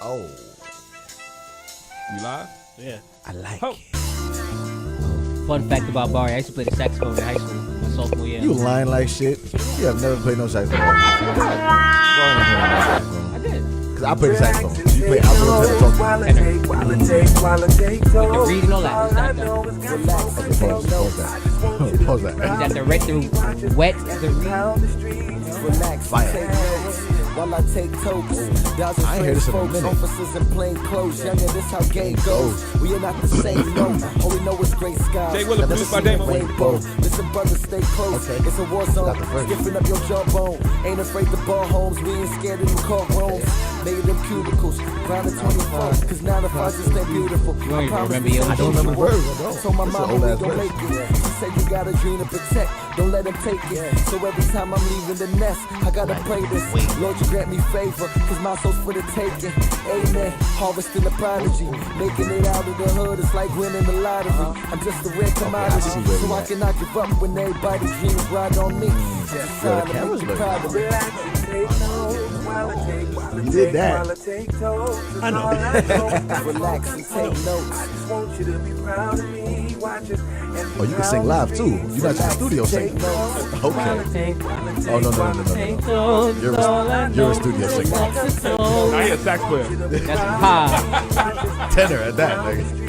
Oh. You live? Yeah. I like Oh. it. Fun fact about Barry, I used to play the saxophone in high school, my sophomore year. You lying like shit. You have never played no saxophone. I did. Because I play the saxophone. You play alto, tenor, With the reed and all that. It's not done. Pause that. Pause that. Is that the wet the reed? Fire. While I take totes, dodging I ain't heard this in a folks, minute. officers in plain clothes. Younger, this how game goes. We are not the same, no. All we know is gray skies. Jay Willa, produced by Dwayne Wade. Rainbow. Listen, brothers, stay close. Okay. It's a war zone. Got the first. Skipping up your jawbone. Ain't afraid to ball homes. We ain't scared of them courtrooms. Made them cubicles. Grinding 24. Cause 9 to 5 just stay beautiful. You don't even remember your I don't remember the verse. I I don't. told my It's an mama old we ass gon' verse. make it. She said you got a dream to protect. Don't let them take it. So every time I'm leaving the nest, I gotta pray this. Lord, you grant me favor. Cause my soul's for the taking. Amen. Harvesting the prodigy. Making it out of the hood. It's like winning the lottery. I'm just a rare commodity. see where So we I at. cannot give up when everybody dreams ride on me. Just trying to camera's make you looking. proud of me. You did that. I know. Relax and take notes. Oh, you can sing live too. You're not just a studio singer. Okay. Oh, no. You're a studio singer. I hear a sax player. That's pie. Tenor at that, nigga.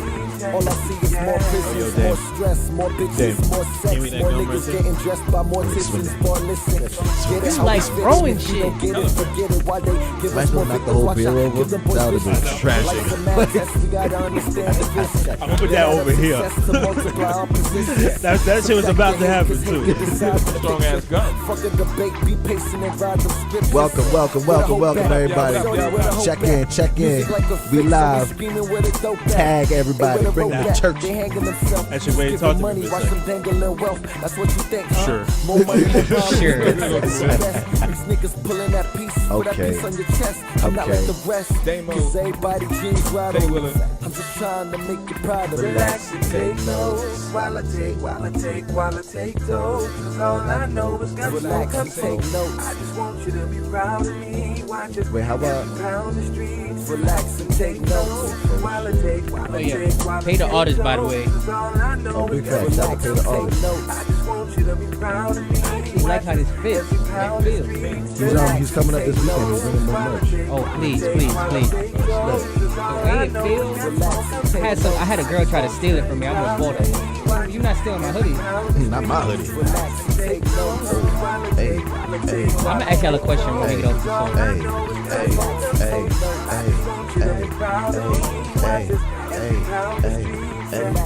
All I see is more prisons, more stress, more bitches, more sex, Give me that more gum niggas right there. getting dressed by morticians, more listen. Get it It's how like we fit throwing it. If you shit. don't get it, forget it. Why they give us Imagine more knock the victims, whole watch beer out, over. give them boys That would've been vision. tragic. Like a math test, we gotta understand the vision. I'm gonna put that over here. Success to multiply our positions. That shit was about to happen too. Strong ass gun. Fuck a debate, be pacing and ride the scriptures. Welcome, everybody. Check in. Be live. Tag everybody. Bring them to church. That shit way to talk to me money, for a watch second. them dangling wealth. That's what you think, huh? Sure. More money, more problems. Sure. These niggas pulling that piece. Put that Okay. piece on your chest. I'm not Okay. like the rest. Damo. Cause everybody dreams ride Jay on Willa. me. I'm just trying to make you proud of me. Relax and take notes while I take those. 'Cause all I know is got Relax smoke and take notes. I just want you to be proud of me. Watch us Wait, how about- pound the streets. Relax and take notes. While I take, Oh yeah. Pay the artist, by the way. 'Cause all I know Oh, big is facts. Shout out to the artist. I just want you to be proud of me. You like how this fits? It feels. He's coming up this weekend. He's bringing more merch. Oh, please. The way it feels. I had a girl try to steal it from me. I almost bought it. You're not stealing my hoodie. Not my hoodie. Relax and take notes. Hey. I'm gonna ask y'all a question when we get off the song.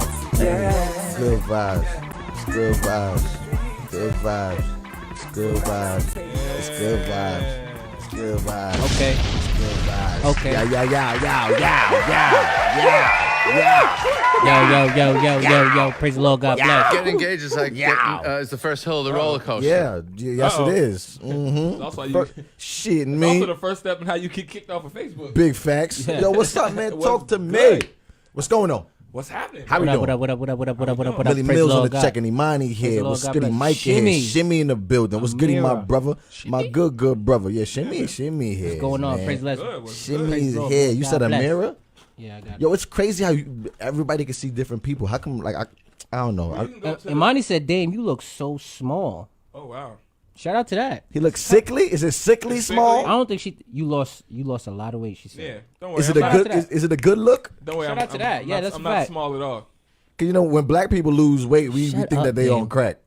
Good vibes. It's good vibes. Good vibes. It's good vibes. It's good vibes. It's good vibes. Okay. It's good vibes. Okay. Yeah. Yo. Praise the Lord. God bless. Getting engaged is like is the first hill of the roller coaster. Yeah. Yes, Uh-oh. it is. Mm-hmm. That's why you. Shit, Also, me. the first step in how you get kicked off of Facebook. Big facts. Yo, what's up, man? It Talk was to me. good. What's going on? What's happening? How we What doing? up? What up? Billy Praise Mills the on Lord the God. check and Imani the here. Lord What's God goody bless. Mike here? Shimmy. Shimmy in the building. What's goody, my Amira. brother? My Shimmy? good brother. Yeah, Shimmy here. What's going on? man. Praise the Lord. Good. What's Shimmy's Praise the Lord. here. You God said bless. Amira? Yeah, I got it. Yo, it's crazy how everybody can see different people. How come, like, I don't know. You can go to the- Imani said, "Damn, you look so small." Oh wow. Shout out to that. He looks sickly? Is it sickly It's small? I don't think you lost a lot of weight. She said. Yeah. Don't worry. Is it I'm a not- good? to that. Is it a good look? Don't worry. Shout out to that. Yeah, not- that's a I'm fact. not small at all. Cause you know when black people lose weight, we Shut think up, that they Dan. on crack.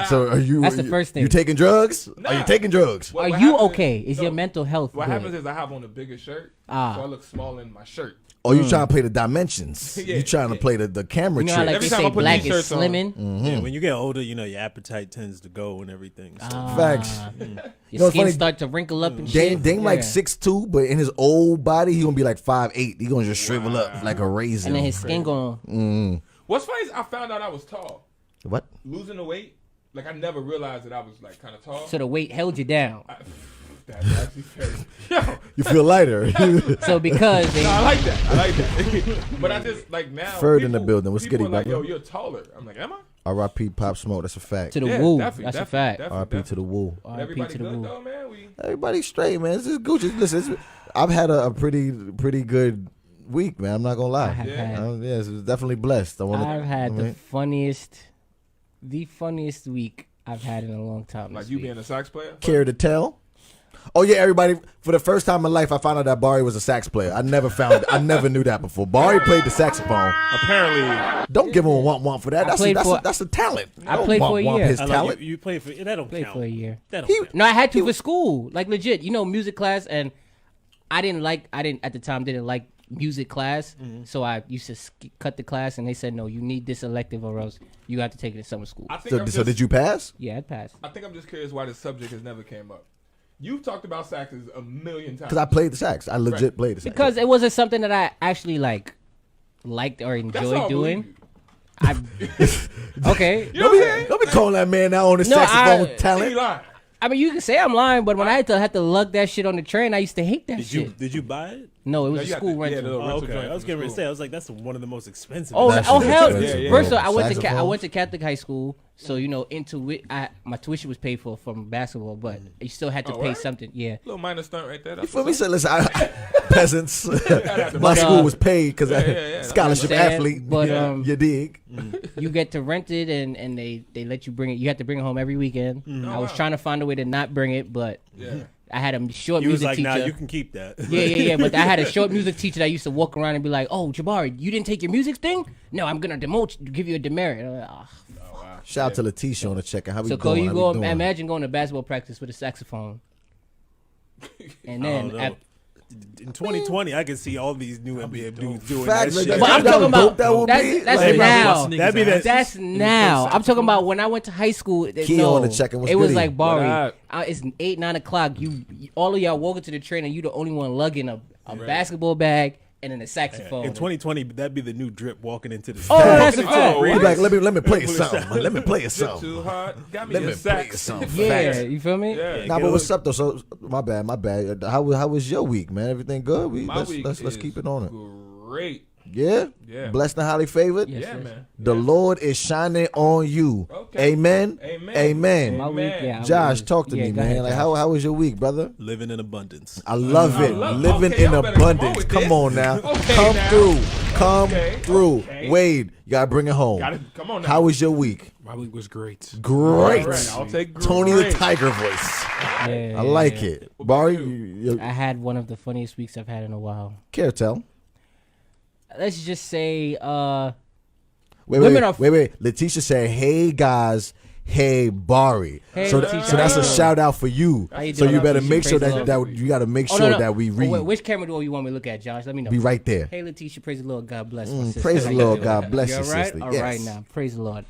So are you? That's the first thing. You taking drugs? Nah. Are you taking drugs? What Are you happens- okay? Is so your mental health What good? happens is I have on a bigger shirt, Ah. so I look small in my shirt. Or you trying to play the dimensions? Yeah, You trying to yeah. play the camera You know how trick? like Every they time say I put black these is shirts on- slimming? Yeah, when you get older, you know your appetite tends to go and everything. So. Facts. Your know what's skin funny? start to wrinkle up and Dame shit. Dame like Yeah. 6'2", but in his old body, he gonna be like 5'8". He gonna just shrivel up like a raisin. And then his skin going. What's funny is I found out I was tall. What? Losing the weight, like I never realized that I was like kind of tall. So the weight held you down. That's actually fair. Yo, You feel lighter. So because they, no, I like that. But I just like now. Ferd in the building. What's people goody, are like, brother? yo, you're taller. I'm like, am I? R.I.P. Pop Smoke. That's a fact. to the Yeah, woo, definitely, that's a definitely, fact. definitely, R.I.P. to the definitely. woo. R.I.P. Everybody to the good woo. though, man. We Everybody straight, man. This is Gucci. Listen, I've had a pretty good week, man. I'm not gonna lie. I have had. Yes, it was definitely blessed. I've had the funniest week I've had in a long time. Like you week. being a sax player? Care to tell? Oh yeah, everybody! For the first time in my life, I found out that Barry was a sax player. I never knew that before. Barry played the saxophone. Apparently, Don't give him a want for that. That's a talent. I played for a year. His I like talent. you played for that don't Played count. for a year. That don't No, I had to for school. Like legit, music class, and I didn't at the time didn't like music class, so I used to cut the class, and they said no, you need this elective or else you have to take it in summer school. I think So did you pass? Yeah, I passed. I think I'm just curious why this subject has never came up. You've talked about saxes a million times. Because I played the sax. I legit played the sax. Because it wasn't something that I actually liked or That's all I enjoyed doing. believe Okay. you. You Don't be calling that man out on his No, saxophone He talent. lying. I mean, you can say I'm lying, but when I had to lug that shit on the train, I used to hate that shit. Did you buy it? No, it was No, a you have school to- rental. the Oh, rental okay. joint I was from getting ready to school. say. I was like, that's one of the most expensive. Oh, That oh shit hell! expensive, yeah. bro. First of all, I went Saxophone? to Catholic high school, so my tuition was paid for from basketball, but you still had to Oh, pay word? something. Yeah. Little minor stunt right there. You feel me? Said, listen, peasants. My But, school was paid because yeah. scholarship Understand, athlete. but, you dig? You get to rent it, and they let you bring it. You have to bring it home every weekend. I was wow. trying to find a way to not bring it, but Yeah. I had a short You was music like, teacher. nah, you can keep that. Yeah. But I had a short music teacher that used to walk around and be like, "Oh, Jabari, you didn't take your music thing? No, I'm gonna give you a demerit." I'm like, "Ah." Shout out to Letitia on the check-in. How we So going? you How go we doing? imagine going to basketball practice with a saxophone, and I then don't know. In 2020, I can see all these new NBA dudes doing Facts, that like, shit. But I'm That talking would about dope, that would be. that's Like, now. That'd be that. That's now. I'm talking about when I went to high school. Keo on the check-in, what's It was goody? like Barry. What It's 8-9 o'clock. You all of y'all walking to the train, and you the only one lugging a basketball bag and then a saxophone. In 2020, that'd be the new drip walking into the. Oh, that's a fact. Oh, He be like, let me play you something. Let me play you Dip something. too hard. Got me Let a me play you sax. something. Yeah, Facts. you feel me? Yeah. Nah, but what's up though? So my bad. How was your week, man? Everything good? My week Let's is keep it on it. Great. Yeah? Yeah. Blessed and highly favored? Yes, Yeah, yes. man. The Lord is shining on you. Okay. Amen. Amen. Amen. My week, yeah. I Josh, was- talk to yeah, me, go man. ahead, Like Josh. how was your week, brother? Living in abundance. I love it. love- Living okay, in y'all better come on abundance. with Come this. on now. Okay, Come now. through. Come Okay, through. okay. Wade, you gotta bring it home. Come on now. How was your week? My week was great. Great. All right, I'll take great. Tony the Tiger voice. Yeah, I like yeah. it. Barry, you? you I had one of the funniest weeks I've had in a while. care tell. Let's just say, Wait. Letitia said, "Hey guys, hey Barry." Hey, so Letitia, so that's how a you shout out for you. How you So doing, you better Letitia? make sure Praise the that Lord. you got to make Oh, sure no, no. that we Oh, read. wait, which camera do you want me to look at, Josh? Let me know. Be right there. Hey, Letitia, praise the Lord. God bless. my Mm, sister. praise the How you Lord. doing? God bless You you, all right? sister. All Yes. right now. Praise the Lord.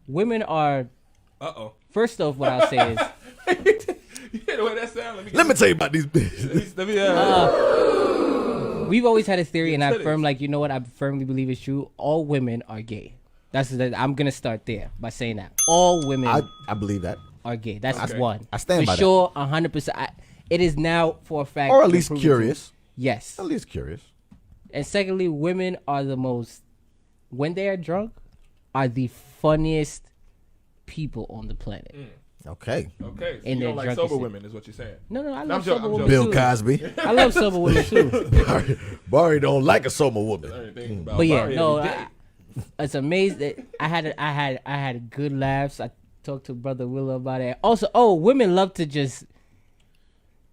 Women are. Uh-oh. First off, what I'll say is, You hear the way that sound? Let me tell you about these bitches. Let me, we've always had a theory, and I Titties. you know what? I firmly believe it's true. All women are gay. I'm gonna start there by saying that all women I believe that, are gay. That's Okay. one. I stand for by that. sure, 100%. It is now for a fact, or at been least proven curious. true. Yes. At least curious. And secondly, women are the most, when they are drunk, are the funniest people on the planet. Okay. okay. So In you their don't like drunken sober state. women is what you're saying. No, I I'm love joking, sober I'm women Bill too. Cosby. I love sober women too. Barry don't like a sober woman. Everything about But yeah, Barry no, every day. it's amazing. That I had good laughs. I talked to brother Willa about it. Also, women love to just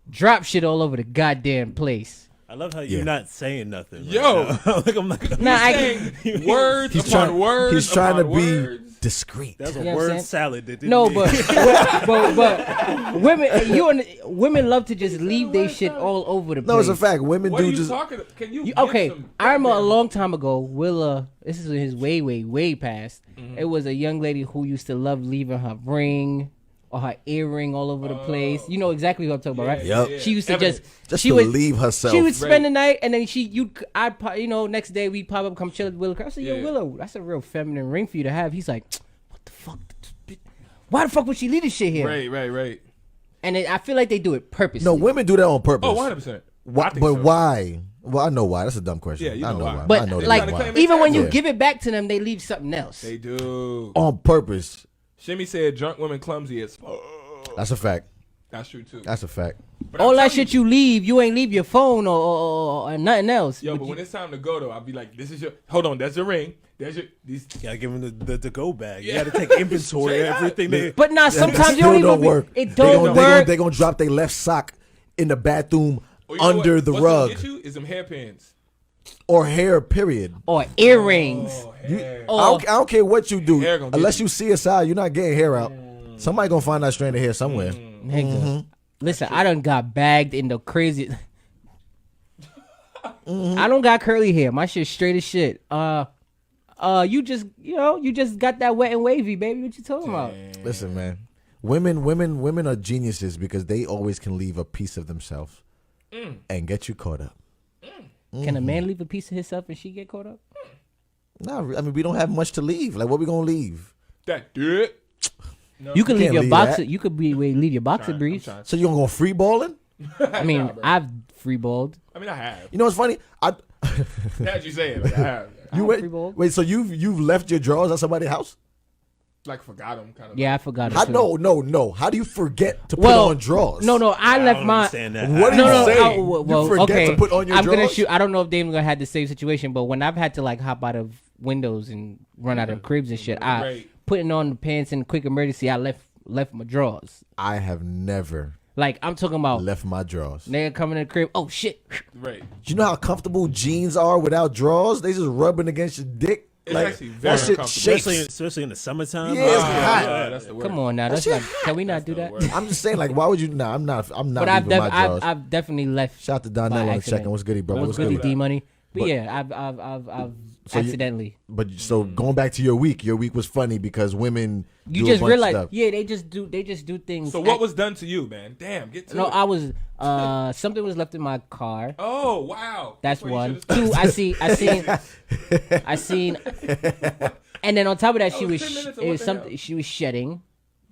drop shit all over the goddamn place. I love how Yeah. you're not saying nothing. right Yo. now. Like I'm like, Nah, Saying words upon words. He's trying to upon be words. discreet. that's a You know what I'm word saying? salad. That didn't No, mean- but women love to just leave their shit all over the place. No, it's a fact. Women What are do you just. talking? Can you? Okay, give some I remember a goddamn- long time ago, Willa, this is his way past. It was a young lady who used to love leaving her ring or her earring all over the place. You know exactly what I'm talking about, right? Yep. Yeah. She used to Evidence. Just she to would leave herself. She would spend Right. the night, and then next day we'd pop up, come chill with Willa. I said, yo, Yeah. Willa, that's a real feminine ring for you to have. He's like, what the fuck? Why the fuck would she leave this shit here? Right. And I feel like they do it purposely. No, women do that on purpose. Oh, 100%. Why, I think but so. why? Well, I know why. That's a dumb question. Yeah, you I know know why. why. But I know like, that why. even when you Yeah. give it back to them, they leave something else. They do. On purpose. Shimmy said drunk women clumsy as fuck. That's a fact. That's true too. That's a fact. But All I'm that telling shit you leave, you ain't leave your phone or nothing else. Yo, but when it's time to go though, I'll be like, "This is your. Hold on, that's your ring. There's your. These. You gotta give them the go bag. Yeah. You gotta take inventory of everything. They, But nah, sometimes you Still don't even don't work. It don't work. They gonna drop their left sock in the bathroom Or you know under what? the What's rug gonna get you is some hairpins. or hair. Period. Or earrings. Oh, hair. Or I don't care what you do, Hair gonna get unless you. you CSI, you're not getting hair out. Somebody gonna find that strand of hair somewhere. nigga. Listen, I done got bagged in the crazy. I don't got curly hair. My shit straight as shit. You just got that wet and wavy, baby. What you talking about? Listen, man, women are geniuses because they always can leave a piece of themselves and get you caught up. Can a man leave a piece of himself and she get caught up? Nah, I mean we don't have much to leave. Like what we gonna leave? That dude. No, You can leave can't your leave boxer. that. You could leave your boxer briefs. So you gonna go free balling? I mean, Nah, bro. I've free balled. I mean, I have. You know what's funny? How'd you say it? Like, I have. You free wait, ball. wait. So you've left your drawers at somebody's house? Like forgot them kind of. Yeah, I forgot. How, it too. no. How do you forget to put Well, on drawers? No, I left don't my. understand that. What are No, you no, saying? well, you forget okay. to put on your I'm drawers? gonna shoot. I don't know if Dame's gonna had the same situation, but when I've had to like hop out of windows and run out of cribs and shit, I Right. putting on the pants in quick emergency. I left my drawers. I have never Like I'm talking about left my drawers. nigga coming in the crib. Oh shit! Right. You know how comfortable jeans are without drawers? They just rubbing against your dick. It's Like actually very that shit uncomfortable. shakes. especially in the summertime. Yeah, it's Oh, hot. That's the word. Come on now, that's shit- like. Can we not do that? I'm just saying, like, why would you? Nah, I'm not. I'm not But I've, leaving my drawers. I've definitely left. Shout out to by Donnell on the accident. checking. What's goody, bro? What's What's goody, goody? D money? But But- yeah, I've So you- accidentally. But so going back to your week was funny because women. You do a just bunch of realize, stuff. yeah, they just do things. So what was done to you, man? Damn, get to No, it. I was something was left in my car. Oh wow. That's where you one. should've Two, started. I seen, and then on top of that, she Oh, was 10 minutes of it what was the something hell? she was shedding.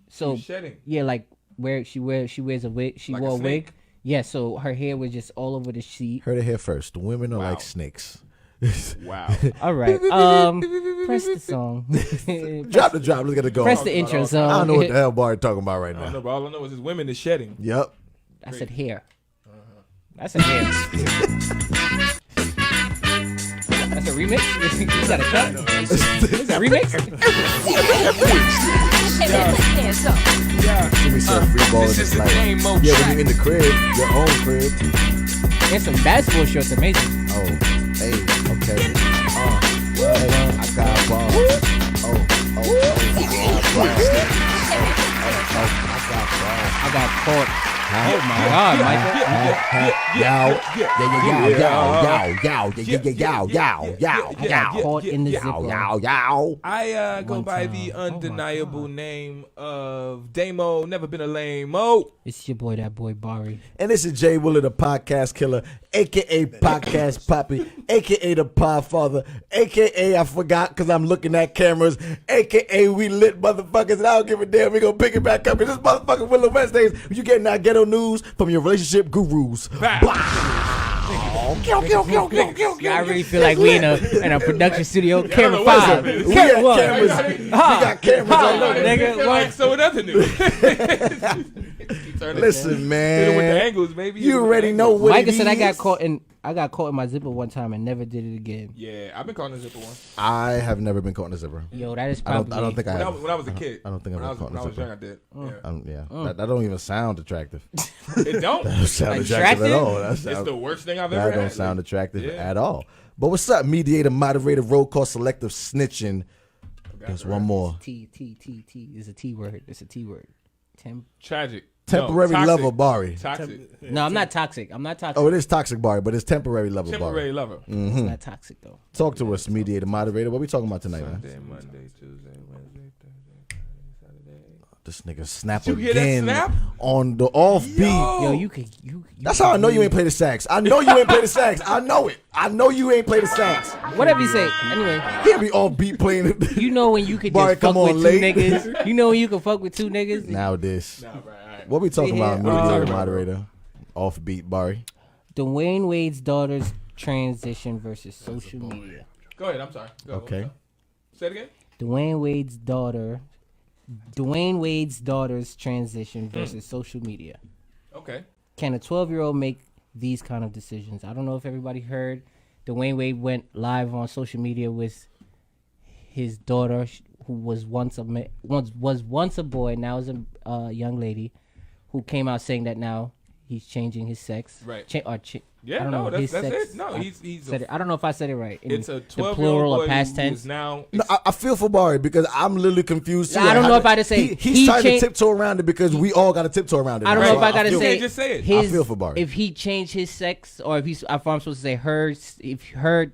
So was shedding? yeah, like she wears a wig. She Like a wore a snake? wig. Yeah, so her hair was just all over the sheet. Heard it here first. Women are Wow. like snakes. Wow. All right, press the song. Drop the drop. Let's get it going. Press the intro song. I don't know what the hell Barry talking about right I don't know, now. but all I know is his women is shedding. Yep. I said hair. I said hair. That's a remix? You got a cut? Is that a remix? Give me some free ball. This is the game mode yeah, when track. you're in the crib, your own crib. And some basketball shorts, amazing. Oh, hey, okay. Hey, I got balls. Oh, I got balls. I got caught. Oh my God, Michael. Caught in the zipper. I go One by time. the Oh, my undeniable name of Damo. Never been a lame-o. It's your boy, that boy Bari. And this is Jay Willa, the podcast killer, aka Podcast Poppy, aka the Podfather, aka I forgot because I'm looking at cameras, aka we lit motherfuckers, and I don't give a damn. We gonna pick it back up in this motherfucking Willa Wednesdays. You getting that ghetto news from your relationship gurus. I really feel like we in a production studio. Camera what is 5. it? We Camera got 1. cameras. We got cameras all over. Nigga, Like, so nothing new. Listen, Hit it with the man. angles, baby. You already know what Micah it said I got is. caught in my zipper one time and never did it again. Yeah, I've been calling the zipper once. I have never been caught in a zipper. Yo, that is I probably. don't think I When I, have. when I was a kid. I don't think I've when I been was, caught in when a I was zipper. young, I did. Yeah. That don't even sound attractive. It don't. Sound attractive Attractive? at all. That It's sound- the worst thing I've That ever don't had. sound attractive Yeah. at all. But what's up, mediator, moderator, roll call, selective snitching? There's one more. T. It's a T word. It's a T word. Tragic. Temporary No, lover, toxic. Bari. Toxic. No, I'm not toxic. I'm not toxic. Oh, it is toxic, Bari, but it's temporary lover, Temporary Bari. lover. It's not toxic though. Talk to us, mediator, moderator. What we talking about tonight, man? Sunday, Monday, Tuesday, Wednesday, Thursday, Friday, Saturday. This nigga snap You hear that again snap? on the offbeat. Yo, you could. You That's how I know you ain't play the sax. I know you ain't play the sax. I know it. I know you ain't play the sax. Whatever you say. Anyway, He'll be offbeat playing it. you know when you could Bari, just fuck come on, with late. two niggas. You know when you can fuck with two niggas. Now this. Nah, right, all right. What we talking Yeah, about, mediator, about, moderator? Offbeat, Bari. Dwayne Wade's daughter's transition versus social media. Go ahead. I'm sorry. Go, Okay. Say it again. Dwayne Wade's daughter Dwayne Wade's daughter's transition versus social media. Okay. Can a 12-year-old make these kind of decisions? I don't know if everybody heard. Dwayne Wade went live on social media with his daughter, who was once a boy, now is a young lady, who came out saying that now he's changing his sex. Right. I don't know, that's sex. it. No, he's I don't know if I said it right. It's a 12-year-old plural boy or past who is tense. now. No, I feel for Barry because I'm literally confused too. I don't know if I just say he's he trying to changed- tiptoe around it because we all got to tiptoe around it. I don't now. know if I gotta You say. can't just say it. I feel for Barry. If he changed his sex, or if I'm supposed to say hers. If her,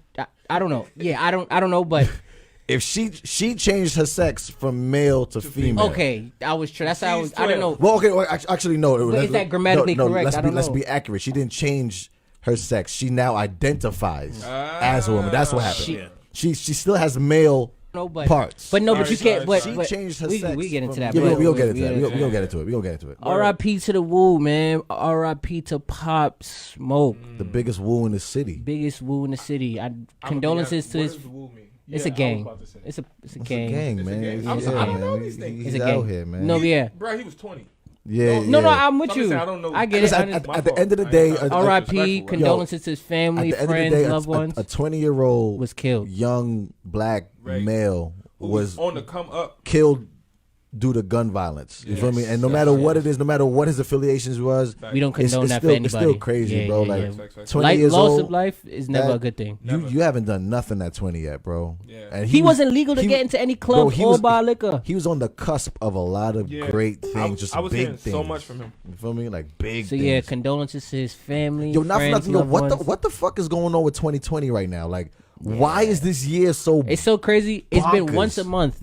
I don't know. Yeah, I don't know. But If she changed her sex from male to female. okay, that's how I was. I don't know. Well, okay. Well, actually, no. But is that grammatically correct? Let's I don't let's know. be accurate. She didn't change her sex. She now identifies as a woman. That's what happened. She still has male No, but parts. But no, but you can't. But She but changed her we, sex. we get into from- that. Yeah, but we'll get into that. we We'll get into it. We'll get into it. R.I.P. to the Woo, man. R.I.P. to Pop Smoke, The biggest woo in the city. biggest Woo in the city. Condolences to his. It's a gang. It's a gang. It's a gang, man. gang. Yeah, I don't know man. these things. He's It's a out gang. here, man. No, yeah. Bro, he was 20. Yeah, No, yeah. I'm with I'm you. just saying, I don't know. I get it. Listen, I at the end of the day, R.I.P. Yo, Condolences to his family, at the end friends, of the day, loved ones. a 20-year-old Was killed. young black Right. male Who was on the come up. killed due to gun violence. You feel me? And no matter what it is, no matter what his affiliations was, We don't condone that still, for anybody. It's still crazy, Yeah, bro. yeah, Like yeah. 20 years Loss old, of life is never that- a good thing. you haven't done nothing at 20 yet, bro. Yeah. And He wasn't legal to he- get into any bro, club he or was- buy liquor. He was on the cusp of a lot of Yeah. great things, just I was big hearing things. so much from him. You feel me? Like big So things. yeah, condolences to his family. Yo, not for friends, nothing. Yo, loved ones. what the fuck is going on with 2020 right now? Like, why is this year so? It's so crazy. It's been bonkers? once a month.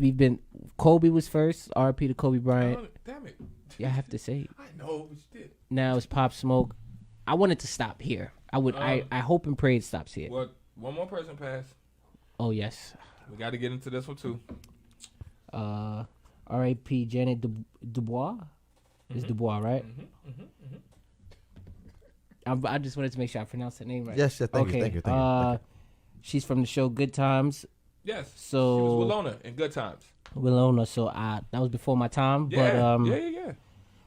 Kobe was first. R.I.P. to Kobe Bryant. Damn it. Yeah, I have to say. I know, but you did. Now it's Pop Smoke. I wanted to stop here. I hope and pray it stops here. Well, one more person passed. Oh yes. We got to get into this one too. R.I.P. Ja'Net DuBois. It's DuBois, right? I just wanted to make sure I pronounced her name right. Yes, yes, thank you, thank you. She's from the show Good Times. Yes. So she was Willona in Good Times. Willona. So that was before my time. Yeah. But yeah.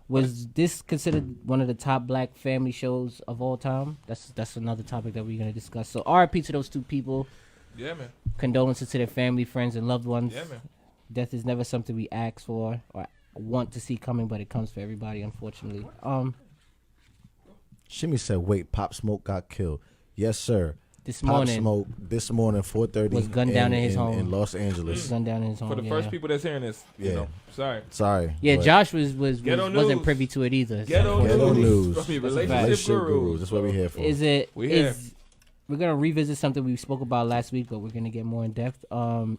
was this considered one of the top black family shows of all time? That's another topic that we're gonna discuss. So R.I.P. to those two people. Yeah, man. Condolences to their family, friends, and loved ones. Yeah, man. Death is never something we ask for or want to see coming, but it comes for everybody, unfortunately. Shimmy said, "Wait, Pop Smoke got killed." Yes, sir. This Pop morning Smoke this morning, 4:30, was gunned down in his home in Los Angeles. gunned down in his home. For the first people that's hearing this, you Yeah. know, sorry. Sorry. Yeah, but Josh Ghetto wasn't news. privy to it either. Ghetto news. From your That's a fact. relationship gurus. That's what we're here for. Is it? We here. We're gonna revisit something we spoke about last week, but we're gonna get more in depth.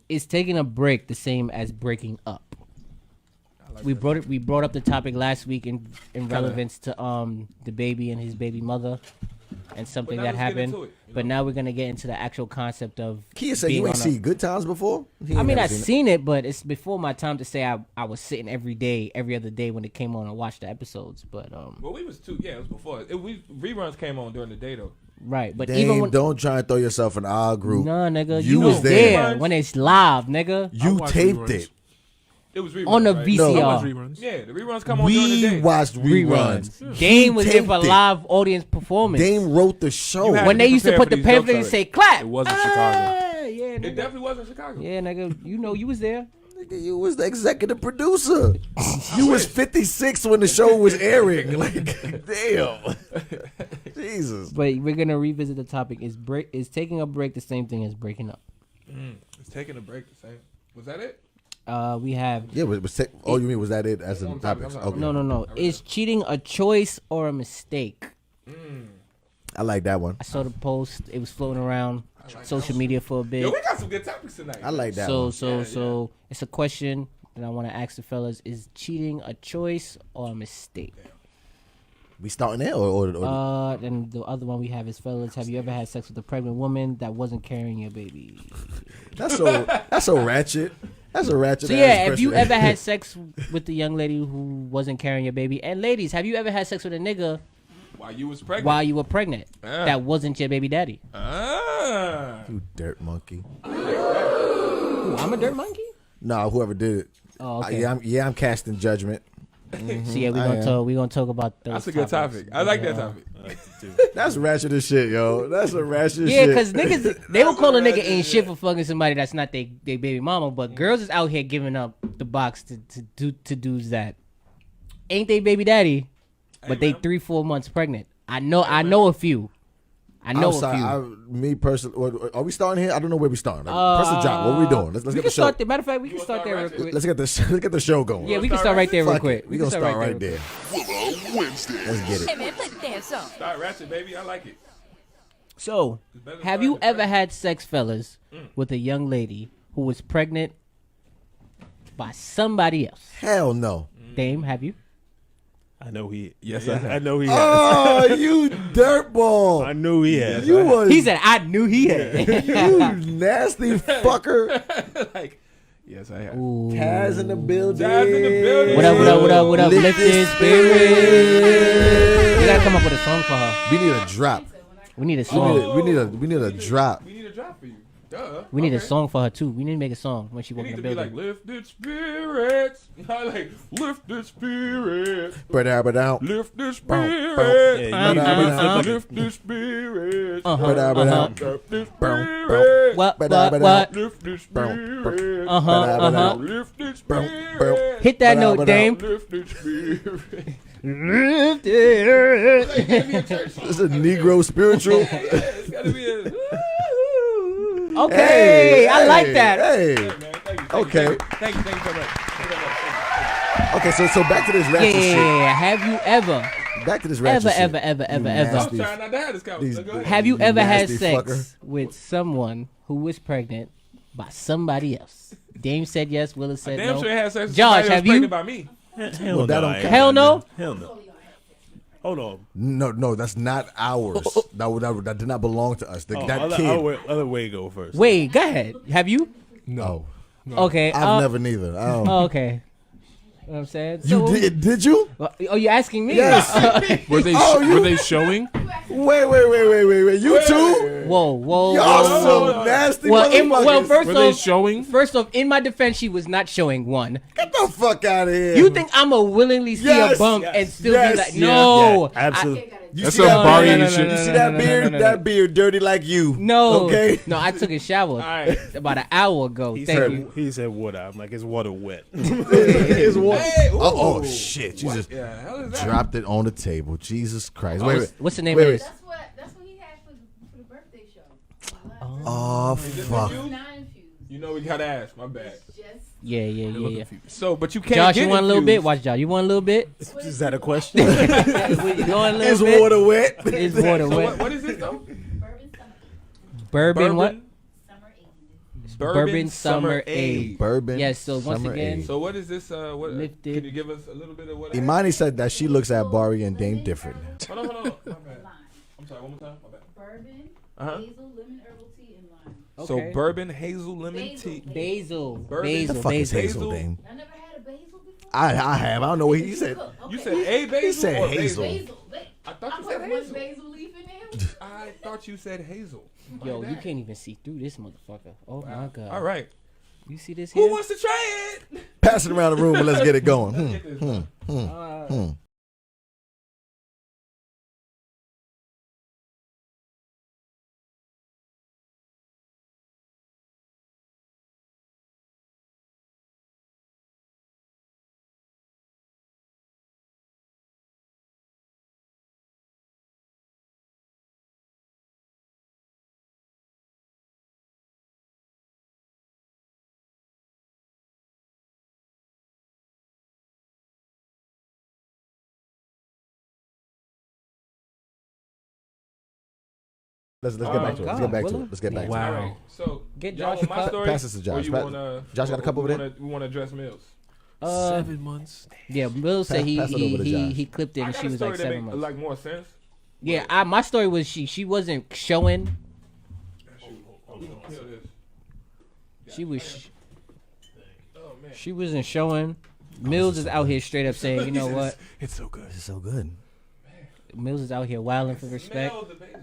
Is taking a break the same as breaking up? We brought up the topic last week in relevance to the baby and his baby mother and something now that let's get happened. into it, you But know? now we're gonna get into the actual concept of. Kia said being you ain't on a- seen Good Times before. I mean, I've seen it, but it's before my time to say I was sitting every other day when it came on and watched the episodes. But Well, we was too. Yeah, it was before. Reruns came on during the day though. right, but Dame, even when don't try and throw yourself in our group. no nigga, You you was was there. there when it's live, nigga. You watched taped reruns. it. It was reruns On the right? VCR. I watch reruns. Yeah, the reruns come on during the We day. watched reruns. Dame was there taped for it. live audience performance. Dame wrote the show. You had when to they be used to prepared put for the these pamphlet jokes and say already. clap. It was in Chicago. Yeah, It nigga. definitely was in Chicago. Yeah, nigga. You know you was there. Nigga, you was the executive producer. You was 56 when the show was airing. Like, damn. Jesus. But we're gonna revisit the topic. Is taking a break the same thing as breaking up? It's taking a break. The same. Was that it? We have Yeah, you mean was that it as in I'm sorry, topics? I'm sorry. Okay. no. Is cheating a choice or a mistake? I like that one. I saw the post. It was floating around social media for a bit. Yo, we got some good topics tonight. I like that So one. it's a question that I want to ask the fellas: is cheating a choice or a mistake? We starting there or And the other one we have is fellas: have you ever had sex with a pregnant woman that wasn't carrying your baby? that's so ratchet. That's a ratchet. So yeah, ass if you question. ever had sex with the young lady who wasn't carrying your baby, and ladies, have you ever had sex with a nigga While you was pregnant. while you were pregnant that wasn't your baby daddy? Ah. You dirt monkey. Ooh, I'm a dirt monkey. Nah, whoever did it. Oh, okay. I'm casting judgment. So yeah, we gonna talk about those. That's a good topics. topic. I like that topic. That's ratchet as shit, yo. That's a ratchet Yeah, shit. because niggas, they will call a nigga ain't shit for fucking somebody that's not they baby mama, but girls is out here giving up the box to dudes that ain't they baby daddy, but they 3-4 months pregnant. I know a few. I know a few. Me personally, are we starting here? I don't know where we starting. Press the drop. What are we doing? Let's get the show. Matter of fact, we can start there real quick. Let's get the show going. Yeah, we can start right there real Fuck quick. it. We gonna start right there. Willa Wednesdays. Let's get it. Hey man, play the damn song. Start ratchet, baby. I like it. So, have you ever had sex, fellas, with a young lady who was pregnant by somebody else? Hell no. Dame, have you? I know he. Yes, I know he has. Oh, you dirtball. I knew he has. You was He said, I knew he had. you nasty fucker. Like, yes, I have. Taz in the building. Taz in the building. What up? Lift this spirit. We gotta come up with a song for her. We need a drop. We need a song. We need a drop. We need a drop for you. Duh. We need a song for her too. We need to make a song when she You walk in need the to be building. like lifted spirits. Like lifted spirits. Ba-da-ba-down. Lifted Yeah, spirits. you Lifted spirits. Ba-da-ba-down. Lifted spirits. What? Lifted spirits. Lifted spirits. Hit that note, Ba-da-ba-da. Dame. Lifted spirits. Lift it. This is a Negro spiritual. It's gotta be a. Okay, I like that. Hey. Man, thank you. Okay. Thank you so much. Thank you so much. Okay, so back to this ratchet shit. Yeah, have you ever, Back to this ratchet shit. ever, I'm Nasty. trying not to have this conversation. Go ahead. have you ever had Nasty sex fucker. with someone who was pregnant by somebody else? Dame said yes. Willa said Damn no. sure had sex with Josh, somebody else have you? pregnant by me. Hell Well, that no. don't I count. ain't Hell had no? none. Hell no. Hold on. No, that's not ours. That did not belong to us. Oh, That kid. other way go first. Wait, go ahead. Have you? No. Okay. I've never neither. I don't. Oh, okay. You know what I'm saying? You did you? Oh, you asking me? Yes. Were they Oh, were they showing? Wait. You two? Whoa. Y'all so nasty Well, motherfuckers. Were they showing? First off, in my defense, she was not showing one. Get the fuck out of here. You think I'ma willingly see Yes, a bump yes, and still yes, be like, yeah. no, Yeah, absolutely. You That's see some that Barney beard? and shit. You see that beard? That beard dirty like you. no, Okay. no. I took a shower right. about an hour ago. He Thank said, you. he said water. I'm like, is water wet? It's what? Hey, ooh. Oh shit! You just Yeah, hell is that? dropped it on the table. Jesus Christ! Wait. What's the name Wait, of wait. this? That's what he had for the birthday show. Oh fuck! You know we gotta ask. My bad. Yeah. So, but you can't. Josh, get you want a little bit? infused. Watch, Josh. You want a little bit? Is that a question? You want a Is little bit? water wet? Is water So wet? what is this though? Bourbon what? Bourbon Summer Aid. Bourbon. Yes, so once Summer again- Aid. So what is this? What? Lifted. Can you give us a little bit of what? Imani said that she looks at Bari and Dame different. Hold on. My bad. I'm sorry. One more time. My bad. Bourbon, Uh-huh. hazel, lemon, herbal tea, and lime. So Okay. bourbon, hazel, lemon tea. Basil. Bourbon. The Basil. fuck is Basil. hazel, Dame? I never had a basil before. I have. I don't know what he said. You said a basil. He said or hazel. Basil. I thought I you put said one hazel. basil leaf in there. I thought you said hazel. Yo, you can't even see through this motherfucker. Oh my god. All right. You see this Who here? wants to try it? Pass it around the room and let's get it going. Get this. Let's get back to it. Let's get back to Willa? it. Let's get back to All it. right. So Get y'all Josh want a my cup. story? Pass this to Josh. Or you wanna, Josh got a cup over there? We want to address Mills. 7 months. Yeah, Bill said Pass it over to Josh. he clipped it I and got she a was story like that 7 make months. like more sense. Yeah, my story was she wasn't showing. We can kill this. She was Oh man. she wasn't showing. Mills is out here straight up saying, you know what? It's so good. This is so good. Mills is out here wilding for respect. Smell the basil.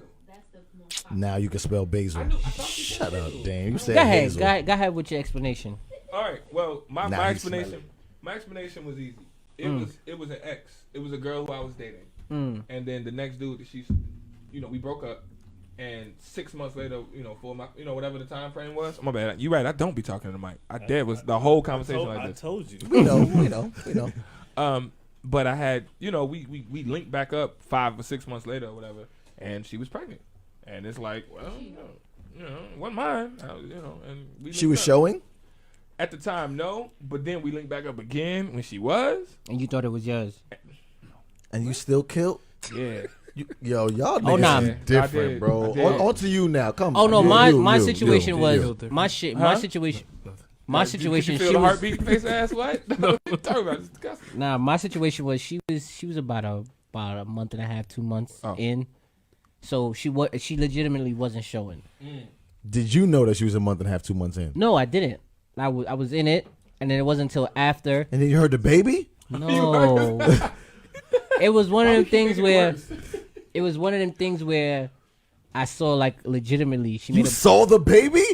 Now you can spell basil. Shut up, Dame. You said Go ahead, hazel. go ahead with your explanation. All right. Well, my Now he explanation was easy. It was an ex. It was a girl who I was dating, and then the next dude that we broke up, and 6 months later, for my, whatever the time frame was. My bad. You right. I don't be talking to the mic. That was the whole conversation like this. I told you. We know. But I had, we linked back up 5 or 6 months later or whatever, and she was pregnant, and it's like, well, it wasn't mine, and we. She was up. showing. At the time, no, but then we linked back up again when she was. And you thought it was yours. And you still killed? Yeah. Y'all niggas Oh, nah. is different, bro. On to you now. Come Oh on. no, my You. situation was You. my situation. My situation. Did you feel She the was, heartbeat, face ass what? No, talk about it. It's disgusting. Nah, my situation was she was about a month and a half, 2 months in, so she legitimately wasn't showing. Did you know that she was a month and a half, 2 months in? No, I didn't. I was in it, and then it wasn't until after. And then you heard the baby? No, it was one of them things where I saw like legitimately she You made. saw the baby?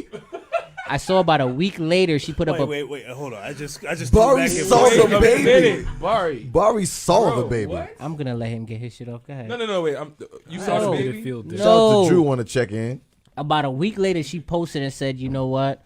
I saw about a week later she put up a. Wait, hold on. I just Bari threw back saw in- the baby. Bari saw Bro, the baby. what? I'm gonna let him get his shit off. Go ahead. No, wait. You saw the No. baby? Shout out No. to Drew want to check in. About a week later, she posted and said, "You know what?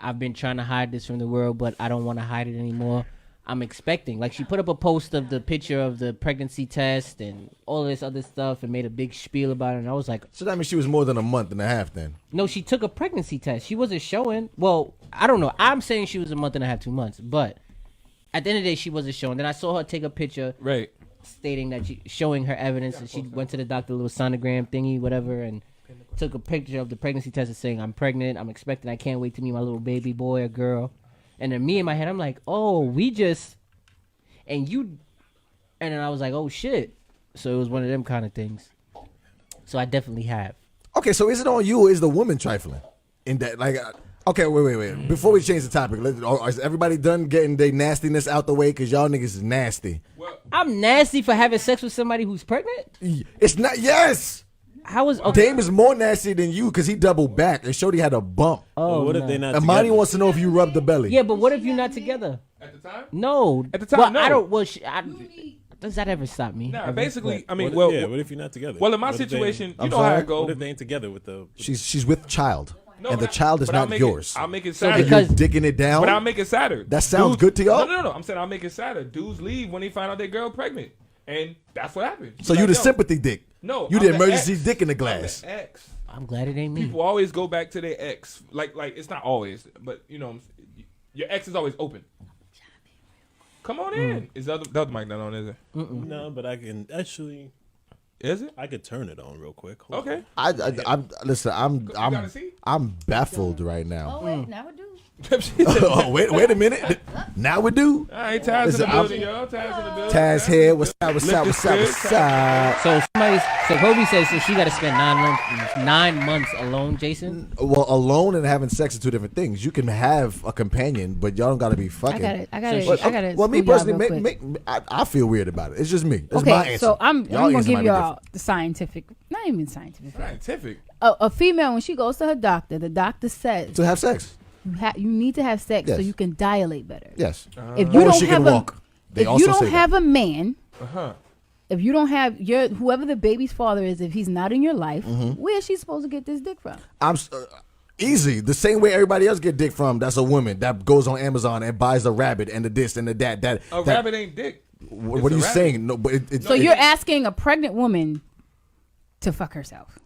I've been trying to hide this from the world, but I don't want to hide it anymore. I'm expecting." Like, she put up a post of the picture of the pregnancy test and all this other stuff and made a big spiel about it. And I was like, So that means she was more than a month and a half then. no, she took a pregnancy test. She wasn't showing. Well, I don't know. I'm saying she was a month and a half, 2 months. But at the end of the day, she wasn't showing. Then I saw her take a picture Right. stating that showing her evidence. And she went to the doctor, a little sonogram thingy, whatever, and took a picture of the pregnancy test and saying, "I'm pregnant. I'm expecting. I can't wait to meet my little baby boy or girl." And then me in my head, I'm like, "Oh, we just." And then I was like, "Oh shit!" So it was one of them kind of things. So I definitely have. Okay, so is it on you or is the woman trifling? In that, like, okay, wait. Before we change the topic, is everybody done getting their nastiness out the way? Because y'all niggas is nasty. I'm nasty for having sex with somebody who's pregnant? It's not, yes! How was okay? Dame is more nasty than you because he doubled back and Shorty had a bump. Oh, what if they not Amani together? wants to know if you rub the belly. Yeah, but what if you're not together? At the time? No. At the time, well, no. I don't. Well, does that ever stop me? Nah, Ever? basically, I mean, What if you're not together? well, in my What if they- situation, I'm you know how sorry? it goes. What if they ain't together with the? She's with child. No, and the but child is but I'll not make yours. I'll make it So sadder. because- You're digging it down. But I'll make it sadder. That sounds good to y'all? No. I'm saying I'll make it sadder. Dudes leave when they find out their girl pregnant. And that's what happened. So She's you the like, yo, sympathy dick. No. You I'm the emergency ex. dick in the I'm glass. the ex. I'm glad it ain't me. People always go back to their ex. Like it's not always, but your ex is always open. Come on in. Is the other mic not on, is it? No, but I can actually. Is it? I could turn it on real quick. Hold Okay. I'm listen. gotta see? I'm baffled right now. Oh, wait, now we do. Oh, wait a minute. Now we do. All right, Taz in Listen, the building, y'all. Taz in the building. Taz here. What's up? So Kobe says so she got to spend 9 months alone, Jason. Well, alone and having sex are two different things. You can have a companion, but y'all don't gotta be fucking. I got But, it. well, me personally, I feel weird about it. It's just me. It's my Okay, answer. so I'm Y'all gonna answer give might be y'all the scientific, not even scientific. Scientific. A female, when she goes to her doctor, the doctor says different. To have sex. you need to have sex so Yes. you can dilate better. Yes. If you Or don't she have can a, walk. They if also you don't say have a man, Uh-huh. if you don't have whoever the baby's father is, if he's not in your life, Mm-hmm. where is she supposed to get this dick from? I'm easy. The same way everybody else get dick from. That's a woman that goes on Amazon and buys a rabbit and the this and the that. A rabbit ain't dick. What are you saying? No, but it's So you're asking a pregnant woman to fuck herself.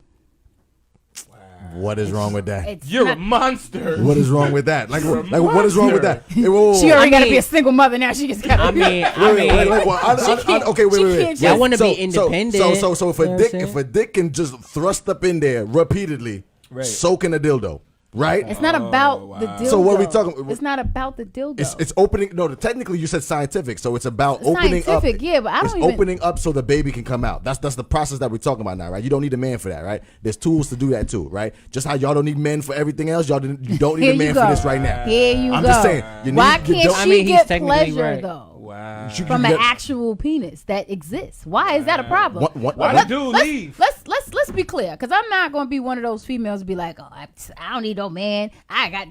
what is wrong with that? It's You're not- a monster. What is wrong with that? Like what is wrong with that? Hey, whoa. She already got to mean- be a single mother now. She just got. I mean, Wait, well, okay, wait. can't Y'all just- want to be independent. So if You know a what I'm dick, saying? if a dick can just thrust up in there repeatedly, soaking a dildo, right? It's not about the dildo. So what are we talking? It's not about the dildo. It's opening. No, technically you said scientific, so it's about opening scientific, up. yeah, but I don't it's even- opening up so the baby can come out. That's the process that we're talking about now, right? You don't need a man for that, right? There's tools to do that too, right? Just how y'all don't need men for everything else, you don't need Here a man you for go. this right now. Here you I'm go. just saying. Why can't she he's get technically pleasure right. though? Wow. From an actual penis that exists. Why is that a problem? Why did dude leave? Let's be clear, because I'm not going to be one of those females to be like, oh, I don't need no man. I got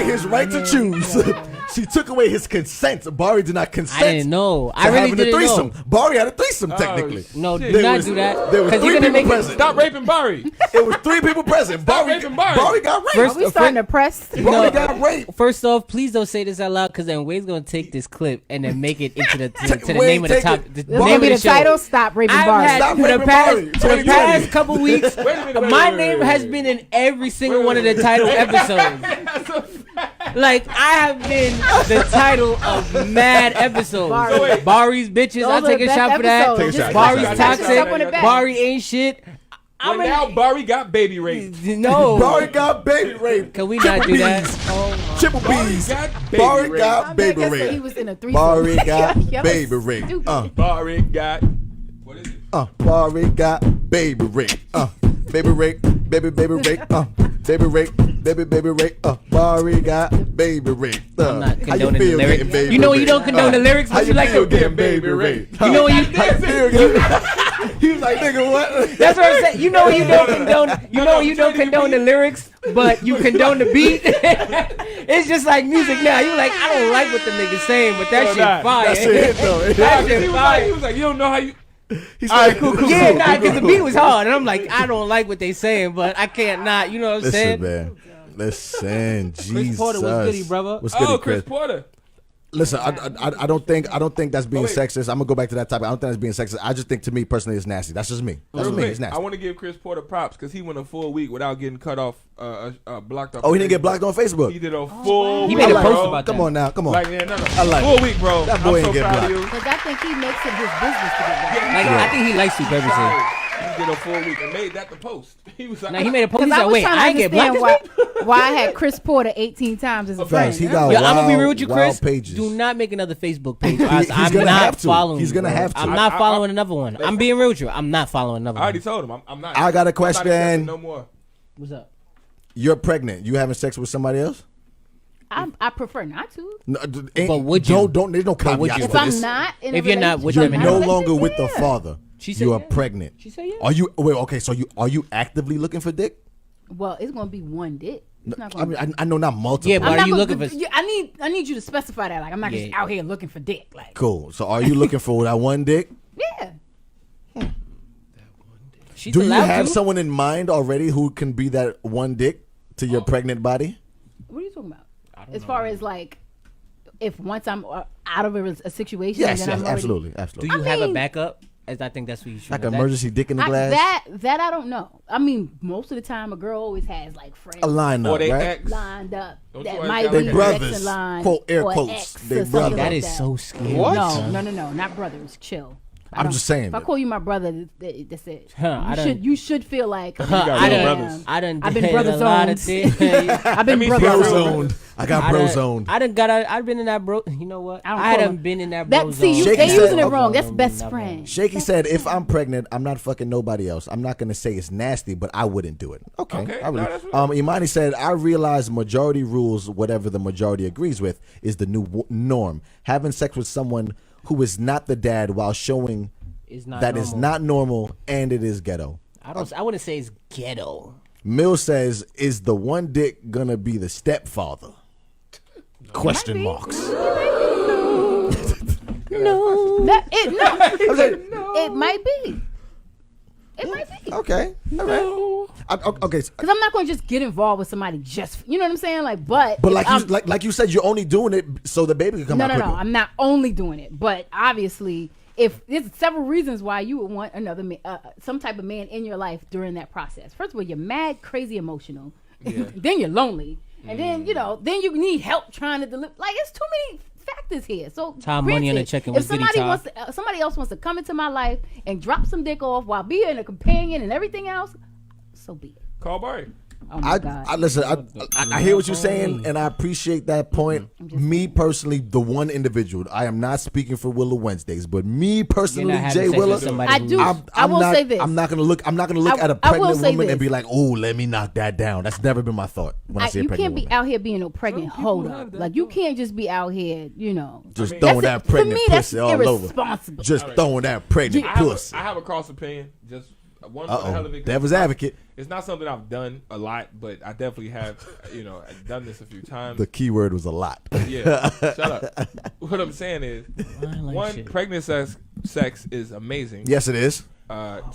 his right to choose. She took away his consent. Bari did not consent. I didn't know. to I really having a didn't threesome. know. Bari had a threesome technically. No, Shit. do not do that. There was 'Cause three you're gonna people make present. Stop raping Bari. It was 3 people present. Bari raping Bari. got raped. First- Are we starting to press? Bari got raped. First off, please don't say this out loud because then Wade's gonna take this clip and then make it into the to the Wade, name of the take top. it. The This name gonna of be the the show. title. Stop raping I've Bari. had Stop for the raping past Bari. for the 2020. past couple weeks. Wait a minute, My wait, name wait, has wait. been in every single one of the title episodes. Like I have been the title of mad episodes. Bari. So wait. Bari's bitches. I'll Those are take a the shot best for that. episodes. Take a shot. Bari's Take a shot. toxic. Take a shot on the back. Bari ain't shit. Well, now Bari got baby raped. No. Bari got baby raped. Can we not do that? Triple Bari B's. got baby Bari raped. got baby He raped. was in a threesome. Bari got Y'all baby raped. stupid. Bari got. What is it? Bari got baby rape. Baby rape. Baby rape. Baby rape. Baby rape. Bari got baby rape. I'm not How you condoning the feel lyrics. getting baby You know when you raped? don't condone the lyrics, How but you you like feel to. getting baby raped? You know when you. How you feel getting? He was like, nigga, what? That's what I'm saying. You know when you don't condone. You know when you don't condone the lyrics, but you condone the beat. It's just like music now. You like, I don't like what the nigga's saying, but that shit fire. That's it, though. That He shit was fire. like, you don't know how you. He's like, cool. Yeah, nah, because the beat was hard, and I'm like, I don't like what they saying, but I can't not. You know what I'm saying? Listen, man. Listen, Jesus. Chris Porter was goody, brother. What's goody, Oh, Chris? Chris Porter. Listen, I don't think that's being wait. sexist. I'm gonna go back to that topic. I don't think that's being sexist. I just think to me personally, it's nasty. That's just me. That's Real me. quick, It's nasty. I want to give Chris Porter props because he went a full week without getting cut off, blocked off. Oh, he didn't get blocked on Facebook. He did a full. He week, made a I like post it. about Come that. on now, come on. Like, yeah, no. I like full it. week, bro. That boy I'm ain't so get proud blocked. of you. Because I think he makes it his business to get back. Like, I think he likes you purposely. He did a full week and made that the post. He was like, Now he made a post. He Because I said, was "Wait, trying I to ain't get blocked." understand why I had Chris Porter 18 times as a friend. Facts. He got Yo, wild, I'm gonna be real with you, wild Chris. pages. Do not make another Facebook page. He's I'm gonna not have to. following. He's you, gonna bro. have to. I'm not following another one. I'm being real with you. I'm not following another I already one. told him I'm not. I got a I'm not question. accepting no more. What's up? You're pregnant. You having sex with somebody else? I prefer not to. No, But would you? Don't. There's no But would caveats you? to If I'm this. not in If a you're not relationship- with You're them in no a longer with the yeah. father. She said You are yeah. pregnant. She said yeah. Are you? Wait. Okay. So are you actively looking for dick? Well, it's gonna be one dick. It's not gonna I mean, I know not multiple. Yeah, but I'm are not you gonna- looking for? I need you to specify that. Like I'm not just Yeah. out here looking for dick. Like Cool. So are you looking for that one dick? yeah. She's Do you allowed have to. someone in mind already who can be that one dick to your pregnant body? What are you talking about? As far as like, if once I'm out of a situation, Yes, then yes, I'm already, absolutely, Do absolutely. you I have a mean- backup? As I think that's what you should. Like know. emergency dick in the glass? That I don't know. I mean, most of the time, a girl always has like friends A lineup, Or they right? ex. lined up Don't that you might always be got They like next brothers. in line. Quote, air or quotes. ex They or something brothers. That like is that. so scary. What? No, not brothers. Chill. I'm just saying If I that. call you my brother, that's it. Huh, I done- You should feel like I damn, done. I done. I've been did brother a lot of zoned. things. I've been means brother Bro zoned. zoned. I got bro zoned. I done got. I've been in that bro. You know what? I don't I call done him- been in that bro That see, zone. Shaky they said- using it Okay. wrong. That's best Never. friend. Shaky said, if I'm pregnant, I'm not fucking nobody else. I'm not going to say it's nasty, but I wouldn't do it. Okay. Okay, I would. no, that's right. Imani said, I realize majority rules, whatever the majority agrees with, is the new norm. Having sex with someone who is not the dad while showing Is not that normal. is not normal and it is ghetto. I wouldn't say it's ghetto. Mill says, is the one dick going to be the stepfather? Question marks. No, it might be. It might be. Okay. All right. Okay. Because I'm not going to just get involved with somebody just, you know what I'm saying? Like, but But if like you said, you're only doing it so the baby can come no, out no, quicker. no. I'm not only doing it, but obviously, if there's several reasons why you would want another some type of man in your life during that process. First of all, you're mad, crazy, emotional. Then you're lonely, and then then you need help trying to deliver. Like, it's too many factors here. So Time, money on the granted, check, and if what's goody somebody time. wants to, somebody else wants to come into my life and drop some dick off while being a companion and everything else, so be it. Call Barry. Oh my God. I listen. I hear what you're saying, and I appreciate that point. Me personally, the one individual, I am not speaking for Willa Wednesdays, but me personally, having Jay sex with Willa, somebody I who- do. I will not, say this. I'm not gonna look. I'm not gonna look at a I will pregnant say woman and this. be like, "Oh, let me knock that down." That's never been my thought when I see a You pregnant can't be woman. out here being no pregnant hold up. Like, you can't just be out here, Just That's throwing it. that For pregnant me, that's pussy all over. irresponsible. Just throwing that pregnant pussy. I have a cross opinion. Just one for the hell of it. Devil's advocate. It's not something I've done a lot, but I definitely have, I've done this a few times. The key word was a lot. Yeah, shut up. What I'm saying is, one, shit. pregnant sex is amazing. Yes, it is.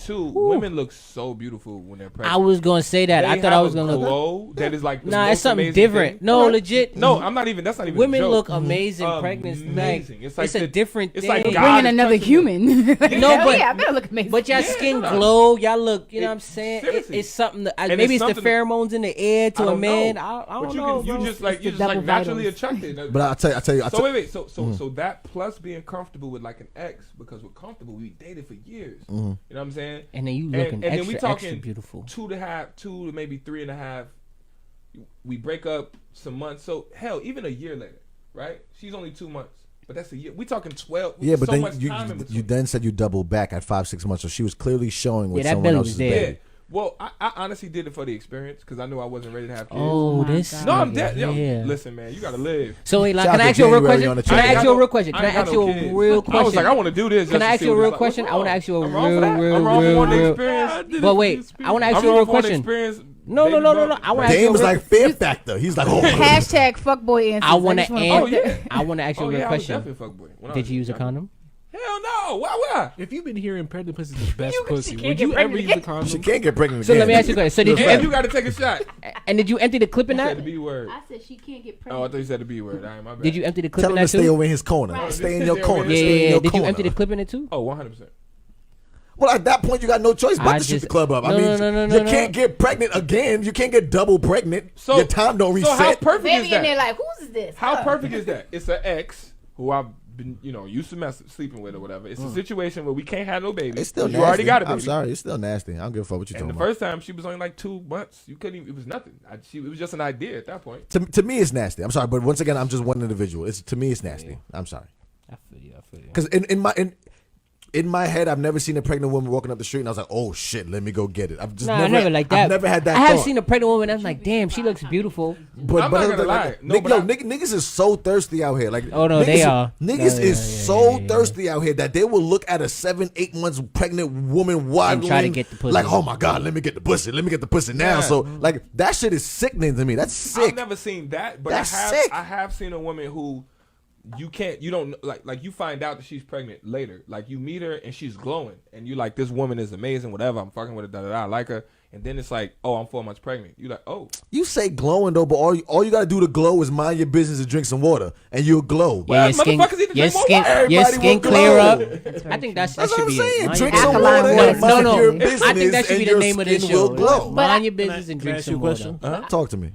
Two, women look so beautiful when they're pregnant. I was gonna say that. I thought I was gonna look. Glow that is like the Nah, most it's something amazing different. thing. No, legit. No, I'm not even. That's not even. Women a joke. look amazing. Pregnant, Amazing. like, It's like a different it's thing. like We're God bringing is another touching human. No, but I better look amazing. But y'all Yeah, skin shut up. glow. Y'all look. You know what I'm saying? seriously. It's something. That, And maybe it's it's the something- pheromones in the air to I a don't man. know. I But don't you know. can, you bro. just like the you're just like double naturally vitals. attracted. But I tell you. So wait. So that plus being comfortable with like an ex, because we're comfortable, we dated for years. You know what I'm saying? And then you And looking then we extra talking beautiful. 2 to maybe 3.5. We break up some months. So hell, even a year later, right? She's only 2 months, but that's a year. We talking 12. Yeah, but so then much time in you between. then said you doubled back at 5-6 months, so she was clearly showing what Yeah, that someone belly else was is there. Yeah. doing. Well, I honestly did it for the experience because I knew I wasn't ready to have kids. Oh, my this. God. No, I'm nigga, dead. Yo, yeah. listen, man, you gotta live. So wait, like, Shout can I out ask to you a real January question? on the Can I chat. ask you a real question? Can I ain't got ask you no a kids. real I was question? like, I want to do this. Can I just ask to you a see real what it's question? like. I want to ask you a I'm wrong for that. real, I'm wrong for one real. experience. But wait, I want to ask I'm you a wrong real for one question. experience. No. I want to ask you Dame a was real. like fear factor. He's like, oh, Hashtag fuckboy answers. I want to just wanna ask. put that- I want to ask you Oh a real yeah, I was question. definitely fuckboy. When I Did was you use a younger. condom? Hell no. Why would I? If you've been hearing pregnant pussy is the best You- pussy, she would can't you get ever pregnant use a again. condom? she can't get pregnant So again. let me ask you a question. So did And you you got to take a shot. and did you empty the clip in You said that? the B word. I said she can't get Oh, I pregnant. thought you said the B word. All right, my bad. Did you empty the clip Tell in him to that stay too? over in his corner. Right. Stay in your corner. Yeah, Stay in yeah. your Did you corner. empty the clip in it too? Oh, 100%. Well, at that point, you got no choice but I to shoot just- the club up. I No, mean, no, you can't get pregnant again. You can't get double pregnant. So Your time don't reset. So how perfect Baby is in there that? like, who's this? How perfect is that? It's an ex who I've been, used to sleeping with or whatever. It's a situation where we can't have no baby. It's still you nasty. already got a baby. I'm sorry. It's still nasty. I don't give a fuck what you're And the talking about. first time she was only like 2 months. You couldn't even. It was nothing. It was just an idea at that point. To me, it's nasty. I'm sorry, but once again, I'm just one individual. To me, it's nasty. I'm sorry. I feel you. Because in my head, I've never seen a pregnant woman walking up the street, and I was like, "Oh shit, let me go get it." I've just Nah, never like that. I've never had that. I have thought. seen a pregnant woman. I'm like, damn, she looks beautiful. But, I'm not gonna lie. No, but niggas is so thirsty out here. Like, Oh, no, niggas, they are. Niggas No, is yeah, so yeah. thirsty out here that they will look at a 7-8 months pregnant woman waddling, try to get the pussy. like, oh my god, let me get the pussy. Let me get the pussy now. Yeah. So like that shit is sickening to me. That's sick. I've never seen that, but That's I have. sick. I have seen a woman who you don't like. You find out that she's pregnant later. Like you meet her and she's glowing, and you like, this woman is amazing. Whatever, I'm fucking with her. Da da da. I like her. And then it's like, oh, I'm 4 months pregnant. You like, oh, You say glowing though, but all you gotta do to glow is mind your business and drink some water, and you'll glow. Yeah, your skin, motherfuckers need to your drink more skin, water. your Everybody skin will clear glow. up. That's I think That's that what should I'm be saying. it. Mind Drink your some business. water Alkaline and water. mind No, your no. business, I think that should and be the your name of this skin show. will glow. Mind your Can I- business and can I drink ask you some a question? water. Talk to me.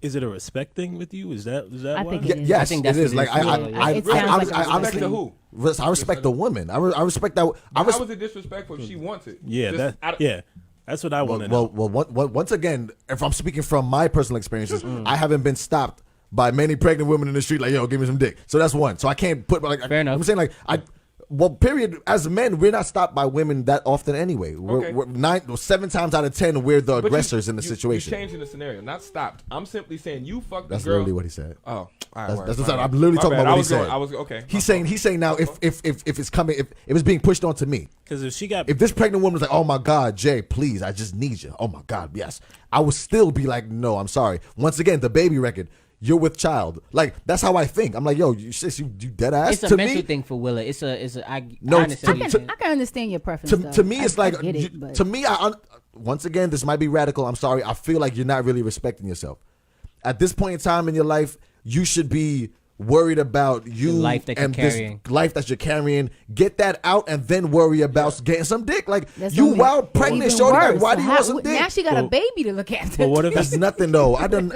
Is it a respect thing with you? Is that I why? think it is. Yes, I think that's it is. what Like it is. I It sounds like a respect honestly, to who? I respect the woman. I respect that. How was it disrespectful if she wants it? Yeah, Just out of- yeah. That's what I want to know. Well, once again, if I'm speaking from my personal experiences, I haven't been stopped by many pregnant women in the street like, yo, give me some dick. So that's one. So I can't put like. Fair enough. I'm saying like period. As men, we're not stopped by women that often anyway. Okay. We're 7 times out of 10 we're the But aggressors in the situation. You're changing the scenario, not stopped. I'm simply saying you fucked the That's girl. literally what he said. Oh, all right, That's word, what my I'm bad. literally My talking bad. about what he I said. was okay. He's saying now if it's coming if it was being pushed onto me. Because if she got If this pregnant woman was like, oh my God, Jay, please, I just need you. Oh my God, yes. I would still be like, no, I'm sorry. Once again, the baby record, you're with child. Like, that's how I think. I'm like, yo, you dead ass. It's a to mental me, thing for Willa. It's a. I No, understand what you're saying. I can understand your preference. to me, though. it's I like, get it, but- to me, once again, this might be radical. I'm sorry. I feel like you're not really respecting yourself. At this point in time in your life, you should be worried about you life that you're and this carrying. life that you're carrying. Get that out and then worry about getting some dick. Like, That's you only wild pregnant, even shorty. Like, worse. why do you How- want some dick? Now she got a baby to look after. But what if That's nothing though. I done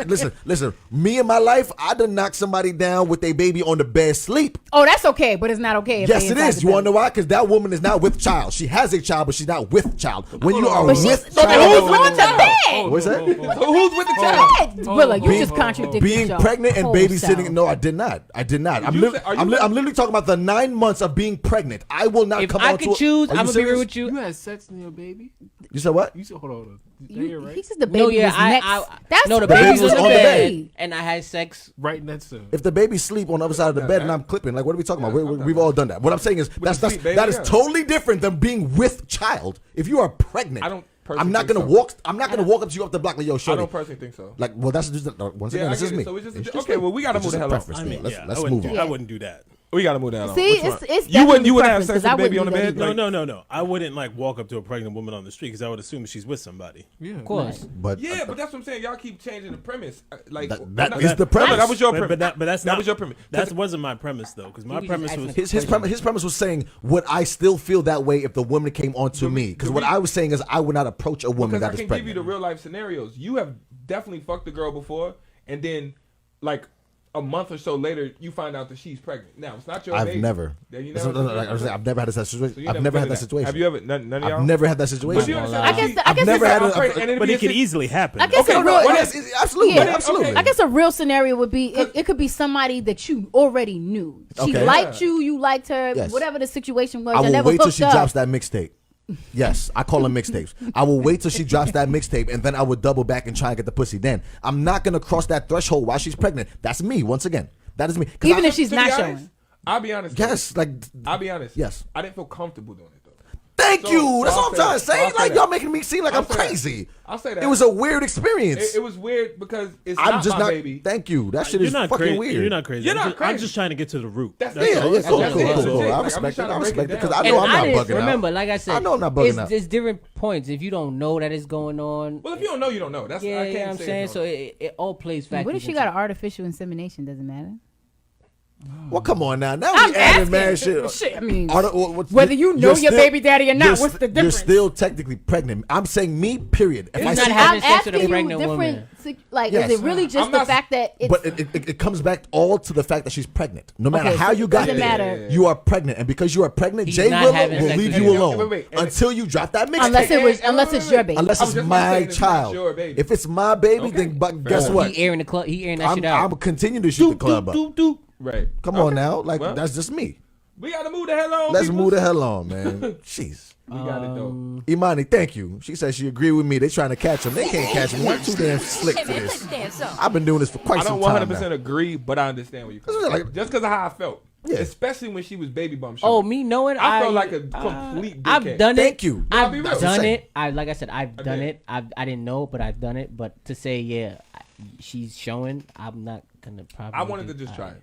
listen. Me in my life, I done knock somebody down with a baby on the bed sleep. Oh, that's okay, but it's not okay. If Yes, they it inside is. the You want to belly. know why? Because that woman is not with child. She has a child, but she's not with child. When you are But she's with so then child, who's on the bed? what's that? So who's with the child? Willa, you just contradicted Being your pregnant and whole babysitting. self. No, I did not. I'm You said- are you I'm literally talking about the 9 months of being pregnant. I will not If come I on could to choose, Are you I'm gonna be real serious? with you. You had sex in your baby? You said what? You said, hold on. He said the baby No, yeah, was next. That's no, the baby baby's was on the on the bed, and I had sex. Right next to him. If the baby sleep on the other side of the bed and I'm clipping, like, what are we talking about? We've all done that. What I'm saying is that is totally different than being with child. If you are pregnant, I'm not gonna walk up to you up the block like, yo, shorty. I don't personally think so. Like, well, that's just once again, this is me. So it's just okay. Well, we gotta move the hell on. Let's move on. I wouldn't do that. We gotta move that on. See, it's you wouldn't have preference, sex with 'cause I the baby on the wouldn't bed? do that No. I wouldn't like walk up to a pregnant woman on the street because I would assume she's with somebody. Yeah, Of course. But but that's what I'm saying. Y'all keep changing the premise. Like that is the premise. That was your premise. But that's that not, was your premise. That wasn't my premise though, because my premise was his premise was saying, would I still feel that way if the woman came onto me? Because what I was saying is, I would not approach a woman that is pregnant. I can give you the real life scenarios. You have definitely fucked a girl before, and then like a month or so later, you find out that she's pregnant. Now it's not your baby. I've never. I've never had that situation. I've never had that situation. Have you ever? None of y'all. I've never had that situation. I've never had but it could easily happen. I guess absolutely. I guess a real scenario would be it could be somebody that you already knew. She liked you, you liked her, whatever the situation was. I will never wait till she hooked up. drops that mixtape. Yes, I call them mixtapes. I will wait till she drops that mixtape, and then I would double back and try and get the pussy. Then I'm not gonna cross that threshold while she's pregnant. That's me. Once again, that is me. Even if she's not showing. I'll be honest. Yes, like I'll be honest. Yes, I didn't feel comfortable doing it though. Thank you. That's what I'm trying to say. Like y'all making me seem like I'm crazy. I'll say that. It was a weird experience. It was weird because it's I'm not just my not. baby. Thank you. That shit is fucking weird. You're not crazy. I'm just trying to get to the root. Cool. I respect it because I know I'm not bugging out. Remember, like I said, I know I'm not bugging out. There's different points. If you don't know that it's going on, well, if you don't know, you don't know. That's yeah, I can't I'm say saying. So it all plays factors. What if she got an artificial insemination? Doesn't matter. Well, come on now. Now I'm we adding mad asking. shit. I mean, whether you know your baby daddy or not, what's the difference? You're still technically pregnant. I'm saying me, period. If He's not having sex with a pregnant different, woman. Like, is it really just the fact that it's... But it comes back all to the fact that she's pregnant. No matter how you got there, you are pregnant. And because you are pregnant, Jay Willa will leave you alone until you drop that mixtape. Unless it's your baby. Unless it's my child. If it's my baby, then guess what? He airing the club. He airing that shit out. I'm going to continue to shoot the club up. Right. Come on now. Like, that's just me. We got to move the hell on. Let's move the hell on, man. Jeez. We got it though. Imani, thank you. She said she agreed with me. They trying to catch him. They can't catch him. You're too damn slick for this. I've been doing this for quite some time. I don't 100% agree, but I understand what you're coming from. Just because of how I felt. Yeah. Especially when she was baby bum showing. Oh, me knowing I felt like a complete dickhead. I've done it. Thank you. I've done it. Like I said, I've done it. I didn't know, but I've done it. But to say, she's showing, I'm not going to probably. I wanted to just try it.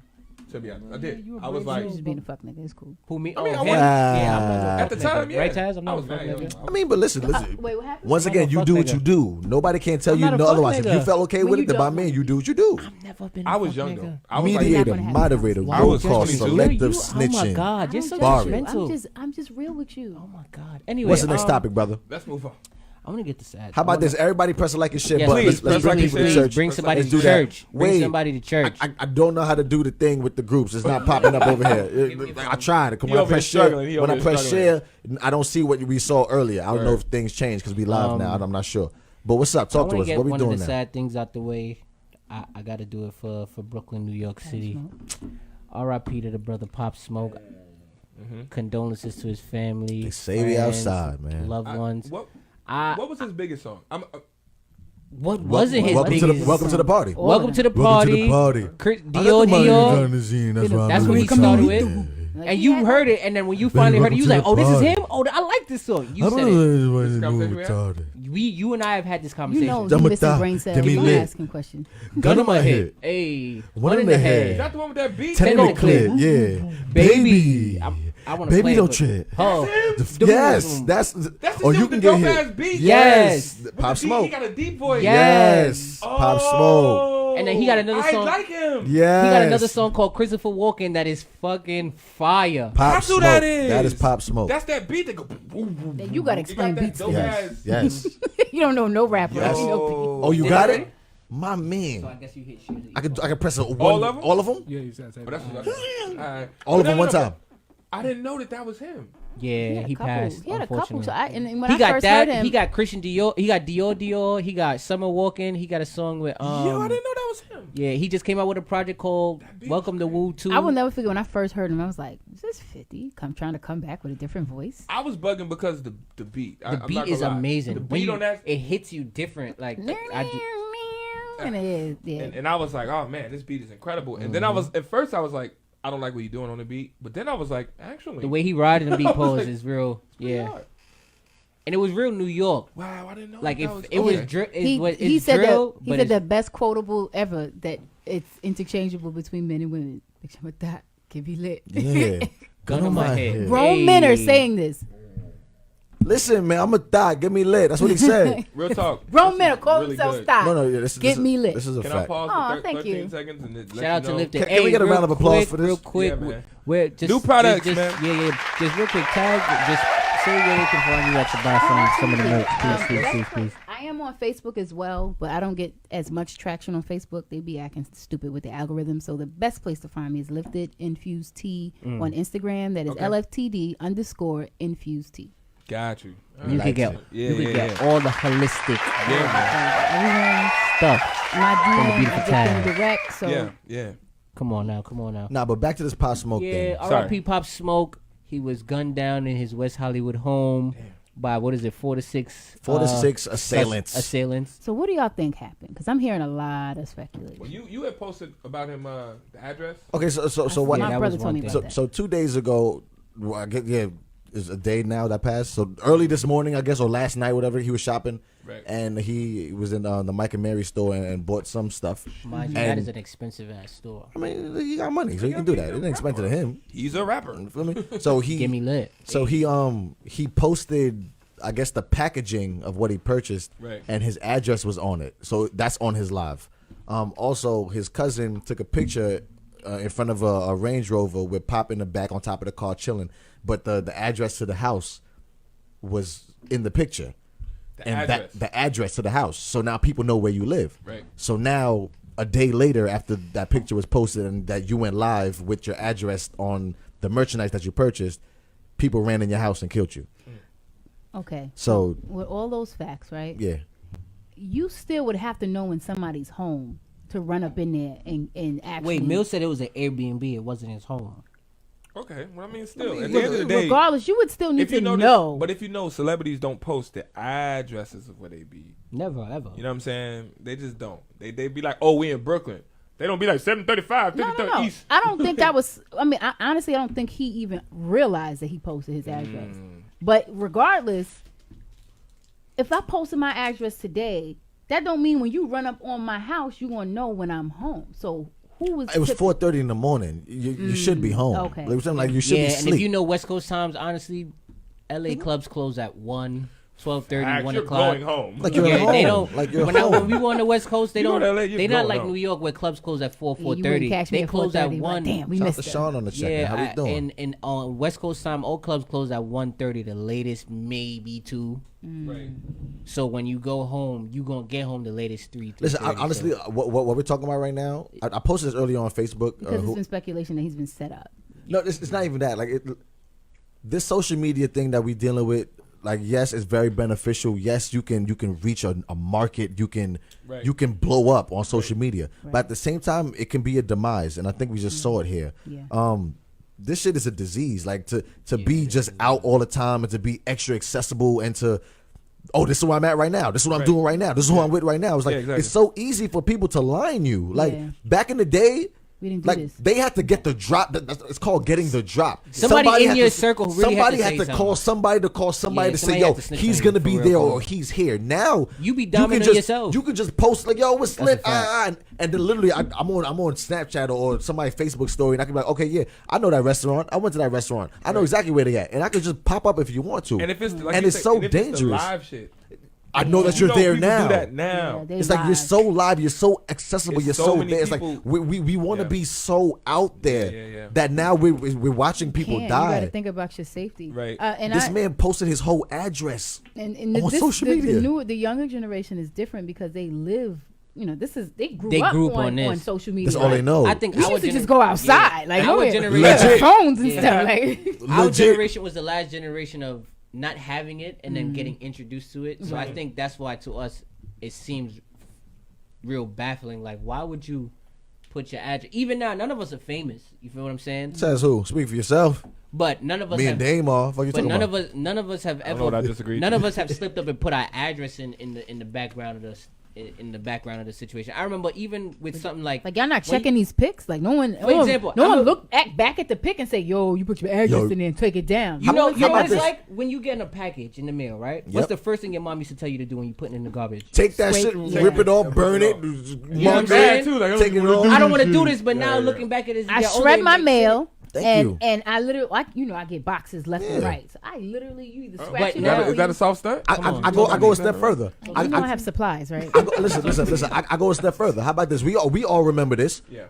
To be honest, I did. I was like, just being a fuck nigga. It's cool. Who me? I mean, him? Yeah, at the time, yeah. Right, Taz? I'm not a fuck nigga. I mean, but listen. Wait, what happened? Once again, you do what you do. Nobody can tell you no otherwise. If you felt okay with it, then by me, you do what you do. I've never been. I was young though. Mediator, moderator, roll call, selective snitching. Oh my God, you're so judgmental. I'm just real with you. Oh my God. Anyway, what's the next topic, brother? Let's move on. I'm gonna get the sad. How about this? Everybody press a like and share button. Please, let's bring people to church. Bring somebody to church. Bring somebody to church. I don't know how to do the thing with the groups. It's not popping up over here. I tried. When I press share, I don't see what we saw earlier. I don't know if things changed because we live now. I'm not sure. But what's up? Talk to us. What we doing now? One of the sad things out the way. I got to do it for Brooklyn, New York City. R.I.P. to the brother Pop Smoke. Condolences to his family. They say we outside, man. Loved ones. What was his biggest song? What wasn't his biggest? Welcome to the party. Welcome to the party. Dior. That's what he started with. And you heard it, and then when you finally heard it, you was like, "Oh, this is him. Oh, I like this song." You said it. You and I have had this conversation. You know, missing brain cells. You asking questions. Gun in my head. Hey, one in the head. Is that the one with that beat? Ten in the clip. Yeah, baby. I want to baby play don't trip. Yes, that's or you can get hit. Beat. Yes, Pop Smoke. He got a deep voice. Yes, Pop Smoke. And then he got another song. I like him. Yes. He got another song called Christopher Walken that is fucking fire. Pop Smoke. That is Pop Smoke. That's that beat that go. Then you gotta explain beats. Yes. You don't know no rapper. Yes. Oh, you got it? My man. So I guess you hit shit. I could press all of them? All of them? Yeah, you said All of them one time. I didn't know that was him. Yeah, he passed. He had a couple. So and when he I got first that. heard him, He got Christian Dior. He got Dior. He got Summer Walking. He got a song with. Yo, I didn't know that was him. Yeah, he just came out with a project called Welcome to Wu 2. I will never forget when I first heard him. I was like, "Is this 50? Trying to come back with a different voice." I was bugging because the beat. The beat is amazing. The When beat on that, it hits you different. Like and it is, yeah. And I was like, oh man, this beat is incredible. And then at first I was like, I don't like what he's doing on the beat. But then I was like, actually, the way he riding the beat pose like, is real. Yeah. Hard. And it was real New York. Wow, I didn't know. Like that it was drill. He said the best quotable ever that it's interchangeable between men and women. With that, can be lit. Yeah. Gun on my head. Grown men are saying this. Listen, man, I'm a thot. Get me lit. That's what he said. Real talk. Grown men are calling themselves thot. No, yeah, Get me lit. This is a Can fact. I pause for thank 13 you. seconds? And Shout out to Lifted. Can we get a round of applause for this? Real quick. Yeah, man. We're just, New products, just, man. Yeah. Just real quick. Just say where they can find you at to buy some of the merch. Please. I am on Facebook as well, but I don't get as much traction on Facebook. They be acting stupid with the algorithm. So the best place to find me is Lifted Infused Tea on Instagram. That is LFTD_Infused Tea. Got you. You can get all the holistic stuff. My From the DM, beautiful I get time. them direct. So Yeah. Come on now. Nah, but back to this Pop Smoke thing. Yeah, R.I.P. Pop Smoke. He was gunned down in his West Hollywood home by 4 to 6 assailants. So what do y'all think happened? Because I'm hearing a lot of speculation. Well, you had posted about him the address. Okay, so what? My brother told me about that. So 2 days ago, is a day now that passed. So early this morning, I guess, or last night, whatever, he was shopping, and he was in the Mike and Mary store and bought some stuff. Mind you, that is an expensive ass store. I mean, he got money, so he can do that. It ain't expensive to him. He's a rapper. You feel me? So he Get me lit. So he posted, I guess, the packaging of what he purchased, and his address was on it. So that's on his live. Also, his cousin took a picture in front of a Range Rover with Pop in the back on top of the car chilling, but the address to the house was in the picture. The address to the house. So now people know where you live. Right. So now a day later, after that picture was posted and that you went live with your address on the merchandise that you purchased, people ran in your house and killed you. Okay. So with all those facts, right? Yeah. You still would have to know when somebody's home to run up in there and actually. Wait, Mill said it was an Airbnb. It wasn't his home. Okay, well, I mean, still, at the end of the day, regardless, you would still need to know. But if you know, celebrities don't post the addresses of where they be. Never, ever. You know what I'm saying? They just don't. They be like, oh, we in Brooklyn. They don't be like 735, 53rd No. East. I don't think that was. I mean, honestly, I don't think he even realized that he posted his address. But regardless, if I posted my address today, that don't mean when you run up on my house, you gonna know when I'm home. So. It was 4:30 in the morning. You should be home. Okay. Like you should be asleep. And if you know West Coast times, honestly, LA clubs close at 1, 12:30, 1 o'clock. Going home. Like you're home. They don't. Like you're when we were on the West Coast, they don't. They're not like New York where clubs close at 4:30. They close at 1. Damn, we Shout out missed to it. Sean on the check. How we doing? And on West Coast time, all clubs close at 1:30. The latest maybe 2. Right. So when you go home, you gonna get home the latest 3. Listen, honestly, what we're talking about right now, I posted this earlier on Facebook. Because it's been speculation that he's been set up. No, it's not even that. Like this social media thing that we dealing with. Like, yes, it's very beneficial. Yes, you can reach a market. You can blow up on social media. But at the same time, it can be a demise, and I think we just saw it here. Yeah. This shit is a disease. Like to be just out all the time and to be extra accessible and to, this is where I'm at right now. This is what I'm doing right now. This is who I'm with right now. It's like it's so easy for people to line you. Like back in the day. We didn't do this. They had to get the drop. It's called getting the drop. Somebody in your circle really had to call somebody to say, yo, he's gonna be there or he's here. Now you be dominating yourself. You can just post like, yo, what's lit? And then literally, I'm on Snapchat or somebody's Facebook story, and I can be like, okay, yeah, I know that restaurant. I went to that restaurant. I know exactly where they at, and I could just pop up if you want to. And if it's it's so dangerous. It's the live shit. I know that you're there now. Do that now. Yeah, it's like you're so live, you're so accessible, you're so there. It's like we want to be so out there that now we're watching people die. You gotta think about your safety, right? And this man posted his whole address and on social media. The younger generation is different because they live they grew up on social media. That's all they know. I think we used to just go outside, like our generation, phones and stuff. Like our generation was the last generation of not having it and then getting introduced to it. So I think that's why to us it seems real baffling. Like, why would you put your address? Even now, none of us are famous. You feel what I'm saying? Says who? Speak for yourself. But none of us. Me and Dame are. What you talking about? None of us have ever. I disagree. None of us have slipped up and put our address in the background of the situation. I remember even with something like y'all not checking these pics. Like no one. For example, no one look back at the pic and say, "Yo, you put your address in there and take it down." You know what it's like when you get a package in the mail, right? Yep. What's the first thing your mom used to tell you to do when you put it in the garbage? Take that shit, rip it off, burn it. You know what I'm saying? Take it off. I don't want to do this, but now looking back at it, I shred my mail. Thank you. And I literally, I get boxes left and right. So I literally, you either scratch it out. Is that a soft stunt? I go a step further. You know I have supplies, right? Listen. I go a step further. How about this? We all remember this. Yeah.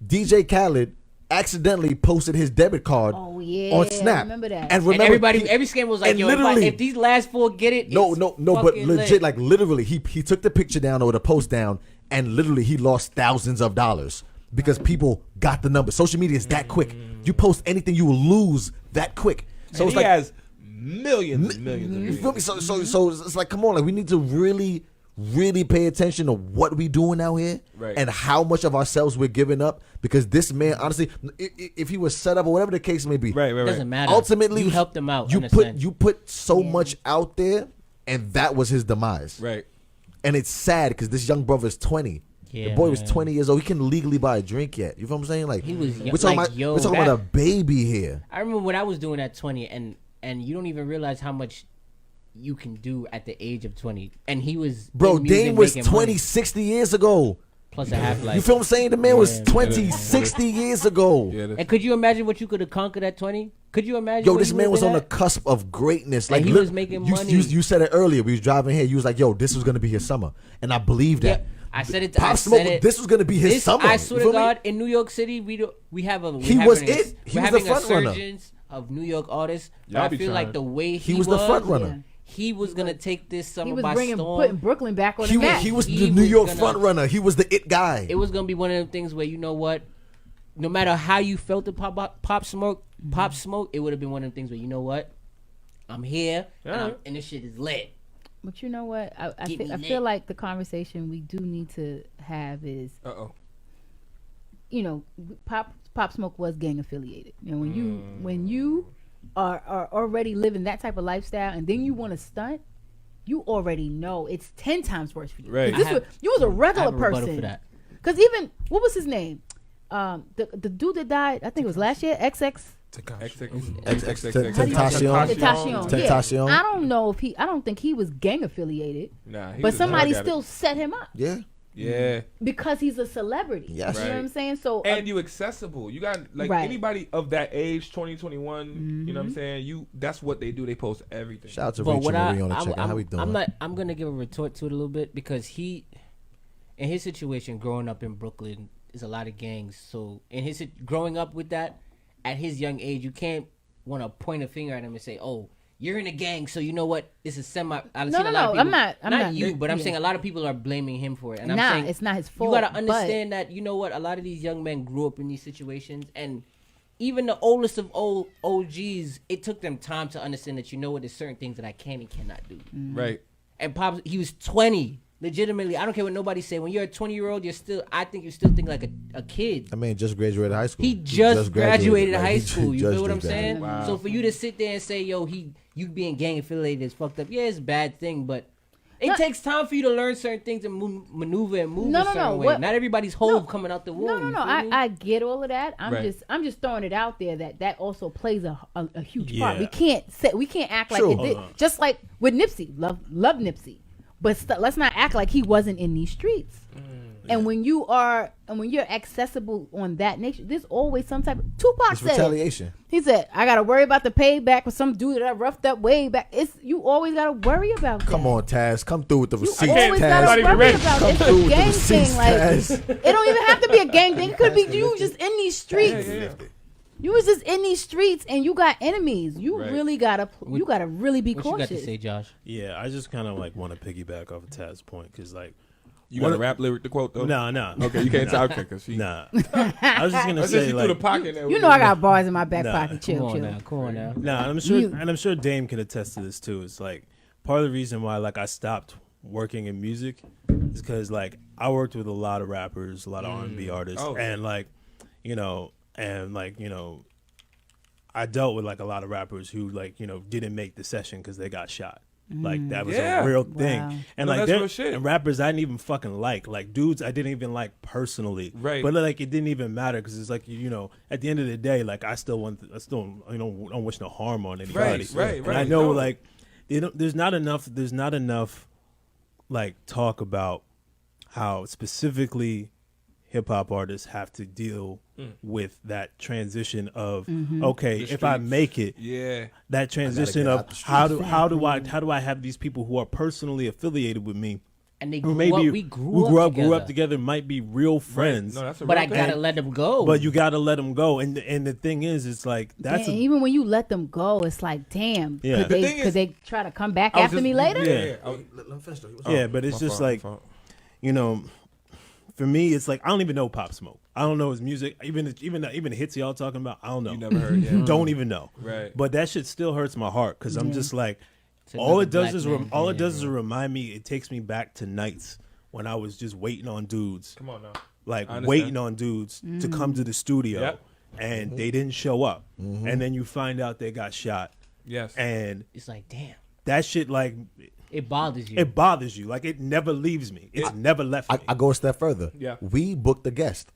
DJ Khaled accidentally posted his debit card on Snap. I remember that. And everybody, every scam was like, yo, if these last four get it, no, but legit, like literally, he took the picture down or the post down, and literally he lost thousands of dollars. Because people got the number. Social media is that quick. You post anything, you will lose that quick. So and it's he like has millions and millions of views. You feel me? So it's like, come on, like we need to really, really pay attention to what we doing out here and how much of ourselves we're giving up. Because this man, honestly, if he was set up or whatever the case may be, doesn't matter. Ultimately, you helped him out. You put so much out there, and that was his demise. Right. And it's sad because this young brother is 20. The boy was 20 years old. He couldn't legally buy a drink yet. You feel what I'm saying? Like he was young, we're talking about a baby here. I remember when I was doing at 20, and you don't even realize how much you can do at the age of 20. And he was Dame was 20 60 years ago. Plus a half life. You feel what I'm saying? The man was 20 60 years ago. And could you imagine what you could have conquered at 20? Could you imagine? Yo, this man was on the cusp of greatness. Like he was making money. You said it earlier. We was driving here. You was like, "Yo, this was gonna be his summer," and I believe that. Yeah. I said it. Pop Smoke. This was gonna be his summer. I swear to God, in New York City, we have a. He was it. He was the front runner. Resurgence of New York artists. I feel like the way he was the front runner. He was gonna take this summer by storm. Putting Brooklyn back on the map. He was the New York front runner. He was the it guy. It was gonna be one of them things where, you know what, no matter how you felt about Pop Smoke, it would have been one of them things where, you know what, I'm here and this shit is lit. But you know what? I feel like the conversation we do need to have is, you know, Pop Smoke was gang affiliated. And when you are already living that type of lifestyle, and then you want to stunt, you already know it's 10 times worse for you. Right. You was a regular person. For that. Because even what was his name? The dude that died, I think it was last year. Tentacion. I don't know if I don't think he was gang affiliated. But somebody still set him up. Yeah. Because he's a celebrity. Yes. You know what I'm saying? So and you accessible. You got anybody of that age, 20, 21, you know what I'm saying? That's what they do. They post everything. Shout out to Rachel Marie on the check. How we doing? I'm gonna give a retort to it a little bit, because in his situation, growing up in Brooklyn, is a lot of gangs. So growing up with that, at his young age, you can't want to point a finger at him and say, "Oh, you're in a gang, so you know what? This is semi." I'm not you, but I'm saying a lot of people are blaming him for it, and I'm saying it's not his fault. You gotta understand that, you know what? A lot of these young men grew up in these situations, and even the oldest of old OGs, it took them time to understand that, you know what? There's certain things that I can and cannot do. Right. And Pops, he was 20. Legitimately, I don't care what nobody say. When you're a 20-year-old, I think you still think like a kid. I mean, just graduated high school. He just graduated high school. You feel what I'm saying? Wow. So for you to sit there and say, yo, you being gang affiliated is fucked up. Yeah, it's a bad thing, but it takes time for you to learn certain things and maneuver and move a certain way. Not everybody's whole coming out the womb. No. I get all of that. I'm just throwing it out there that also plays a huge part. We can't act like it did. Just like with Nipsey, love Nipsey. But let's not act like he wasn't in these streets. And when you're accessible on that nature, there's always some type of Tupac said retaliation. He said, "I gotta worry about the payback with some dude that I roughed up way back." You always gotta worry about that. Come on, Taz, come through with the receipts. You always gotta worry about it. It's a gang thing. Like, it don't even have to be a gang thing. It could be you just in these streets. You was just in these streets and you got enemies. You Right. really gotta really be What cautious. you got to say, Josh? Yeah, I just kind of like want to piggyback off of Taz's point because like You got a rap lyric to quote though? no. Okay, you can't talk because she. Nah. I was just gonna Let's say see like through the pocket. There You know I got bars in my back pocket. Come Chill. on now. nah, and I'm sure Dame can attest to this too. It's like part of the reason why like I stopped working in music is because like I worked with a lot of rappers, a lot of R&B artists, and like I dealt with like a lot of rappers who like didn't make the session because they got shot. Like that was a real thing. Wow. And No, like that's real shit. and rappers I didn't even fucking like dudes I didn't even like personally. Right. But like it didn't even matter because it's like at the end of the day like I still don't wish no harm on anybody. Right. And I know like there's not enough like talk about how specifically hip hop artists have to deal with that transition of okay, The if I streets. make it, Yeah. that transition get of out the how do I have these people who are personally affiliated with me And they who grew maybe up. We grew up grew up together might be real friends. No, that's a But real I thing. gotta let them go. But you gotta let them go, and the thing is, it's like that's Damn, even when you let them go, it's like, damn, Yeah. could The they, thing is- could they try to come back I was after just- me later? Yeah. Let me finish though. yeah, but it's My just fault, like my fault. for me, it's like I don't even know Pop Smoke. I don't know his music, even the hits y'all talking about. I don't know. You never heard, yeah. Don't even know. Right. But that shit still hurts my heart because I'm just like, It's all another it does black is man all it thing, does is bro. remind me. It takes me back to nights when I was just waiting on dudes. Come on now. Like I understand. waiting on dudes to come to the studio, Yep. and they didn't show up, and then you find out they got shot, Yes. and It's like, damn, that shit like it bothers you. it bothers you, like it never leaves me. It's never left me. I go a step further. Yeah. We booked a guest.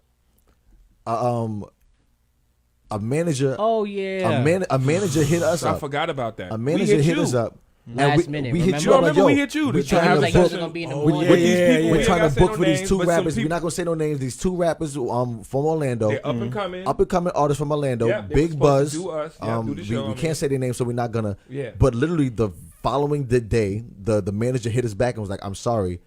A manager. Oh yeah. A manager hit us I up. forgot about that. A We manager hit you. us up. Last and minute, we hit you remember? up like, Remember yo, we hit you. we The trying It was to like it was book. gonna be in the Oh, morning. With these Yeah, people, yeah. We're we trying ain't to gotta book say for no these names, two but some rappers. We're people- not gonna say no names. These two rappers from Orlando. They're up and coming. Up and coming artists from Orlando. Yeah, they were Big supposed Buzz. to do us. Yeah, do the show, I we mean. can't say their names, so we're not gonna. Yeah. But literally the following the day, the manager hit us back and was like, "I'm sorry,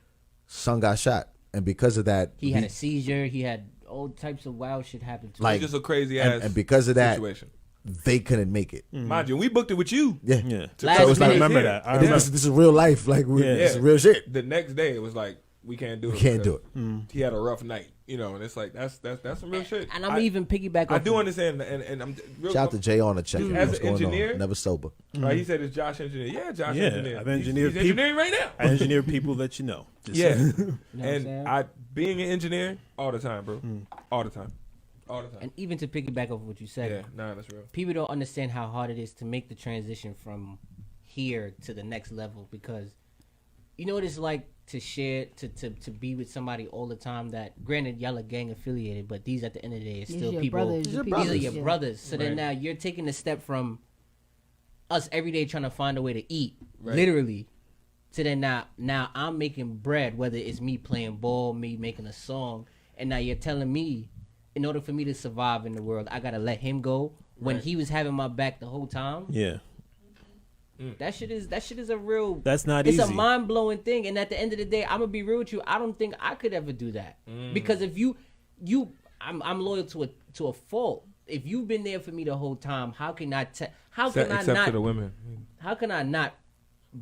son got shot," and because of that, He had a seizure. He had all types of wild shit happen to him. Like- It's just a crazy and, ass and because of that, situation. they couldn't make it. Mind you, we booked it with you. Yeah. yeah. Last So it's like, minute. remember that. I And remember. this is real life. Like this is real shit. The next day, it was like we can't do it. We can't do because it. He had a rough night, and it's like that's some real shit. And I'm even piggyback. I off do of- understand, and I'm real. Shout out to Jay on the check. As What's an going engineer- on? Never sober. Right, he said it's Josh engineer. Yeah, Josh Yeah, engineer. I've engineered he's people. engineering right now. I engineer people that you know. Just Yeah, You know what I'm and saying? I being an engineer all the time, bro. All the time. And even to piggyback off of what you said, Yeah, nah, that's real. people don't understand how hard it is to make the transition from here to the next level, because you know what it's like to share to be with somebody all the time that, granted, y'all are gang affiliated, but these at the end of the day is These still your people. brothers, These your your These are brothers. your Yeah. brothers. So then Right. now you're taking a step from us every day trying to find a way to eat, Right. literally, to then now I'm making bread, whether it's me playing ball, me making a song, and now you're telling me, in order for me to survive in the world, I gotta let him go when Right. he was having my back the whole time. yeah. That shit is a real. That's not It's easy. a mind blowing thing, and at the end of the day, I'm gonna be real with you. I don't think I could ever do that because if I'm loyal to a fault. If you've been there for me the whole time, how can I Except for the women. how can I not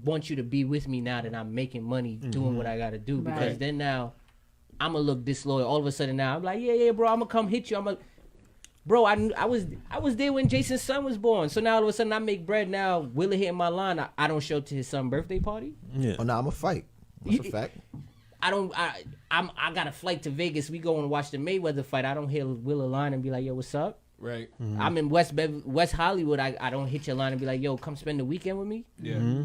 want you to be with me now that I'm making money doing what I gotta do? Because Right. then now I'm gonna look disloyal. All of a sudden now I'm like, yeah, bro, I'm gonna come hit you. Bro, I was there when Jason's son was born. So now all of a sudden I make bread. Now Willa hitting my line. I don't show up to his son's birthday party. Yeah. Oh no, I'm a fight. That's a fact. I got a flight to Vegas. We go and watch the Mayweather fight. I don't hit Willa line and be like, yo, what's up? Right. I'm in West Hollywood. I don't hit your line and be like, yo, come spend the weekend with me. Yeah.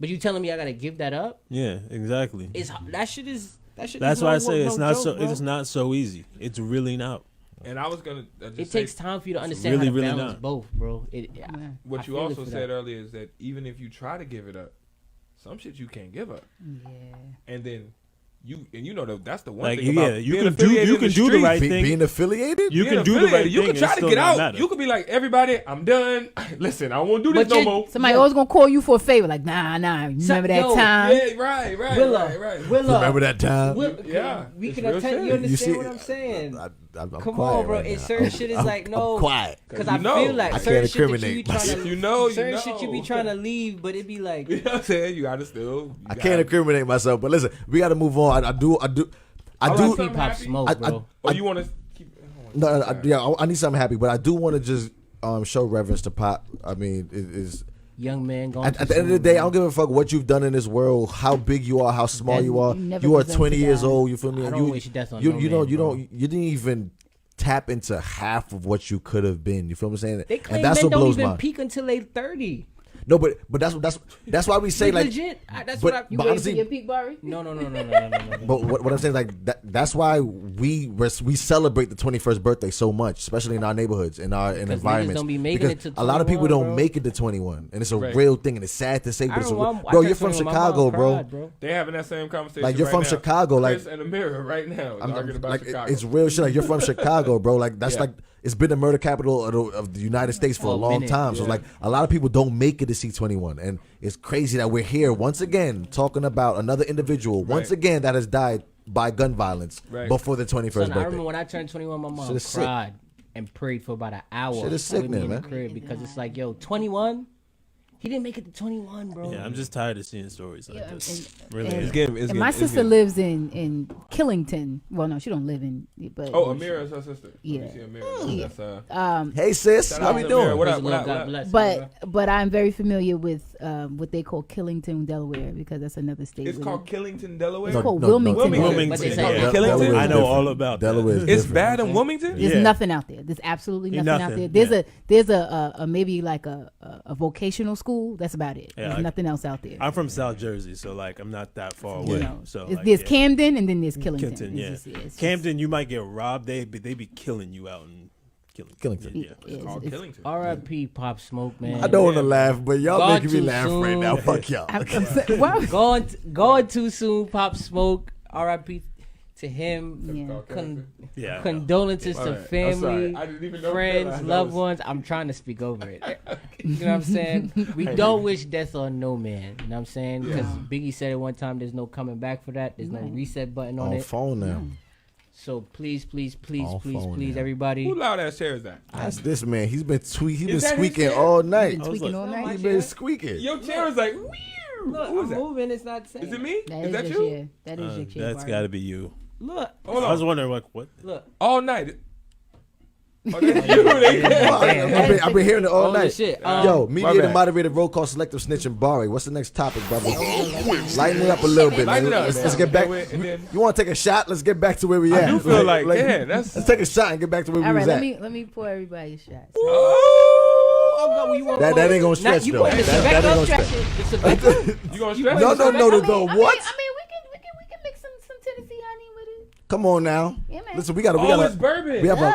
But you telling me I gotta give that up? Yeah, exactly. That shit is. That's why I say it's not so. Bro. It's not so easy. It's really not. And I was gonna just It say, takes time for you to understand really, how to really balance not. both, bro. what I you feel it also for said that. earlier is that even if you try to give it up, some shit you can't give up. Yeah. And then that's the one Like thing yeah, about you being can do affiliated you in can the do the streets. right thing. Being affiliated. You Being can do the right affiliated, thing. You can try and to still get not out. matter. You could be like, everybody, I'm done. Listen, I don't want to do this But no you- more. Somebody always gonna call you for a favor, like nah. Remember that yo, time? Yeah, right. Willa, right. Willa, Remember that time? Willa, Yeah, we it's can real attend. shit. You understand see- what I'm saying? I'm Come quiet on, bro. right And now. certain shit is like, no. I'm quiet. Because You I know. feel like I certain can't shit that you be incriminate trying myself. to, You know, certain shit you be trying to leave, but it be like, You know what I'm saying? You gotta still. I can't incriminate myself, but listen, we got to move on. I do. R.I.P. Pop Smoke, bro. Oh, you want to keep? No, I need something happy, but I do want to just show reverence to Pop. I mean, it is. Young man going. At the end of the day, I don't give a fuck what you've done in this world, how big you are, how small That- you are. you never You are deserve 20 to years die. old. You feel me? I And don't you, wish death on you, no you man, don't. You bro. don't. You didn't even tap into half of what you could have been. You feel what I'm saying? They claim and that's men what don't blows even my. peak until they 30. No, but that's why we say like. legit. That's but- what I. You but waiting honestly- for your peak, Barry? No. But what I'm saying is like that's why we celebrate the 21st birthday so much, especially in our neighborhoods, in niggas environments. don't be making because it to a lot of people 21, don't bro. make it to 21, and it's a Right. real thing, and it's sad to say, but I it's a don't real, know, bro. I You're turned from 21, my Chicago, mom bro. cried, They having that same conversation. Like, you're right from now. Chicago, like- Chris in the mirror right now. I'm Talking about like Chicago. it's real shit. Like you're from Chicago, bro. Like that's Yeah. like it's been the murder capital of the United States for a long minute. time. So it's like a lot of people don't make it to see 21, and it's crazy that we're here once again talking about another individual once Right. again that has died by gun violence Right. before the 21st Son, I birthday. remember when I turned 21, my mom Shit is sick. cried and prayed for about an hour Shit is sick, with me in man. the crib because it's like, yo, 21? He didn't make it to 21, bro. Yeah, I'm just tired of seeing stories like Yeah, this. and- Really. and- is. And my sister lives in Killington. Well, no, she don't live in. But Oh, Amira is her sister. Yeah. Let me see Amira. Yeah. That's, Hey sis, shout how out we to doing? Amira. What Praise up? the What Lord, up? God What up? bless. but I'm very familiar with what they call Killington, Delaware, because that's another state. It's with called it. Killington, Delaware. It's called Wilmington. Wilmington. But they It's say called that- Killington. Delaware is I know different. all about that. Delaware is It's different. bad in Wilmington. There's Yeah. nothing out there. There's absolutely nothing out Nothing, there. There's yeah. a maybe like a vocational school. That's about it. Yeah, There's like- nothing else out there. I'm from South Jersey, so like I'm not that far You away. know, So It's- like, there's yeah. Camden and then there's Killington. Killington, yeah. It's Camden, you might get robbed. They be killing you out in Killington. Yeah. It's Called it's- Killington. R.I.P. Pop Smoke, man. I don't want to laugh, but y'all Gone making me too laugh right soon. now. Fuck y'all. Well, Going too soon, Pop Smoke. R.I.P. to him. Yeah. Yeah. Condolences All to right. I'm family, sorry. I didn't even know friends, that. loved ones. I'm trying to speak over it. You know what I'm saying? We don't wish death on no man. You know what I'm saying? Because Biggie said it one time, there's no coming back for that. There's no reset button on On it. phone now. So please, On phone now. everybody. Who loud ass chair is that? That's this man. He's been Is that his squeaking chair? all night. Been tweaking all night. He's been squeaking. Your chair is like. Weird. Look, Who is I'm that? moving. It's not saying. Is it me? That Is that just, you? yeah, that is your chair. That's got to be you. Look, Hold I was on. wondering like what. look. All night. Oh, that's you. I've been hearing it all Holy night. shit. Yo, mediator, bad. moderated, roll call, selective snitch, and Barry. What's the next topic, brother? Lighten it up a little bit, Lighten man. it up. Let's get back. And then You want to take a shot? Let's get back to where we at. I do feel like yeah, let's that's. take a shot and get back to where All we right, was at. let me pour everybody a shot. That ain't gonna stretch you though. want That the ain't gonna Stretch stretch. it. It's a big You gonna stretch? No, it? no, no, no, no. I What? mean, we can mix some Tennessee honey with it. Come on now. Yeah, man. Listen, we got Oh, it's a bourbon. we have a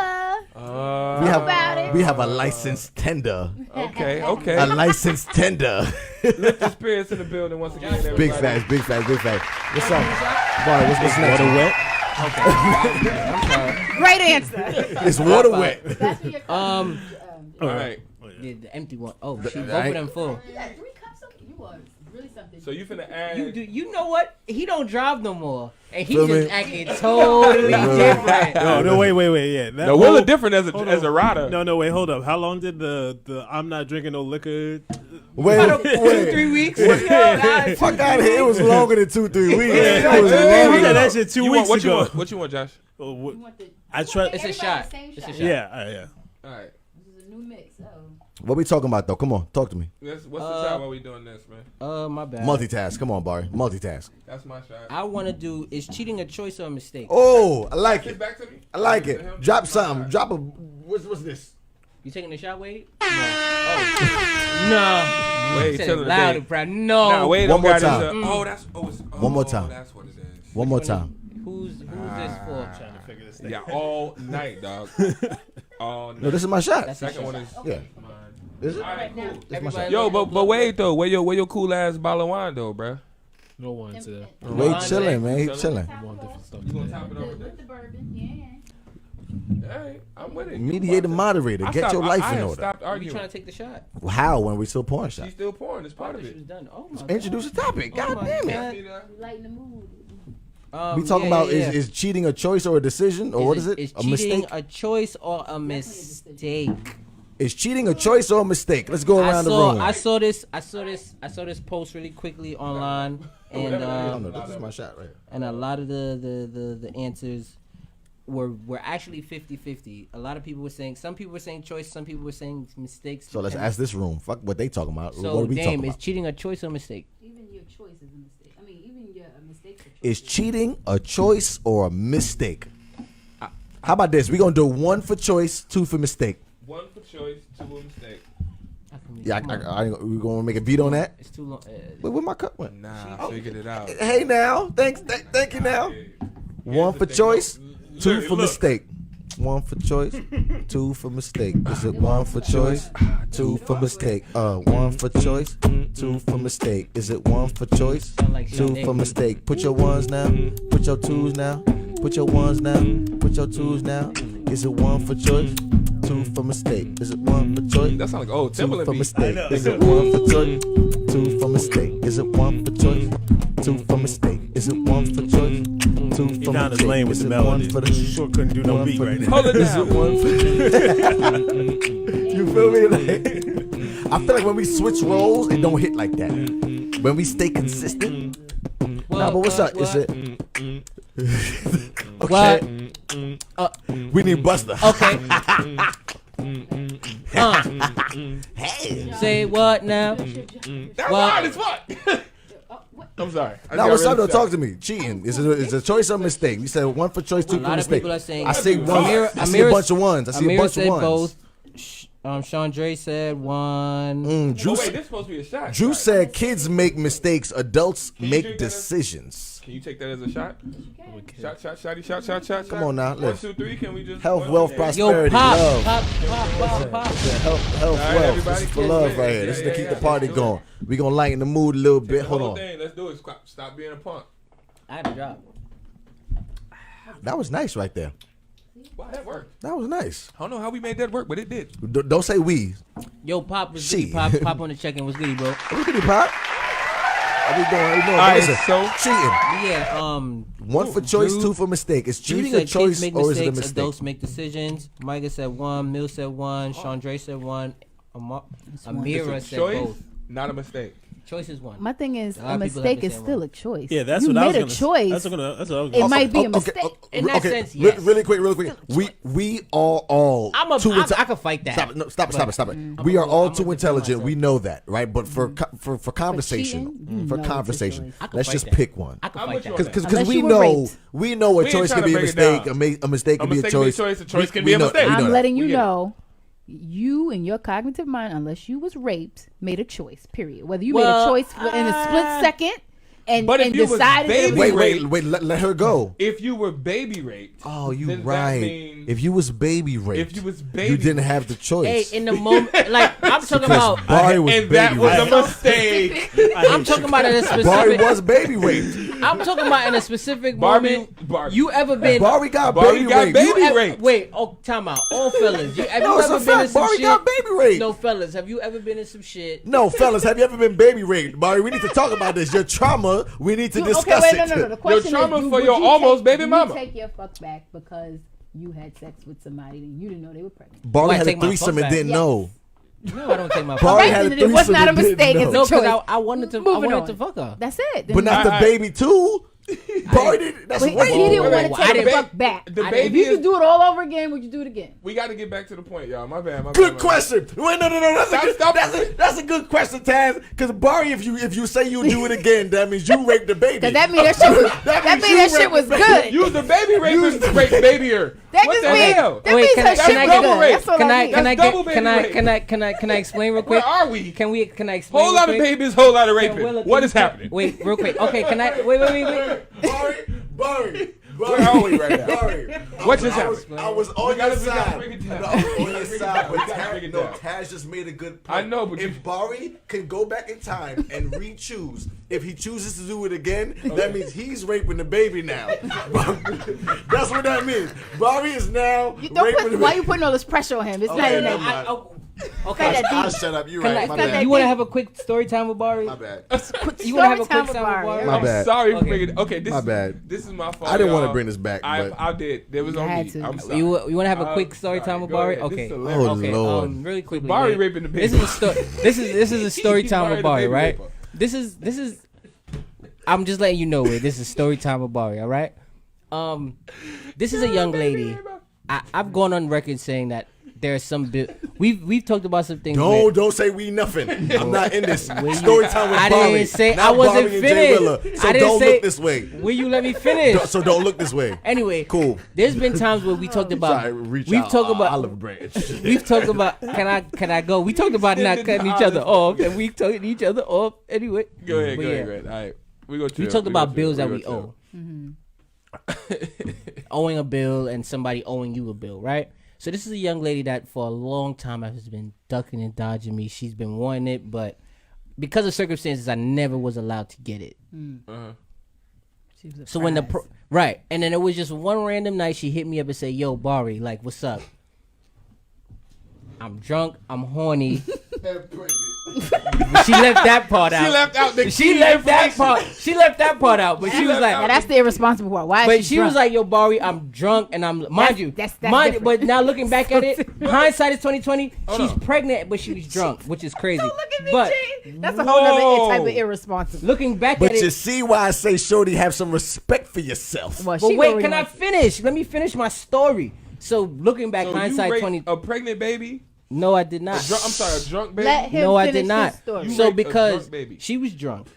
About it. we have a licensed tender. Okay, A okay. licensed tender. Lift the spirits in the building once again. Big everybody. facts, big facts, big facts. What's up? Barry, what's next? Water wet. I'm sorry. Great answer. It's water wet. That's what your All right. the empty one. Oh, she both I- of them full. You got 3 cups of you are really something. So you finna add. You know what? He don't drive no more, and he Feel just me? acting totally different. No, wait, yeah. That No, Willa whole- different as hold a on. rider. No, wait, hold up. How long did the I'm not drinking no liquor? Wait, 2-3 weeks. Fuck out of here. It was longer than 2-3 weeks. Yeah, It was we longer. said that shit 2 You weeks want, ago. what you want, Josh? Oh, what- want the, I try. It's a shot. It's a shot. Yeah. All right. This is a new mix. What we talking about though? Come on, talk to me. What's the shot while we doing this, man? My bad. Multitask. Come on, Barry. Multitask. That's my shot. I want to do is cheating a choice or a mistake? Oh, I like Get it. back to me. I like it. Drop something. Drop a. What's this? You taking the shot, Wade? No. Oh. No. Wait, Said tell it her loud the and proud. No. Nah, wait. One more got time. this, that's. One more time. That's what it is. One more time. Who's this for? Trying to figure this You thing. got all night, dog. All night. No, this is my shot. That's Second a one shot. is Yeah. mine. Is it? All right, cool. Everybody Yo, look but wait though, where your cool ass bottle of wine though, bruh? No one to. Wade chilling, man. He chilling. I want different stuff. You gonna top it off With with the bourbon, yeah. this? Hey, I'm with it. Mediator, moderator. Get your life in order. Stopped You arguing. trying to take the shot? How when we still pouring She's shots? still pouring. It's part of She it. was done. Oh my Introduce the topic. Oh God my damn it. God. See that? Lighten the mood. We talking about is cheating a choice or a decision or what is it? Is A cheating mistake? a choice or a mistake? Is cheating a choice or a mistake? Let's go around the room. I saw this post really quickly online, and this is my shot right here. And a lot of the answers were actually 50-50. A lot of people were saying, some people were saying choice, some people were saying mistakes. So let's ask this room. Fuck what they talking about. So what are we talking is about? cheating a choice or a mistake? Even your choice is a mistake. I mean, even your mistakes are choices. Is cheating a choice or a mistake? How about this? We're gonna do 1 for choice, 2 for mistake. 1 for choice, 2 for mistake. Yeah, we gonna make a beat on that. It's too long. Where my cup went? Nah, I figured it out. Hey now, thank you now. 1 for choice, 2 for mistake. 1 for choice, 2 for mistake. Is it 1 for choice, 2 for mistake? 1 for choice, 2 for mistake. Is it 1 for choice, 2 for mistake? Put your ones now, put your twos now, put your ones now, put your twos now. Is it 1 for choice, 2 for mistake? Is it 1 for choice? That sounds like old 2 Timberland for beat. mistake. Is it 1 for choice, 2 for mistake? Is it 1 for choice, 2 for mistake? Is it 1 for choice, 2 He for found his mistake? lane with Is the it melody. 1 for the Sure couldn't do no 1 beat for right the- now. Hold it Is down. it 1 for You feel me? Like, I feel like when we switch roles, it don't hit like that. When we stay consistent. Nah, but what's up? Is it? Okay. We need Buster. Okay. Hey. Say what now? That's Well- hard as fuck. I'm sorry. Now what's up though? Talk to me. Cheating. Is it a choice or a mistake? You said 1 for choice, 2 A for lot of mistake. people are saying. I say 1. I see a Amir- bunch of ones. I see a Amir bunch of said ones. both. Chandre said 1. Drew, Oh, wait, this is supposed to be a shot. Drew right? said kids make mistakes, adults Can you make drink that as- decisions. Can you take that as a shot? Shot. Come on now, 1, let's 2, 3. Can we just health, wealth, Yo, prosperity, pop, love. pop. Health, All right, wealth. This everybody, is for kids, love man. right here. Yeah, This is to yeah, keep yeah, the party yeah. going. We gonna lighten the mood a little bit. The Hold whole on. thing. Let's do it. Stop being a punk. I had a job. That was nice right there. Wow, that worked. That was nice. I don't know how we made that work, but it did. Don't say we. Yo, Pop was She. goody. Pop on the check-in was goody, bro. What you pop? How we doing? All right, Listen, so- cheating. Yeah, 1 for choice, Drew- 2 for mistake. Is Drew cheating said a choice kids make or is it a mistakes, mistake? adults make decisions. Micah said 1, Mill said 1, Chandre said 1, Amira It's a said choice, both. not a mistake. Choice is 1. My thing is, A lot a of people mistake have the is same still one. a choice. Yeah, that's you what I was made a gonna say. choice. That's what I was It gonna might be a Okay, mistake. In that sense, yes. Really quick. We are all I could fight that. Stop it. No, stop it. We are all too intelligent. We know that, right? But for conversation, cheating, for you know it's a conversation, choice. I could let's fight just that. pick one. I could I'm fight with that. you on that. Because Unless we you were know raped. a We ain't choice trying can be to a break it mistake. down. A mistake can be a choice. A choice can We be a know- mistake. we know I'm that. letting you We get it. know, you in your cognitive mind, unless you was raped, made a choice. Period. Whether you Well, made a choice in a split second and, But if and you was decided it baby was Wait. Let her go. If you were baby raped, Oh, you then that right. means- If you was baby raped, If you was you baby didn't have the choice. Hey, in the moment, like I'm talking about, Barry was and baby that was raped. a mistake. I'm talking about in a Barry specific. was baby raped. I'm talking about in a specific Barbie- moment. Barbie. You ever been? Barry got Barry baby got raped. baby you ever- raped. Wait, time out. All fellas, have No, you it's a ever been in fact. some Barry shit? got baby raped. No, fellas, have you ever been in some shit? No, fellas, have you ever been baby raped? Barry, we need to talk about this. Your trauma, we need to discuss okay, wait, it. no. The question trauma is, for would your you almost take, baby you mama. take your fuck back because you had sex with somebody and you didn't know they were pregnant. Barry Why had take a my threesome fuck and back? didn't Yes. know. No, I don't take my. Barry Alright, had a then it was threesome not a and didn't mistake, know. it's a No, because choice. I wanted to. I Moving wanted on. to fuck her. That's it. But not the baby too. Barry didn't. That's But he rape. didn't Wait, want wait, to I take didn't- the fuck back. the If baby you is- could do it all over again, would you do it again? We got to get back to the point, y'all. My bad. Good question. Wait, no. Stop. That's a good question, Taz. Because Barry, if you say you do it again, that means you raped the baby. Because that means that shit was, that means you that shit raped was the baby. good. You was the baby rapist, rape babyer. That What just the means, hell? that Wait, means can her I- shit can I was get- good. That's all Can I mean. can I That's double get can I baby can I explain real Where quick? are we? Can I explain? Whole real lot of quick? babies, whole lot of Willa, raping. can What you is tell- happening? Wait, real quick. Okay, can I wait. Barry. Where are we right now? Barry. What just I was happened? on your we gotta side. break it down. No, I was on your side, but We gotta break it down. Taz just made a good point. I know, but if Barry can go back in time and re-choose, if he chooses to do it again, that means he's raping the baby now. That's what that means. Barry is now Don't raping put, the why baby. you putting all this pressure on him? It's not in that. Okay. I'll shut up. You Can right. I- My can- bad. You want to have a quick story time with Bari? My bad. You want to have a quick Story time with time with Bari. Bari? My bad. Sorry for Okay. bringing it. Okay, this My is bad. This is my fault. I didn't want to y'all. bring this back, but I did. There was You on had me. to. I'm sorry. You want to have a quick story Alright, time with go Bari? ahead. This Okay. is hilarious. Oh, Okay. Lord. Really quickly. Bari man. raping the baby. This is a story. This is a story time Bari with the Bari, baby right? raper. This is. I'm just letting you know it. This is story time with Bari. All right. This is a young lady. I've gone on record saying that there's some we've talked about some things. don't say we nothing. I'm not in this story time with I Bari. didn't say Not I wasn't Bari and Jay Willa. finished. So I didn't don't say, look this way. Will you let me finish? So don't look this way. Anyway, Cool. There's been times where we talked about Sorry, reach we've out, talked about olive branch. we've talked about can I go? We talked about not cutting each other off, and we cutting each other off anyway. Go ahead. But Go yeah. ahead. All right. We talked about bills that we owe. Owing a bill and somebody owing you a bill, right? So this is a young lady that for a long time has been ducking and dodging me. She's been wanting it, but because of circumstances, I never was allowed to get it. So when the right, and then it was just one random night, she hit me up and said, "Yo, Bari, like, what's up? I'm drunk, I'm horny." She left that part out. She left out the She key left that information. part. She left that part out. But she was like, Now that's the irresponsible part. Why? but is she drunk? was like, "Yo, Bari, I'm drunk, and I'm mind you, that's mind. different. But now looking back at it, hindsight is 2020. She's on. pregnant, but she was drunk, which is crazy. Don't look at me, but G. That's a whole other type of Whoa. irresponsible. looking back But at you it, see why I say, Shorty, have some respect for yourself. Well, but she wait, already can I wants- finish? Let me finish my story. So looking back, So hindsight you raped 20. a pregnant baby? No, I did not. I'm sorry, a drunk baby? Let him No, I finish did not. his story. You So raped a because drunk baby. she was drunk,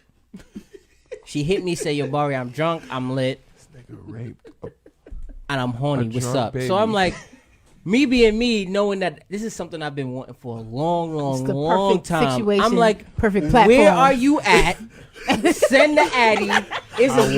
she hit me, say, "Yo, Bari, I'm drunk, I'm lit, Raped. and I'm horny. A What's drunk up?" baby. So I'm like, me being me, knowing that this is something I've been wanting for a long, It's the long perfect time. situation. I'm like, perfect platform. where are you at? Send the Addy. I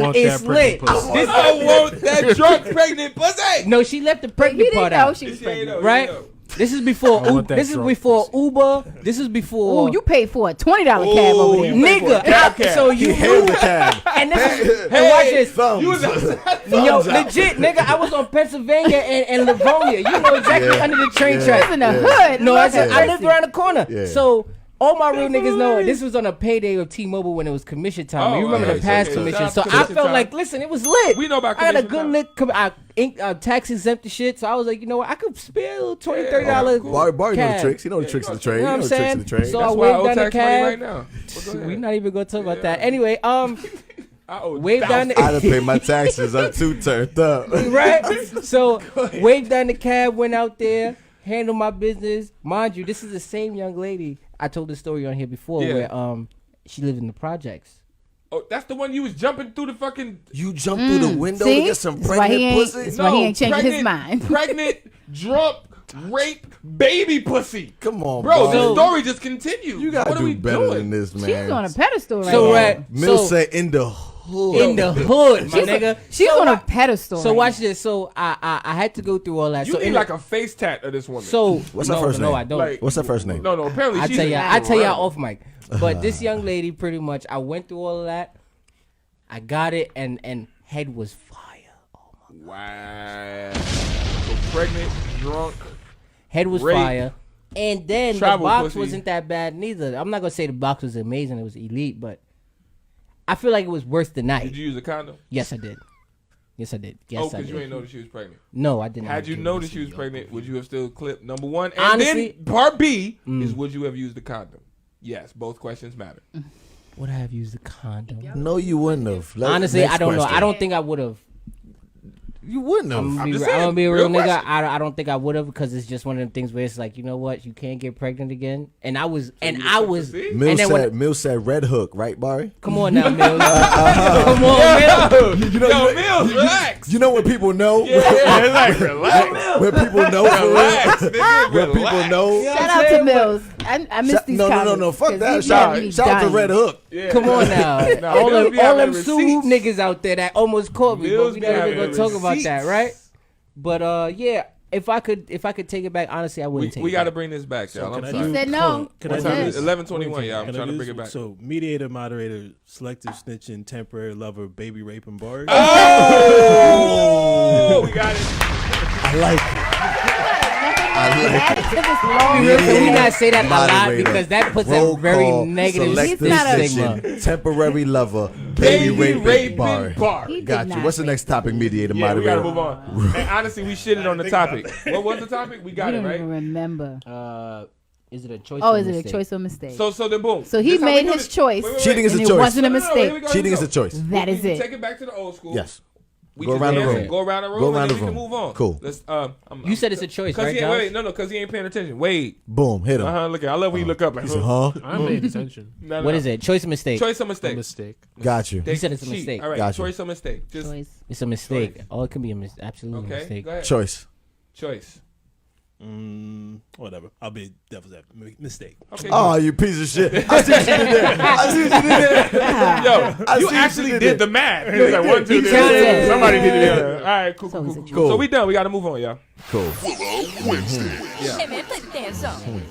want It's that lit. pregnant pussy. I want that drunk pregnant pussy. No, she left the He pregnant didn't part know out. she was She ain't pregnant. know, Right? you know. This is before. I want that This is drunk before pussy. Uber. This is before. Oh, you paid for a $20 cab over there. you paid for a nigga. cab. So you Hail the cab. and this is and watch this. Thumbs. You was outside. Yo, Thumbs out. legit, nigga. I was on Pennsylvania and Livonia. You know exactly Yeah. under the train Yeah. track. It's in the hood. No, Lord I have lived mercy. around the corner. Yeah. So all my real niggas know this was on a payday of T-Mobile when it was commission time. Oh, you remember okay, the past okay. commission. Shout out So to I commission felt time. like, listen, it was lit. We know about I got a commission good time. lit. I tax exempt the shit. So I was like, you know what? I could spare a little $20, $30. cool. Bari know the tricks. He know the tricks of the trade. You know He what I'm know the tricks saying? of the trade. So That's I why I waved owe down the tax money cab. right now. Well, go We're ahead. not even gonna talk about that. Anyway, I owe wave down the I done paid my taxes. I'm too turned up. right? So waved down the cab, went out there, handled my business. Mind you, this is the same young lady I told the story on here before, Yeah. where she lived in the projects. Oh, that's the one you was jumping through the fucking. You jump through the window See? to get some That's why he pregnant ain't- pussy? that's why he ain't changing his mind. Pregnant, drunk, rape, baby pussy. Come on, Bro, Bari. the story just continues. You gotta what are do we better doing? than this, man. She's on a pedestal right So now. right, Mill so said in the hood. in the hood, my She's, nigga. she's So on a wa- pedestal. So right watch this. So I had to go through all that. You so need in like a face tat of this woman. so What's her no, first no, name? I don't. Like- What's her first name? no, apparently I she's tell an y'all, I tell y'all incredible- off mic. But this young lady, pretty much, I went through all of that. I got it, and head was fire. Oh my, Wow. So pregnant, drunk. head was Rape. fire. And then Travel the box pussy. wasn't that bad neither. I'm not gonna say the box was amazing. It was elite, but I feel like it was worth the night. Did you use a condom? Yes, I did. Yes, I did. Yes, Oh, I because did. you ain't know that she was pregnant. No, I didn't. Had you known that she was pregnant, would you have still clipped number one? And Honestly- then part B is would you have used the condom? Yes, both questions matter. Would I have used a condom? No, you wouldn't have. Honestly, Next I don't know. question. I don't think I would have. You wouldn't have. I'm just gonna saying, be a real real nigga. question. I don't think I would have because it's just one of them things where it's like, you know what, you can't get pregnant again. And I was, and you I took was, the C? Mill and then when, said, Mill said red hook, right, Bari? come on now, Mills. Come on, Mills. Yo, Mills, relax. You know when people know? Yeah, like, relax. When people know for Relax, real? nigga. When people Relax. know? Shout out to Mills. I miss these No, comments. fuck 'cause that. these Shout men be out to dying. Red Hook. Yeah. Come on now. Nah, all Mills them, be all having them Sue receipts. niggas out there that almost caught me, Mills but we be not even having gonna talk about that, receipts. right? But yeah, if I could take it back, honestly, I wouldn't take We it got to back. bring this back, y'all. I'm can I sorry. You said no. Can What I time do is this? it? 11:21, y'all. I'm Can I trying to do bring it this? back. So, mediator, moderator, selective snitching, temporary lover, baby raping bars. Oh, we got it. I like it. Can we not say that a lot Moderator. because that puts Roll a very call, negative selective stigma. session, temporary lover, baby raping bar. He did Got you. not What's the rape next topic, mediator, Yeah, we gotta moderator? move on. And honestly, we shitted on the topic. What was the topic? We got You it don't right. even remember. Is it a choice? Oh, or is it a mistake? choice or mistake? So then boom. So he This how we made do his this. choice. Cheating is a and choice. it wasn't a No, mistake. here we go. Cheating is a choice. That is it. Take it back to the old school. Yes. We Go just around the answer. room. Go around the room. Go and around then the we can room. move on. Cool. Let's. You said it's a choice, right, He, Josh? wait, no, because he ain't paying attention. Wade. Boom, hit him. Look at. I love when you look up like. He said, huh? I paid attention. No, What is it? Choice or mistake? Choice or A mistake? mistake. Got you. He said it's a Cheat. mistake. All right. Gotcha. Choice or mistake? Just Choice. It's a mistake. Choice. Oh, it can be a absolutely okay. mistake. Go ahead. Choice. Choice. Whatever. I'll be devil's advocate. Mistake. Okay. Oh, you piece of shit. I see what you did there. I see what you did there. Yo, I see you what actually you did the math. He was like 1, 2, He 3. counted. Somebody did it. Yeah. All right, cool, So cool, it's a cool, choice. cool. So we done. We got to move on, y'all. Cool. Willa Wednesdays. Hey man, play the damn song.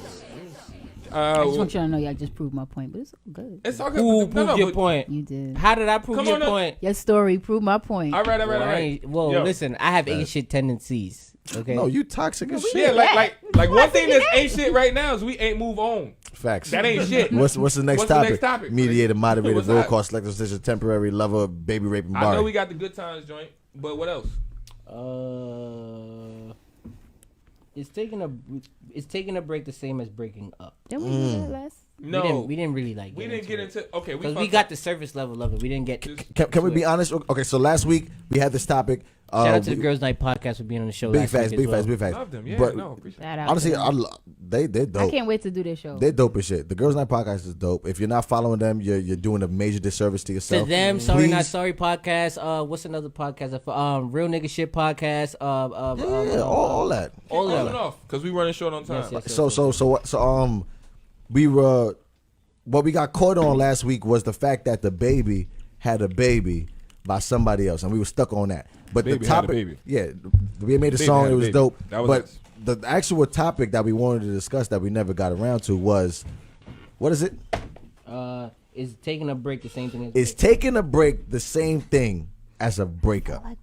I just want y'all to know y'all just proved my point, but it's all good. It's all good. Who No, proved no, your but- point? You did. How did I prove Come your on up. point? Your story proved my point. All right. Well, I ain't- well, Yo. listen, I have ain't shit tendencies. Okay. No, you toxic as Yeah, shit. like one thing that's ain't shit right now is we ain't move on. Facts. That ain't shit. What's the next What's the topic? next topic? Mediator, moderator, What's roll that? call, selective decision, temporary lover, baby raping I know bar. we got the good times joint, but what else? It's taking a break the same as breaking up. Didn't we do that last? No, we didn't really like. we didn't get into. Okay, because we got the surface level of it. We didn't get. Can we be honest? Okay, so last week we had this topic. Shout out to the Girls Night podcast for being on the show. Big last facts, week big as well. facts, big facts. Love them, yeah. But No, appreciate Shout out honestly, to them. they're dope. I can't wait to do this show. They're dope as shit. The Girls Night podcast is dope. If you're not following them, you're doing a major disservice to To yourself. them, sorry Please- not sorry podcast. What's another podcast? Real nigga shit podcast. Yeah, all that. all of closing them. off because we running short on time. Yes. So we were what we got caught on last week was the fact that the baby had a baby by somebody else, and we were stuck on that. But Baby the had a topic, baby. yeah, we made a Baby song. had It a was baby. dope. That was but us. the actual topic that we wanted to discuss that we never got around to was, what is it? Is taking a break the same thing as Is taking a break the same thing as a breakup? Like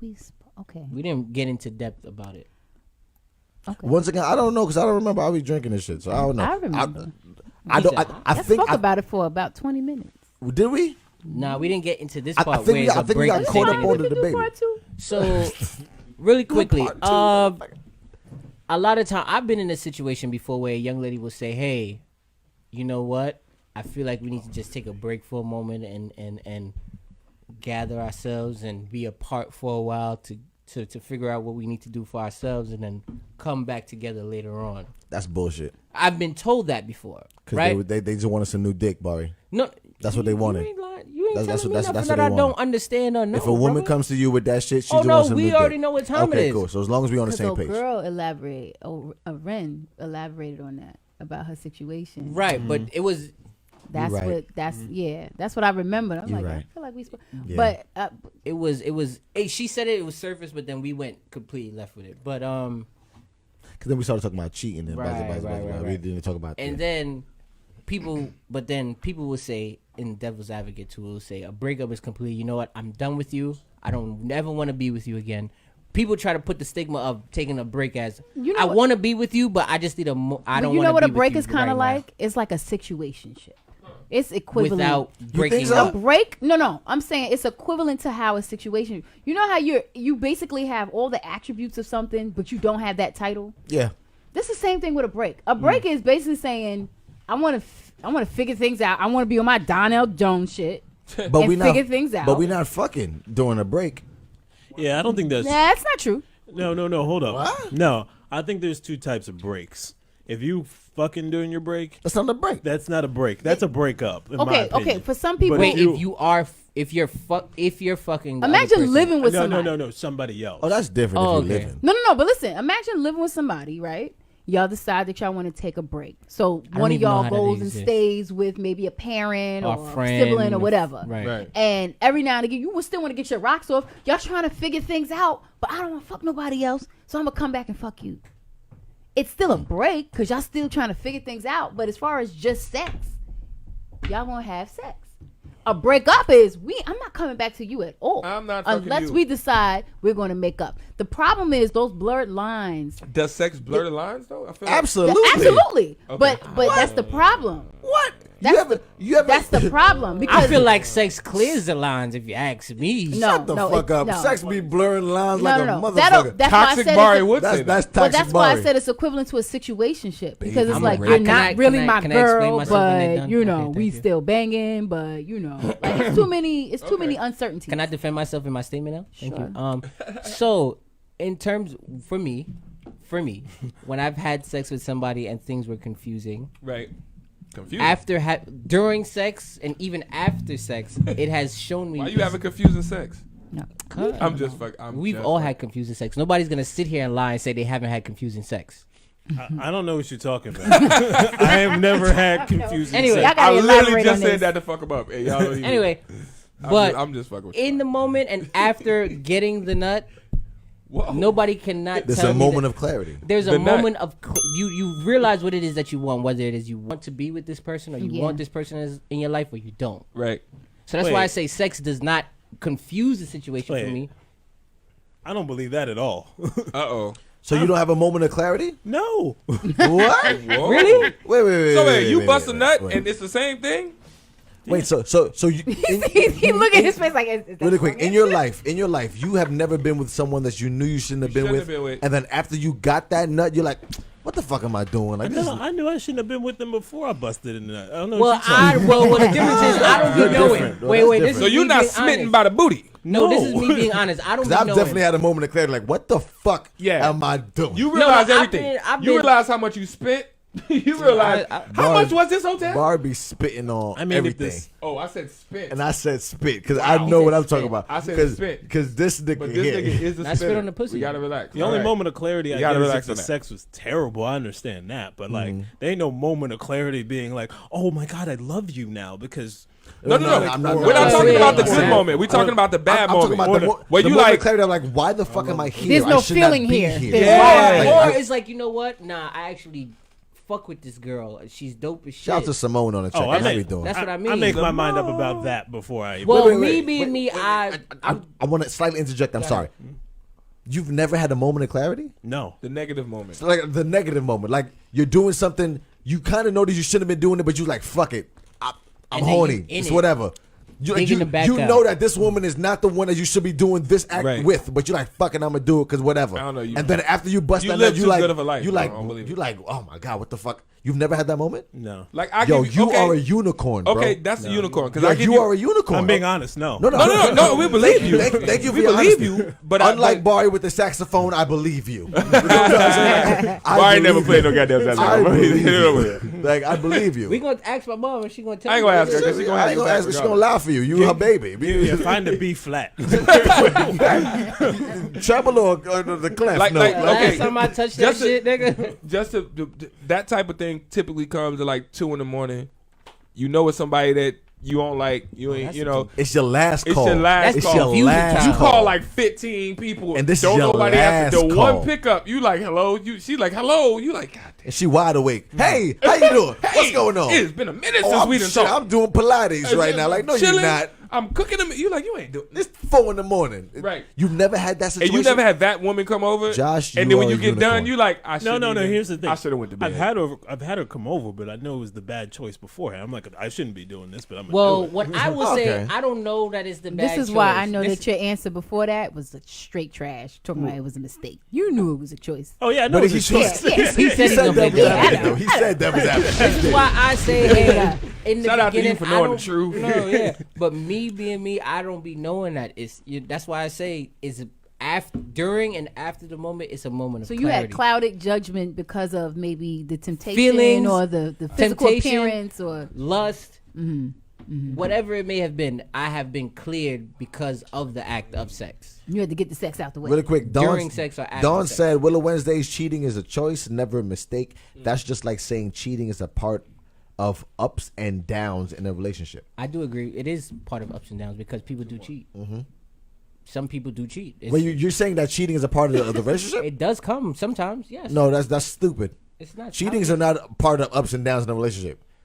okay. we didn't get into depth about it. Okay. Once again, I don't know because I don't remember. I be drinking this shit, so I don't know. I remember. I don't. I Let's think. talk about it for about 20 minutes. Did we? Nah, we didn't get into this I part think where we it's got- a I think we break got the caught same up thing. on as- the We can do baby. part two. So, really quickly, Part two. a lot of time I've been in a situation before where a young lady will say, "Hey, you know what? I feel like we need to just take a break for a moment and gather ourselves and be apart for a while to figure out what we need to do for ourselves and then come back together later on." That's bullshit. I've been told that before, Because right? they just want us a new dick, Barry. No, That's what they wanted. You ain't lying. You ain't That's telling what- me that's nothing what that I they don't wanted. understand or know. If a woman brother. comes to you with that shit, she Oh, just no, wants some we new already dick. know what time it Okay, is. cool. So as long as we on the same page. Girl Ren elaborated on that about her situation. Right, but it was That's You're right. what. That's what I remember. I'm You're like, right. I feel like we spoke. Yeah. But it was she said it was surface, but then we went completely left with it. But Because then we started talking about cheating and Right, blah. right. We didn't talk about and that. then people will say, in devil's advocate too, will say a breakup is complete. You know what? I'm done with you. I don't never want to be with you again. People try to put the stigma of taking a break as I want to be with you, but I just need I don't want to. you know what be a break with is you kind of right now. like? It's like a situationship. It's equivalent. Without breaking so? A up. break? No. I'm saying it's equivalent to how a situation. You know how you basically have all the attributes of something, but you don't have that title. Yeah. This is the same thing with a break. A break is basically saying I want to figure things out. I want to be on my Donnell Jones shit. But and we not figure things out. But we not fucking during a break. Yeah, I don't think that's. Nah, that's not true. No, hold up. What? No, I think there's two types of breaks. If you fucking during your break, That's not a break. that's not a break. That's a breakup. In my Okay. opinion. For some people, But Wait, if if you're fucking. the other imagine person- living with no, somebody. no, somebody else. Oh, that's different Oh, if you okay. living. No. But listen, imagine living with somebody, right? Y'all decide that y'all want to take a break. So don't one of even know y'all how that goes and exists. stays with maybe a parent Or or a a friend sibling or or- whatever. Right. And every now and again, you will still want to get your rocks off. Y'all trying to figure things out, but I don't want to fuck nobody else, so I'm going to come back and fuck you. It's still a break because y'all still trying to figure things out. But as far as just sex, y'all going to have sex. A breakup is I'm not coming back to you at all. I'm not fucking unless you. we decide we're going to make up. The problem is those blurred lines. Does sex blur the lines though? I feel Absolutely. Okay. But that's the problem. What? That's that's the problem because I feel like sex clears the lines. If you ask me, Shut the fuck up. no. Sex be blurring lines No, like no, a no. motherfucker. That's why I Toxic said Barry it's would say that. That's Well, toxic that's why I Barry. said it's equivalent to a situationship because it's I'm like a you're rip. not really my can I explain girl, myself when they're but done? you know Okay, we thank you. still banging, but you know like it's too many uncertainties. Can I defend myself in my statement now? Thank Sure. you. So in terms for me, when I've had sex with somebody and things were confusing, Right. Confusing. after during sex and even after sex, it has shown me. Why you having confusing sex? No. I'm just fucking. We've all had confusing sex. Nobody's gonna sit here and lie and say they haven't had confusing sex. I don't know what you're talking about. I have never had confusing Anyway, sex. I literally elaborate just on said this. that to fuck him up. Hey, y'all don't even, Anyway, but I'm just fucking with you. in the moment and after getting the nut, Whoa. nobody cannot There's tell a me moment that- of clarity. There's a The nut. moment of you realize what it is that you want, whether it is you want to be with this person or you Yeah. want this person in your life or you don't. Right. So that's why I Wait. say sex does not confuse the situation for Wait. me. I don't believe that at all. Uh-oh. So you don't have a moment of clarity? No. What? Whoa. Really? Wait. So wait, you bust a wait, nut wait. and it's the same thing? Wait, so you he look at his face like is that really quick funny? in your life, you have never been with someone that you knew you shouldn't have been shouldn't with, have been with. and then after you got that nut, you're like, what the fuck am I doing? Like, this No, is, I knew I shouldn't have been with them before I busted in that. I don't know Well, what you're talking well, the difference is I don't You're be knowing. different, bro. Wait, That's this different. is So you're me not being smitten honest. by the booty. No, this No. is me being honest. I don't be I've knowing. definitely had a moment of clarity, like, what the fuck Yeah. am I doing? You realize I've everything. I've You realize how much you spent. You realize how Barb- much was this hotel? Barbie spitting on I mean, if everything. this- Oh, I said spent. And I said spit because Wow. I know He what said I'm talking spit. about. I said spit. Because this nigga But this here. nigga is the That's spit spitter. on the pussy. We gotta relax. The only All right. moment of clarity I You gotta get is relax if on the that. sex was terrible. I understand that, but like, there ain't no moment of clarity being like, "Oh my god, I love you now," because No. I'm not- We're not Wait, talking wait, about the wait, good wait. moment. We're talking about the bad I'm talking moment. about the, Where the you moment like, of clarity. I'm like, why the fuck am I here? There's no I should feeling not be here. here. There's Yeah. no- Like, Or I- it's like, you know what? Nah, I actually fuck with this girl. She's dope as shit. Shout out to Simone on the check. oh, How we doing? That's what I I mean. make my mind up about that before I. Well, Wait, me wait, being wait, me, I want to slightly interject. I'm sorry. You've never had a moment of clarity? no. the negative moment. So like the negative moment. Like you're doing something, you kind of know that you shouldn't have been doing it, but you like, fuck it. I'm And then horny. you in It's it. whatever. You Digging the back out. know that this woman is not the one that you should be doing this act Right. with, but you're like, fucking, I'm gonna do it because whatever. I don't know, you- and then after you bust you that live nut, you too like, good of a life, you bro. like, I don't believe you it. like, oh my god, what the fuck? You've never had that moment? No. Like I Yo, give you okay. are a unicorn, bro. Okay, that's a unicorn. Because Yo, I give you are a unicorn. I'm being honest. No. No, we believe you. Thank you for We your believe honesty. you, but I- unlike but- Barry with the saxophone, I believe you. You know what I'm saying? I ain't never believe played you. no goddamn I saxophone. believe you. Like I believe you. We gonna ask my mom and she gonna tell I ain't me. gonna ask her because she gonna I have ain't to gonna ask her. She gonna lie for you. You her baby. Yeah, find the B flat. Treble or the clef? Like- no. like- Last okay. time I touched that Just shit, nigga. Just that type of thing typically comes at like 2 a.m. You know it's somebody that you don't like. You ain't. that's You know. It's your last It's call. your last It's call. your Confusing last time. You call like 15 people And this is don't your nobody answer. The last one call. pickup, you like hello. She like hello. You like God damn. And she wide awake. Hey, how you doing? What's Hey, going on? It's been a minute Oh, since we done shit, talked. I'm doing Pilates right now. Like, no, you're Chilling. not. I'm cooking them. You like you ain't doing this. It's 4 a.m. Right. You've never had that And situation. you never had that woman come over, Josh, And you then when are you a get done, unicorn. you like I No, shouldn't no. even- Here's the thing. I should have went to bed. I've had her come over, but I know it was the bad choice beforehand. I'm like, I shouldn't be doing this, but I'm gonna Well, do it. what I will Okay. say, I don't know that it's the bad This is why choice. I know This- that your answer before that was a straight trash. Talking about it was a mistake. You knew it was a choice. Oh yeah, no. But it's he a choice. Yeah, yeah. He said he's gonna that make was it happening, happen. though. He said that was happening. This is why I say, hey, in the Shout out to you beginning, for I knowing don't- the truth. No, yeah, but me being me, I don't be knowing that. That's why I say is after, during, and after the moment. It's a moment of So you clarity. had clouded judgment because of maybe the temptation Feelings, or the physical temptation, appearance or lust, whatever it may have been. I have been cleared because of the act of sex. you had to get the sex out the way. Really quick, During sex or after Dawn sex. said, Willa Wednesdays, cheating is a choice, never a mistake. That's just like saying cheating is a part of ups and downs in a relationship. I do agree. It is part of ups and downs because people do cheat. Some people do cheat. Well, you're saying that cheating is a part of the relationship? It does come sometimes. Yes. No, that's stupid. It's not. Cheatings are not part of ups and downs in a relationship.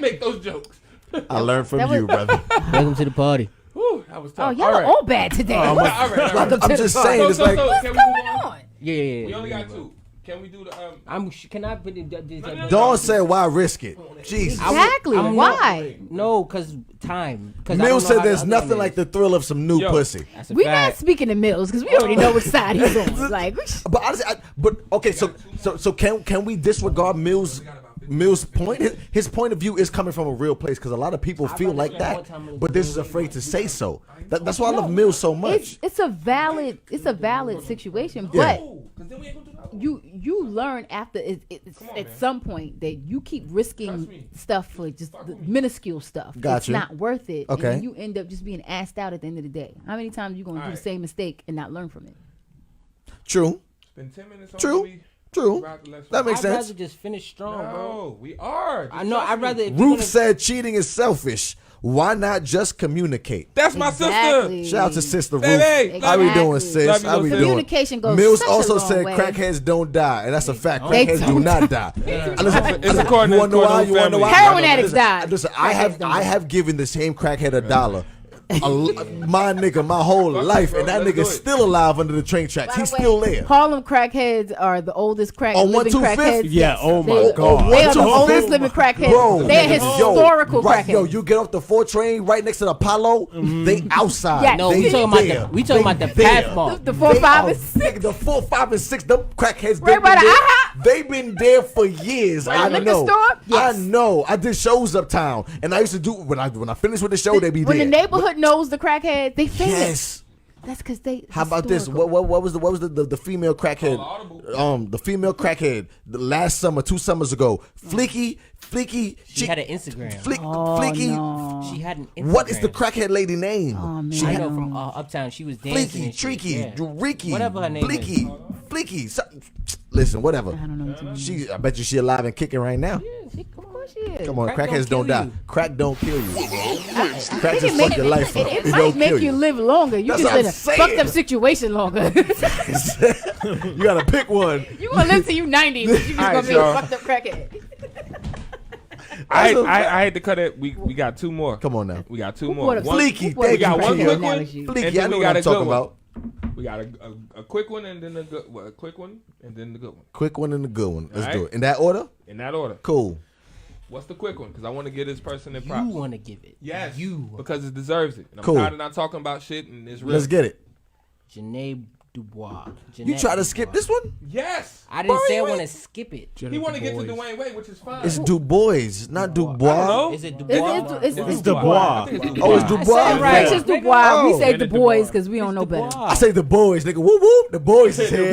make those jokes. I learned from you, brother. Welcome to the party. Whew, that was Oh, tough. y'all are all bad today. all right. I'm just saying, it's like Can we move on? on? Yeah. We only got two. Can we do the? Can I put it? Dawn said, "Why risk it?" Jeez. Exactly. Why? No, because time. Mills said there's nothing like the thrill of some new pussy. We're not speaking to Mills because we already know which side he's on. Like, but honestly, okay, so can we disregard Mills' point? His point of view is coming from a real place because a lot of people feel like that, but they're just afraid to say so. That's why I love Mills so much. It's a valid situation, but you learn after at some point that you keep risking stuff for just the minuscule stuff. It's not worth it. Okay. And you end up just being asked out at the end of the day. How many times are you gonna do the same mistake and not learn from it? True. Spend 10 minutes on True. me. True. That makes sense. I'd rather just finish strong, bro. No, we are. I know. I'd rather. Ruth said cheating is selfish. Why not just communicate? That's my sister. Shout out to Sister Ruth. Hey, how we doing, sis? How we doing? Communication goes Mills such also a long said way. crackheads don't die, and that's a fact. Crackheads do not die. It's according You want to know why? You want to know why? Heroin addicts die. Listen, I have given the same crackhead $1. My nigga, my whole life, and that nigga's still alive under the train tracks. He's still there. Harlem crackheads are the oldest living 125th? crackheads. Yeah, oh my God. They are the 125th? oldest living crackheads. Bro, They're historical right, crackheads. yo, you get off the 4 train right next to the Apollo, they outside. Yeah. No, They we talking about the path mark. The 4, 5, and 6. Nigga, the 4, 5, and 6. Them crackheads. Right by the IHOP? They've been there for years. Right, I liquor know. store? Yes. I know. I did shows uptown, and I used to do when I finished with the show, they be When there. the neighborhood knows the crackhead, they famous. Yes. That's because they. How about this? What was the female crackhead? The female crackhead the last summer, 2 summers ago. Fleeky. She had an Instagram. Fleeky. No. She had an Instagram. What is the crackhead lady name? Oh, man. She I had know from Uptown. She was dancing. Fleeky, Treaky, Reeky, whatever her name is. Fleeky. Listen, whatever. I don't know. I bet you she alive and kicking right now. Of course she is. Come on, Crack crackheads don't don't kill die. Crack don't kill you. Crack It just may- fuck your life up. It It might don't make kill you you. live longer. You That's just what in I'm a fucked up saying. situation longer. You gotta pick one. You gonna live till you 90, but you just gonna be a y'all. fucked up crackhead. I hate to cut it. We got 2 more. Come on now. We got 2 Who more. brought a- Fleeky, who brought a we got one crackhead quick one. analogy? Fleeky, And then I know we what got I'm a talking good one. about. We got a quick one and then a quick one and then the good one. Quick one and a good one. Let's All do right. it. In that order? In that order. Cool. What's the quick one? Because I want to give this person their You props. want to give it? Yes. You. Because it deserves it. And I'm Cool. tired of not talking about shit and it's real. Let's get it. Ja'Net DuBois. You try to skip this one? Yes. I didn't say I Barry want to Wade. skip it. He want to get to Dwayne Wade, which is fine. It's DuBois, not Dubois. know. Is it DuBois? It's Dubois. I think it's Oh, it's Dubois. Dubois. Right, it's just Dubois. We Oh. say And the it's boys Dubois. because we don't know better. I say the boys, nigga. Whoop whoop. The boys is here.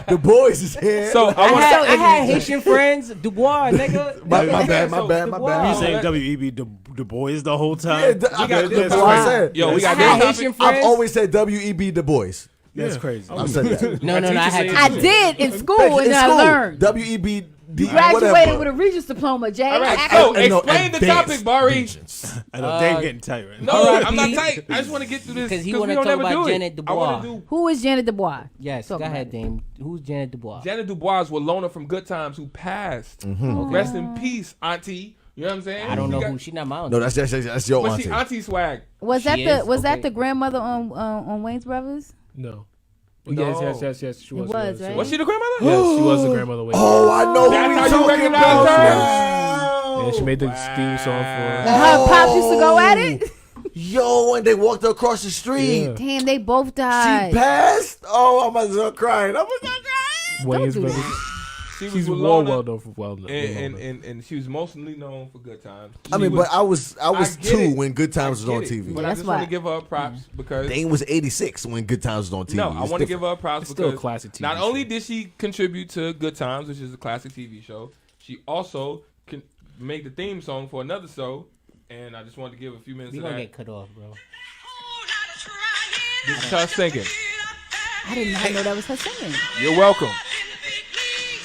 The boys is here. So I want I had Haitian friends. DuBois, nigga. my bad. Dubois. You saying W.E.B. Du Bois the whole Yeah, time? that's got what this. I said. Yo, we got I had this Haitian topic. friends. I've always said W.E.B. Du Bois. That's crazy. I've said that. No, I had I did in school and then I learned. W.E.B. You graduated with a Regents diploma, Jay. All right. Actually- So no, explain the advanced topic, Bari. I know they're getting tight right now. No, R.I.P. I'm not tight. I just want to get through this Because he we wanna don't talk ever about do it. Ja'Net I want DuBois. to do. Who is Ja'Net DuBois? Yes, Talk go ahead, about Dame. Who's Ja'Net DuBois? Ja'Net DuBois was Lona from Good Times who passed. Rest in peace, Auntie. You know what I'm saying? I don't know She got- who. She not my own. No, that's your But auntie. she Auntie swag. Was She that is? was that Okay. the grandmother on Wayne's Brothers? No. No. Yes. She was. was, right? Was she the grandmother? Yes, she was the grandmother. Wade. Oh, I know That's who we how you talking recognize about. her? Yeah, she made the theme song for. Her pops used to go at it. Yo, and they walked across the street. Yeah. Damn, they both She died. passed. Oh, I'm about to start crying. I'm about to start crying. Wayne's do brothers. She was She's with well Lona, known for and she was mostly known for Good Times. I mean, but I was I get 2 it. when Good Times was I on get it, TV. But I That's just want why. to give her props because Dane was 86 when Good Times was on TV. no, I It's want to give different. her props It's still a because classic TV not show. only did she contribute to Good Times, which is a classic TV show, she also made the theme song for another show, and I just wanted to give a few minutes We of gonna that. get cut off, bro. This is her singing. I did not know that was her singing. You're welcome.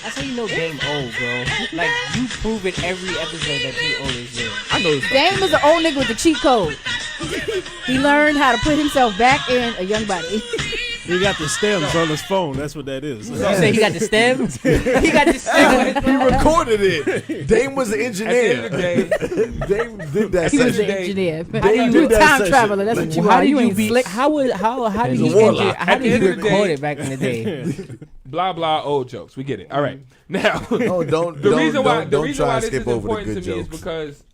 That's how you know Dame old, bro. Like you prove it every episode that you old as shit. I know this. Dame is an old nigga with the cheat code. He learned how to put himself back in a young body. He got the stems on his phone. That's what that is. You say he got the stems? He got the stems. He recorded it. Dame was the At the end engineer. of the day, Dame did that He was session. the engineer. Dame You did that time session. traveler. That's what you How are. did You you ain't be? slick. How did He's he a warlock. engineer? How At the did end he of the record day- it back in the day? blah blah old jokes. We get it. All right. Now, No, don't the reason why try to this skip is over the important good to me is jokes. because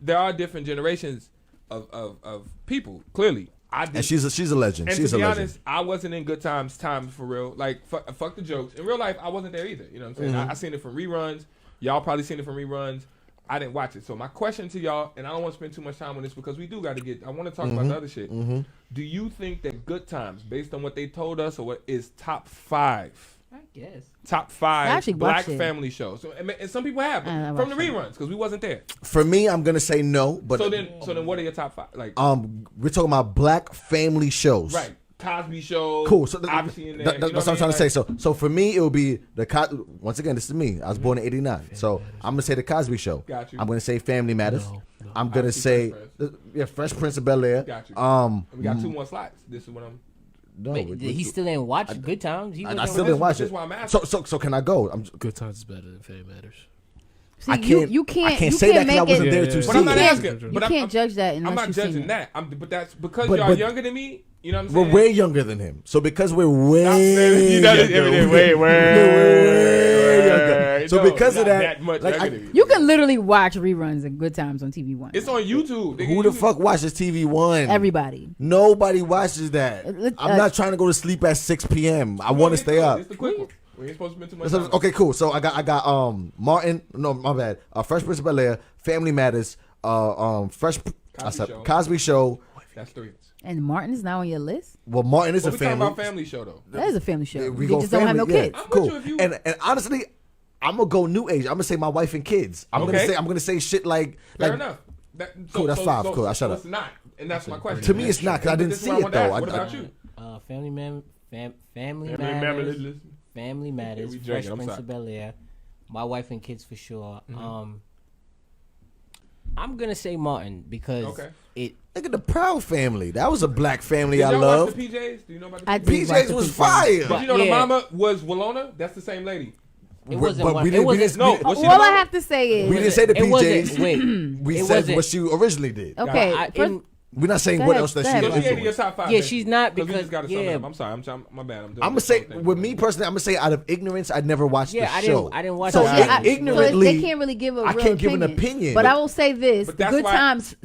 there are different generations of people. Clearly, And she's a legend. And She's to a be legend. honest, I wasn't in good times for real. Like fuck the jokes. In real life, I wasn't there either. You know what I'm saying? Mm-hmm. I seen it from reruns. Y'all probably seen it from reruns. I didn't watch it. So my question to y'all, and I don't want to spend too much time on this because we do got to get. I want to talk about the other shit. Do you think that Good Times, based on what they told us, or what is top 5? I guess. Top I 5 actually black watched it. family shows. So, and some people have I from the watched it. reruns because we wasn't there. For me, I'm gonna say no. But So then, what are your top 5? Like, we're talking about black family shows. right, Cosby Show. Cool. So obviously in there. that's you know what I'm trying to I mean? say. So for me, it would be once again, this is me. I was born in '89, so I'm gonna say the Cosby Show. Got you. I'm gonna say Family Matters. No. I'm gonna Obviously say Fresh Prince of Bel Air. Got you. Um, We got 2 more slots. This is what I'm. no, Wait, he still didn't watch Good Times. He I wasn't- still didn't watch This it. is why I'm asking. So can I go? Good Times is better than Family Matters. See, I can't. you can't. I can't you say can't that because I make wasn't it. there Yeah, to yeah. see But I'm not it. asking. You But can't judge that unless I'm not you've seen judging it. that. But that's because But- y'all but- younger than me. You know what I'm We're saying? way younger than him. So because we're way You know this everything. Way younger. So because of that, much like, younger than me. You can literally watch reruns of Good Times on TV One. It's on YouTube. nigga. who the You- fuck watches TV One? Everybody. Nobody watches that. Let- I'm not trying to go to sleep at 6 p.m. I want to stay up. It's the quick one. We ain't supposed to spend too much So, time. okay, cool. So I got Martin. No, my bad. Fresh Prince of Bel Air, Family Matters, Cosby Show. That's 3. And Martin is now on your list. Well, Martin is But a we talking family. about family show though. That is a family show. We They go just don't have no family, yeah. kids. I'm with Cool. you if you- And honestly, I'm gonna go new age. I'm gonna say my wife and kids. I'm Okay. gonna say shit like Fair enough. Cool, that's 5. Cool, I shut up. It's not, and that's my question. To me, it's not because I But didn't this is see what I it wanted to though. ask. What about you? Family Family Matters. Matters. Family Matters. we Fresh drinking, I'm Prince sorry. of Bel Air. My wife and kids for sure. Mm-hmm. I'm gonna say Martin because Okay. it. Look at the Proud Family. That was a black family Did I y'all love. watch the PJs? Do you know about the I PJs? did watch PJs the was PJs. fire. Did you know the Yeah. mama was Walona? That's the same lady. It wasn't. But one- we it didn't. We wasn't. didn't, No, we, what's she All I about? have to say is we didn't say the It wasn't. PJs. Wait. We it said wasn't- what she originally did. okay. I- first- in- We're not saying Go what ahead, else that go she ahead, So she ain't in your influenced. top 5. Yeah, then. she's not we because- just gotta sum it yeah. up. I'm sorry. My bad. I'm gonna say with me personally, I'm gonna say out of ignorance, I never watched Yeah, the I show. didn't watch So it. yeah, ignorantly, so they can't really give a I real can't give opinion. an opinion. But I will say this: But that's Good why- Times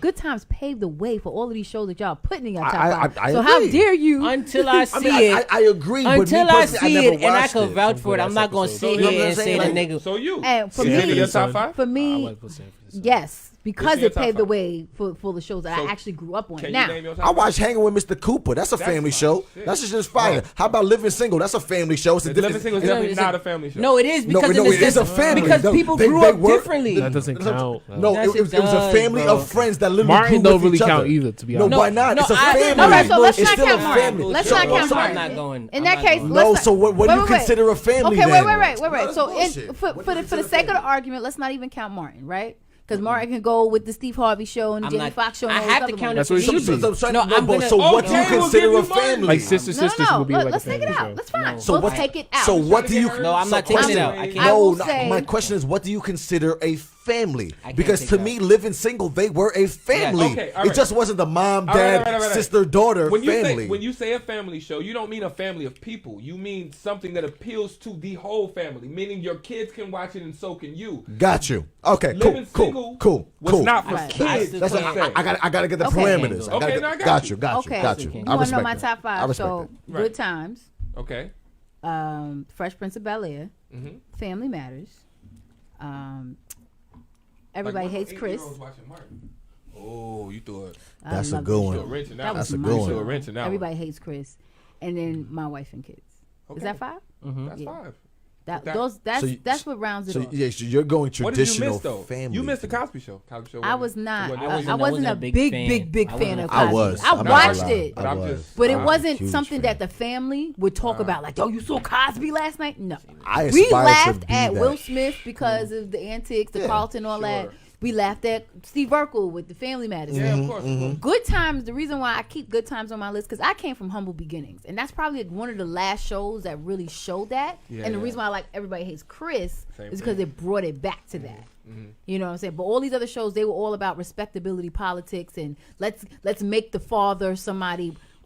Good Times paved the way for all of these shows that y'all putting in your top I- 5. I so how agree. dare you? Until I see I mean, it. I agree. but me Until I personally, see never it and I watched can it. vouch for it, I'm not gonna So sit you know here what I'm and say saying? the nigga. So you. And for Is it in me, your top 5? for I me, like put San Francisco. yes, because your it top paved the 5? way for the shows that So, I actually grew up on. Can Now, you name your top I watched Hanging with Mr. Cooper. That's a That's family fine. show. Shit. That's just fire. How about Living Single? That's a family show. It's a Living different. Single is No, definitely it's not a- a family show. No, it is No, because no, in the it is a sense- family. because No, people they grew up work- differently. That doesn't count. No, Yes, it was a does, family bro. of friends that literally Martin grew don't with really each count other. either, to be No, honest. why not? No, It's a I- family. all right, so let's It's not still count a Martin. family. Let's So- not count so- Martin. I'm not going. In I'm that not case, going. No, let's so not- what do you wait. consider a family Okay, then? wait. That's So bullshit. for the sake of the argument, let's not even count Martin, right? Because Martin can go with the Steve Harvey show and the I'm Jamie not- Foxx show. And I all have those to other count ones. That's what it should be. No, I'm gonna- So what do you Okay, we'll consider give a you Martin. family? Like Sister Sisters would be like a Let's take family it show. out. That's fine. No. So We'll what- take it out. So what do you? No, I'm not taking it out. I I can't. will No, say- my question is, what do you consider a family? I can't Because take to that. me, Living Single, they were a family. Okay, all It right. just wasn't the mom, All right, dad, all right. sister, daughter When you family. say when you say a family show, you don't mean a family of people. You mean something that appeals to the whole family, meaning your kids can watch it and so can you. Got you. Okay, Living cool, Single cool. was not for Right. kids. That's can't what, say. I gotta get the Okay. parameters. I Okay, gotta no, I get- got got you. you, got you, Okay. got you. You You I want to know respect my that. top I 5? respect So that. Right. Good Times, Okay. Fresh Prince of Bel Air, Family Matters, Everybody Like, Hates Chris. 8-year-olds watching Martin. Oh, you threw it. I That's a love good that one. show. You a wrench in that That one. was That's a my good show. one. You a wrench in that Everybody Hates Chris, and then My Wife and Kids. Okay. Is that 5? That's Yeah. 5. That That- those that's So you- that's what rounds it So off. yeah, so you're going What did you traditional miss though? family. You missed the Cosby Show. Cosby Show. I was not. wasn't- I wasn't a big fan of I Cosby. was. I I'm not watched gonna lie. it, But I'm was. just- but it I'm a wasn't huge something fan. that the family would talk about. Like, yo, you saw Cosby last night? No. I We aspire to laughed be at that. Will Smith because of the antics, the Yeah, Carlton, all that. sure. We laughed at Steve Urkel with the Family Matters. Yeah, of course. Good Times, the reason why I keep Good Times on my list, because I came from humble beginnings. And that's probably one of the last shows that really showed that. Yeah, and the yeah. reason why I like Everybody Hates Chris Same is because thing. it brought it back to that. You know what I'm saying? But all these other shows, they were all about respectability politics and let's make the father somebody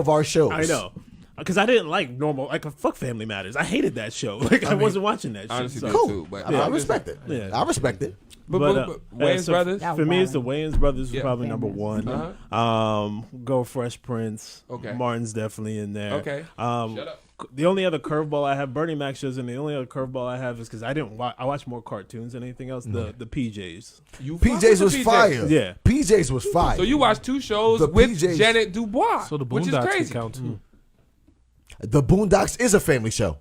of our shows. I know. Because I didn't like normal, like fuck Family Matters. I hated that show. Like I wasn't watching that shit. honestly, So. did Cool. too, but I respect it. Yeah. I respect it. But Wayans so Brothers. For me, it's the Wayans Brothers was probably number Famous. one. Go Fresh Prince. Okay. Martin's definitely in there. Okay. Shut up. The only other curveball I have, Bernie Mac shows, and the only other curveball I have is because I didn't watch. I watch more cartoons than anything else. The PJs. PJs was fire. Yeah, PJs was fire. So you watched 2 shows The with PJs. Ja'Net DuBois, So the which is Boondocks crazy. count too. The Boondocks is a family show.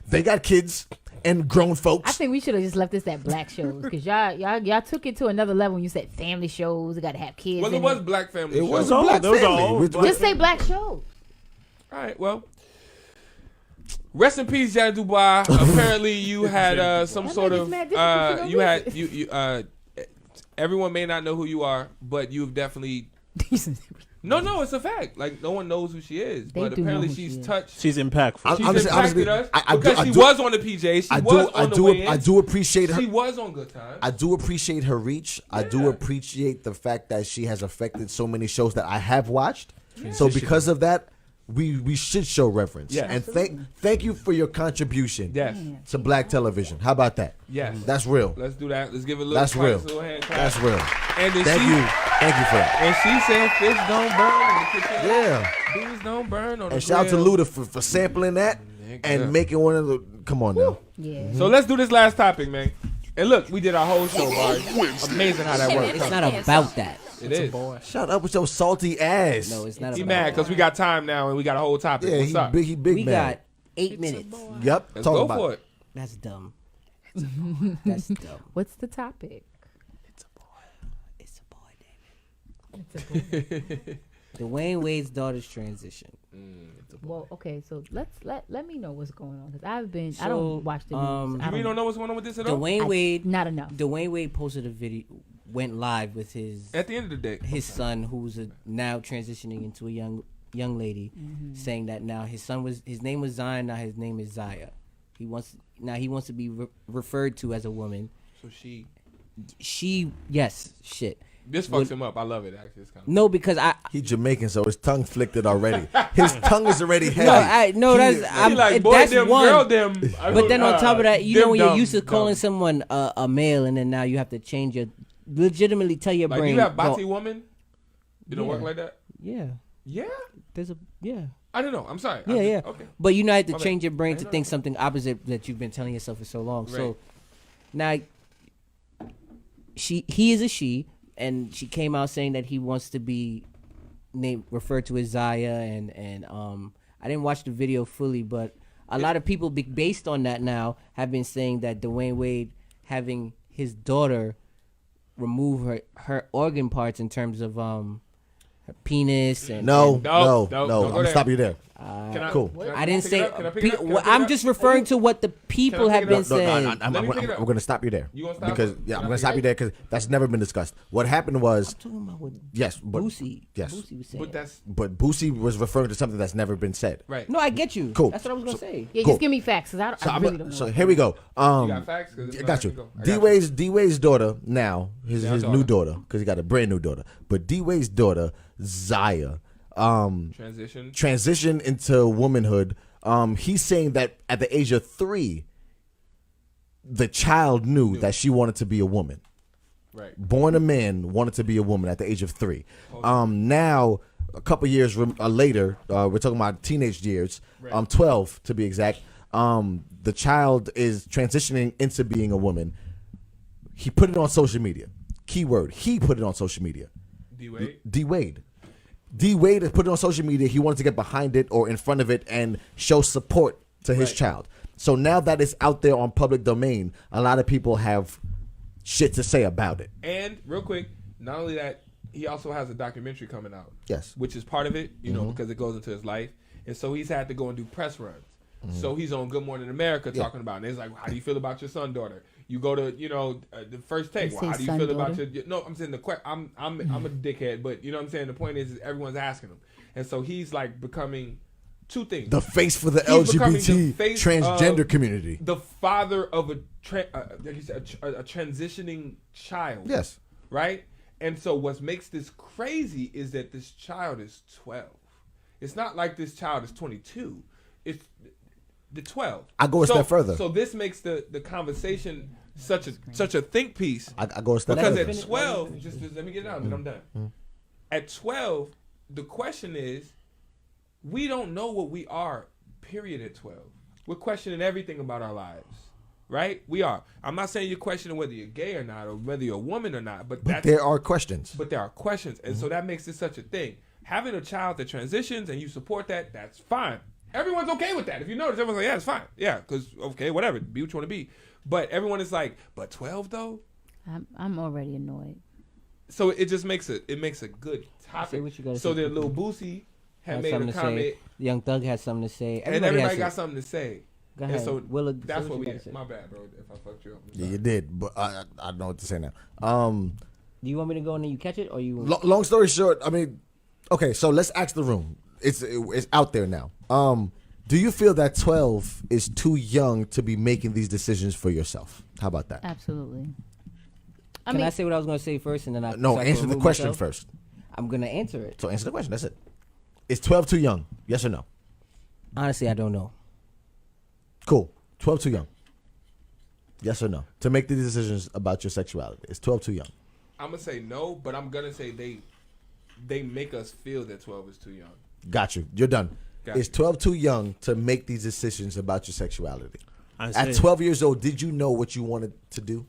They got kids and grown folks. I think we should have just left this at black shows because y'all took it to another level when you said family shows. You got to have kids. Well, it in was black family. It shows. was a black those are family. all Which- black Just say black shows. All right, well. Rest in peace, Ja'Net DuBois. Apparently, you had some That sort nigga's of mad different for no you had reason. you everyone may not know who you are, but you've definitely no, it's a fact. Like no one knows who she is, They but do know apparently who she's she is. touched. she's impactful. She's Honestly, impacted us I because do- she was on the PJ. She was on the weigh-ins. I do appreciate her. She was on Good Times. I do appreciate her reach. I do appreciate the fact that she has affected so many shows that I have watched. So because of that, we should show reverence. Yes. And thank you for your contribution Yes. to black television. How about that? Yes. That's real. Let's do that. Let's give it a little That's clap, real. little hand clap. That's real. And then Thank you. Thank you for that. And she said, "Fish don't burn in the kitchen. Yeah. Beans don't burn on the And shout out to grill." Luda for sampling that and Yeah. making one of the. Come on now. Yeah. So let's do this last topic, man. And look, we did our whole show, Barry. Amazing how that works. It's not about that. It is. Shut up with your salty ass. No, it's not He about mad that. because we got time now and we got a whole topic. Yeah, What's up? he big We man. got 8 minutes. Yep. Let's Talk go about for it. That's dumb. That's dumb. What's the topic? It's a boy, David. Dwayne Wade's daughter's transition. Well, okay, so let me know what's going on because I So, don't watch the news. You really don't know what's going on with this at all? Dwayne Wade, not enough. Dwayne Wade posted a video, went live with his At the end of the day, son, who's now transitioning into a young lady, saying that now his name was Zion, now his name is Zaya. He wants to be referred to as a woman. So yes, shit. This fucks him up. I love it, actually. It's kind of No, because He Jamaican, so his tongue flicked it already. His tongue is already heavy. That's them, one. girl, them. But then on top of that, you know them when you're dumb, used to calling dumb. someone a male, and then now you have to change your legitimately tell your Like, brain. you have go, Bati woman? It don't Yeah. work like that? Yeah, Yeah? there's a yeah. I don't know. I'm sorry. Yeah, I'm yeah. Okay. But you know, I have to My bad. change your brain I to know. think something opposite that you've been telling yourself for so long. So Right. now he is a she, and she came out saying that he wants to be referred to as Zaya, and I didn't watch the video fully, but a lot of people based on that now have been saying that Dwayne Wade having his daughter remove her organ parts in terms of her penis and No, and- no, don't no. go I'm gonna there. stop you there. Can I, Cool. can I didn't pick say. it up? Can I pick it up? Can I pick it I'm up? just referring to what the people Can I have pick it been up? No, saying. Let me pick it up. we're gonna stop you there. You gonna stop because us? yeah, Can I'm I gonna pick stop it you there because that's never been discussed. What happened was I'm talking about what yes, but Boosie. yes. Boosie was saying. But that's but Boosie was referring to something that's never been said. right. No, I get you. Cool. That's what I was gonna say. Yeah, Cool. just give me facts because I really don't know. So here we go. You got facts? 'Cause if I not, got I can you. go. I got you. D Wade's daughter now, his daughter. new daughter, because he got a brand new daughter. But D Wade's daughter, Zaya, transition into womanhood. He's saying that at the age of 3, the child knew that she wanted to be a woman. Right. Born a man, wanted to be a woman at the age of 3. Now, a couple years later, we're talking about teenage years, 12 to be exact. The child is transitioning into being a woman. He put it on social media. Keyword, he put it on social media. D Wade. D Wade has put it on social media. He wanted to get behind it or in front of it and show support to his child. So now that it's out there on public domain, a lot of people have shit to say about it. And real quick, not only that, he also has a documentary coming out. Yes. Which is part of it, you know, because it goes into his life. And so he's had to go and do press runs. So he's on Good Morning America talking about it. And it's like, how do you feel about your son, daughter? You go to, the first take. Well, how do you feel about your? No, I'm saying I'm a dickhead, but you know what I'm saying. The point is everyone's asking him, and so he's like becoming two things: the face for the He's becoming LGBT the face transgender of community, the father of like you said, a transitioning child. Yes. Right. And so what makes this crazy is that this child is 12. It's not like this child is 22. It's the 12. I go a step further. So this makes the conversation such a think piece. I go a step because further. at 12, just let me get it out, and I'm done. At 12, the question is, we don't know what we are, period at 12. We're questioning everything about our lives. Right? We are. I'm not saying you're questioning whether you're gay or not or whether you're a woman or not, but there are questions. But there are questions. And so that makes it such a thing. Having a child that transitions and you support that, that's fine. Everyone's okay with that. If you notice, everyone's like, yeah, it's fine. Yeah, because, okay, whatever. Be what you want to be. But everyone is like, but 12 though? I'm already annoyed. So it just makes a good topic. Say what you gotta so say. then Lil Boosie had made something a to comment. say. Young Thug had something to say. And everybody got something to say. Go ahead. And so Willa, that's say what we gotta did. say. My bad, bro, if I fucked you up. Yeah, you did, but I don't know what to say now. Do you want me to go and then you catch it, or you? Long story short, I mean, okay, so let's ask the room. It's out there now. Do you feel that 12 is too young to be making these decisions for yourself? How about that? Absolutely. Can I say what I was going to say first, and then I? No, so I answer can the remove question myself? first. I'm going to answer it. So answer the question. That's it. Is 12 too young? Yes or no? Honestly, I don't know. Cool. 12 too young. Yes or no? To make the decisions about your sexuality. Is 12 too young? I'm going to say no, but I'm going to say they make us feel that 12 is too young. Got you. You're done. Is you. 12 too young to make these decisions about your sexuality? I At say- 12 years old, did you know what you wanted to do?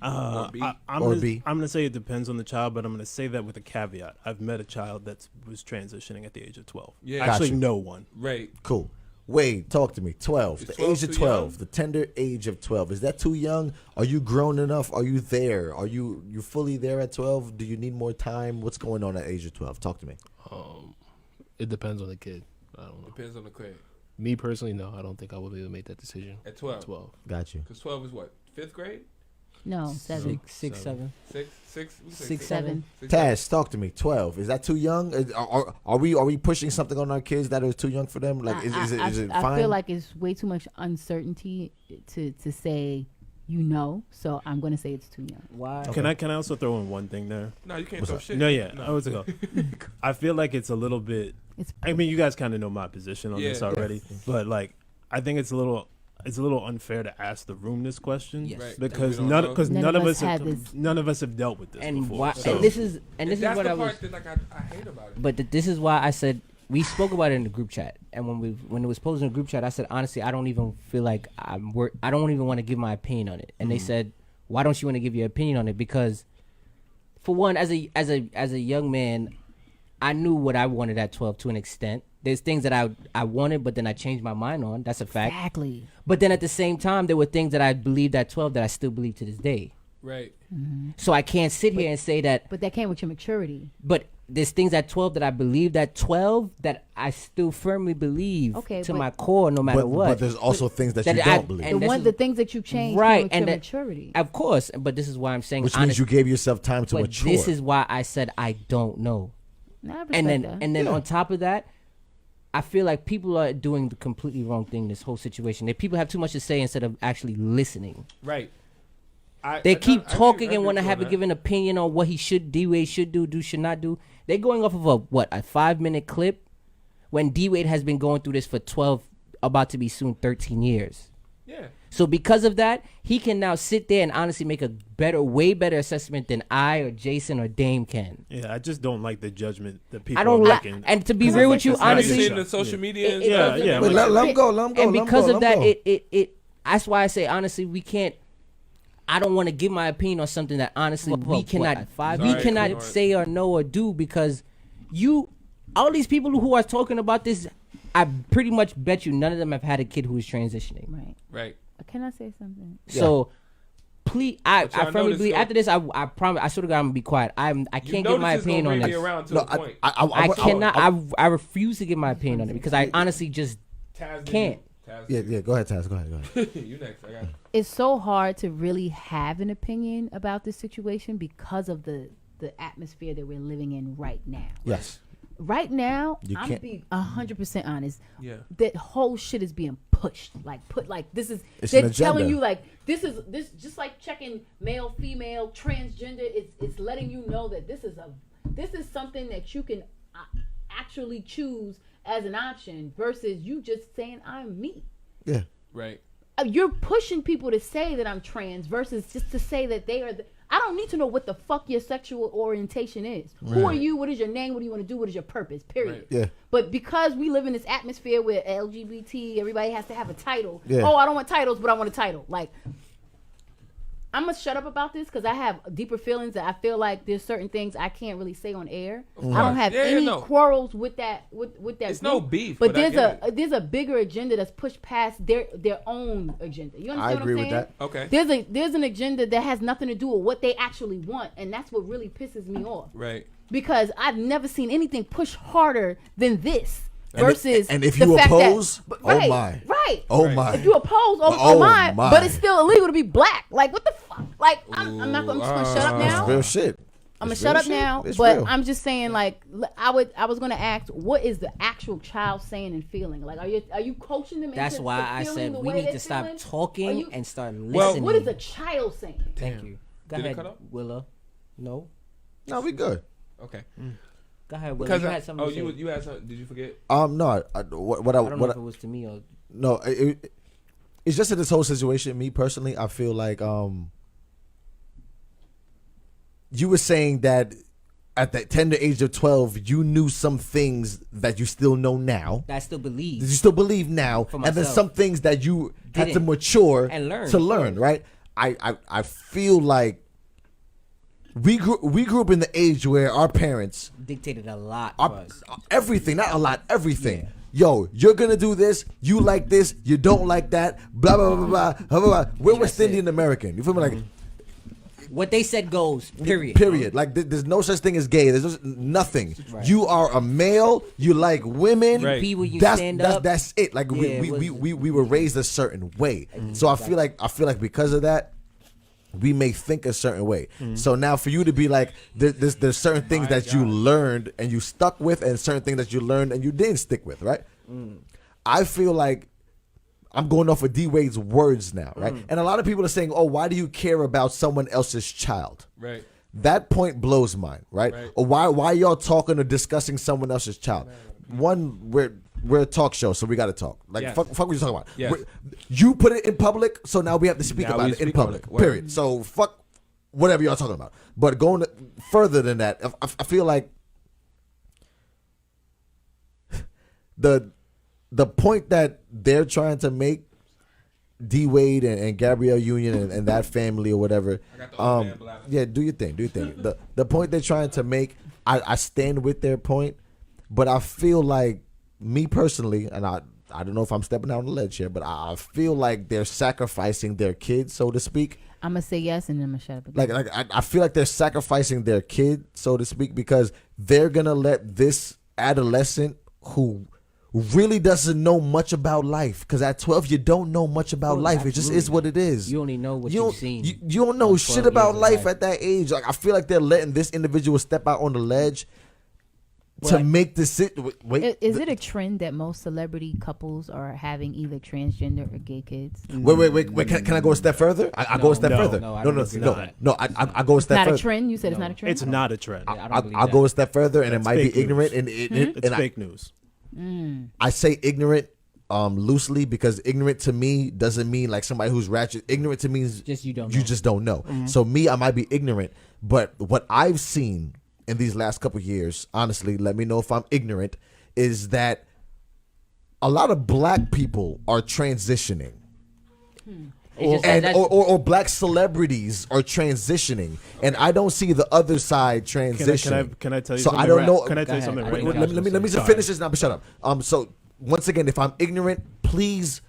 I'm gonna say it depends on the child, but I'm gonna say that with a caveat. I've met a child that was transitioning at the age of 12. Yeah. Actually, Gotcha. no one. Right. Cool. Wade, talk to me. 12. Is The 12 age of too 12. young? The tender age of 12. Is that too young? Are you grown enough? Are you there? Are you fully there at 12? Do you need more time? What's going on at age of 12? Talk to me. It depends on the kid. I don't know. Depends on the kid. Me personally, no. I don't think I would be able to make that decision. At 12. 12. Got you. Because 12 is what? 5th grade? No, 7. 6, 7. 6? We say 6, 7. Taz, talk to me. 12. Is that too young? Are we pushing something on our kids that is too young for them? Like, is it fine? I feel like it's way too much uncertainty to say so I'm going to say it's too young. Why? Can I also throw in one thing there? No, you can't throw shit. No, yeah. I was go. I feel like it's a little bit. I mean, you guys kind of know my position on this already, but like, I think it's a little unfair to ask the room this question. Yes. Right. Because None none of us have dealt with this And before. why? So. And this is That's what the I was. part that like I hate about it. But this is why I said we spoke about it in the group chat, and when it was posted in the group chat, I said honestly, I don't even feel like I don't even want to give my opinion on it. And they said, why don't you want to give your opinion on it? Because, for one, as a young man, I knew what I wanted at 12 to an extent. There's things that I wanted, but then I changed my mind on. That's a fact. Exactly. But then at the same time, there were things that I believed at 12 that I still believe to this day. Right. So I can't sit here and say that. But that came with your maturity. But there's things at 12 that I believed at 12 that I still firmly believe to my core, no matter what. But there's also things that you don't believe. The things that you changed right, with and your maturity. Of course, but this is why I'm saying. Which means you gave yourself time to mature. This is why I said I don't know. And then on top of that, I feel like people are doing the completely wrong thing. This whole situation, that people have too much to say instead of actually listening. Right. They keep talking and want to have a given opinion on what he should do, what he should do, should not do. They're going off of a 5-minute clip when D-Wade has been going through this for 12, about to be soon 13 years. Yeah. So because of that, he can now sit there and honestly make a way better assessment than I or Jason or Dame can. Yeah, I just don't like the judgment that people I don't are like, making. and to be real with you, honestly, Have you seen the social media? Yeah. Wait, let him go. And because of that, it that's why I say honestly, we can't. I don't want to give my opinion on something that honestly we cannot say or know or do, because all these people who are talking about this, I pretty much bet you none of them have had a kid who is transitioning. Right. Can I say something? So, please, I firmly believe. so- After this, I promise. I swear to God, I'm gonna be quiet. I can't give my opinion on this. I cannot. I refuse to give my opinion on it because I honestly just can't. Yeah. Go ahead, Taz. Go ahead. You next. I got it. It's so hard to really have an opinion about this situation because of the atmosphere that we're living in right now. Yes. Right now, You I'm can't- being 100% honest. Yeah. That whole shit is being pushed. This is. It's They're an telling agenda. you this just like checking male, female, transgender. It's letting you know that this is something that you can actually choose as an option versus you just saying I'm me. Yeah. Right. you're pushing people to say that I'm trans versus just to say that they are. I don't need to know what the fuck your sexual orientation is. Who are you? What is your name? What do you want to do? What is your purpose? Period. Yeah. But because we live in this atmosphere where LGBT, everybody has to have a title. Yeah. Oh, I don't want titles, but I want a title. Like, I'm gonna shut up about this because I have deeper feelings that I feel like there's certain things I can't really say on air. I don't have any quarrels with that. With that, it's no beef. But there's a bigger agenda that's pushed past their own agenda. You understand I agree what I'm saying? with that. Okay. There's an agenda that has nothing to do with what they actually want, and that's what really pisses me off. Right. Because I've never seen anything push harder than this. And Versus and if the you fact oppose, that, oh my, right. Oh my. If you oppose, oh my, but it's still illegal to be black. Like what the fuck? Like I'm not. I'm just gonna shut up now. That's real shit. I'm gonna shut up now. But I'm just saying, like I was gonna ask, what is the actual child saying and feeling? Like, are you coaching them? That's into why I said we need to stop talking and start listening. Well, what is a child saying? Thank you. Go Did it ahead, cut off? Willa. No, we good. Okay. Go ahead, Willa. Because You had something to say. you had something. Did you forget? No. I don't know if it was to me or no. It's just in this whole situation. Me personally, I feel like you were saying that at the tender age of 12, you knew some things that you still know now. that I still believe. That you still believe now, and then myself. some things that you had to Didn't. mature And learn. to learn. Right? I feel like we grew up in the age where our parents Dictated a lot for us. everything, not a lot, everything. Yo, you're gonna do this. You like this. You don't like that. Blah blah blah blah blah. blah, blah. We're West Indian American. You feel me? Like What they said goes. Period. period. Like there's no such thing as gay. There's just nothing. You are a male. You like women. Right. People, you That's stand up. that's it. Like Yeah, we were raised a certain way. So I feel like because of that, we may think a certain way. So now for you to be like, there's certain things that you learned and you stuck with, and certain things that you learned and you didn't stick with, right? I feel like I'm going off of D Wade's words now, right? And a lot of people are saying, oh, why do you care about someone else's child? Right. That point blows mine, right? Or why y'all talking or discussing someone else's child? One, we're a talk show, so we got to talk. Like, Yes. fuck what you talking about. Yes. You put it in public, so now we have to speak Now about we it in speak on public. it. Word. Period. So fuck whatever y'all talking about. But going further than that, I feel like the point that they're trying to make, D Wade and Gabrielle Union and that family or whatever. Yeah, do your thing. The point they're trying to make, I stand with their point, but I feel like, me personally, and I don't know if I'm stepping out on the ledge here, but I feel like they're sacrificing their kids, so to speak. I'm gonna say yes and then I'm gonna shut up again. Like I feel like they're sacrificing their kid, so to speak, because they're gonna let this adolescent who really doesn't know much about life, because at 12 you don't know much about life. It just is what it is. You only know what you've seen. You don't know shit about life at that age. Like, I feel like they're letting this individual step out on the ledge to make this. Wait, is it a trend that most celebrity couples are having either transgender or gay kids? Wait. Can I go a step further? I go a step further. No, I I go a don't step further. Not a trend. You said it's not a trend. It's not a trend. I'll go a step further, and it might be fake news. ignorant. And It's fake news. I say ignorant loosely, because ignorant to me doesn't mean like somebody who's ratchet. Ignorant to me is Just you don't you know. just don't know. So me, I might be ignorant, but what I've seen in these last couple of years, honestly, let me know if I'm ignorant, is that a lot of black people are transitioning. Or black celebrities are transitioning, and I don't see the other side transitioning. Can I tell you so something? I don't know. Can I tell you something right now? Let me just finish this and shut up. So once again, if I'm ignorant, please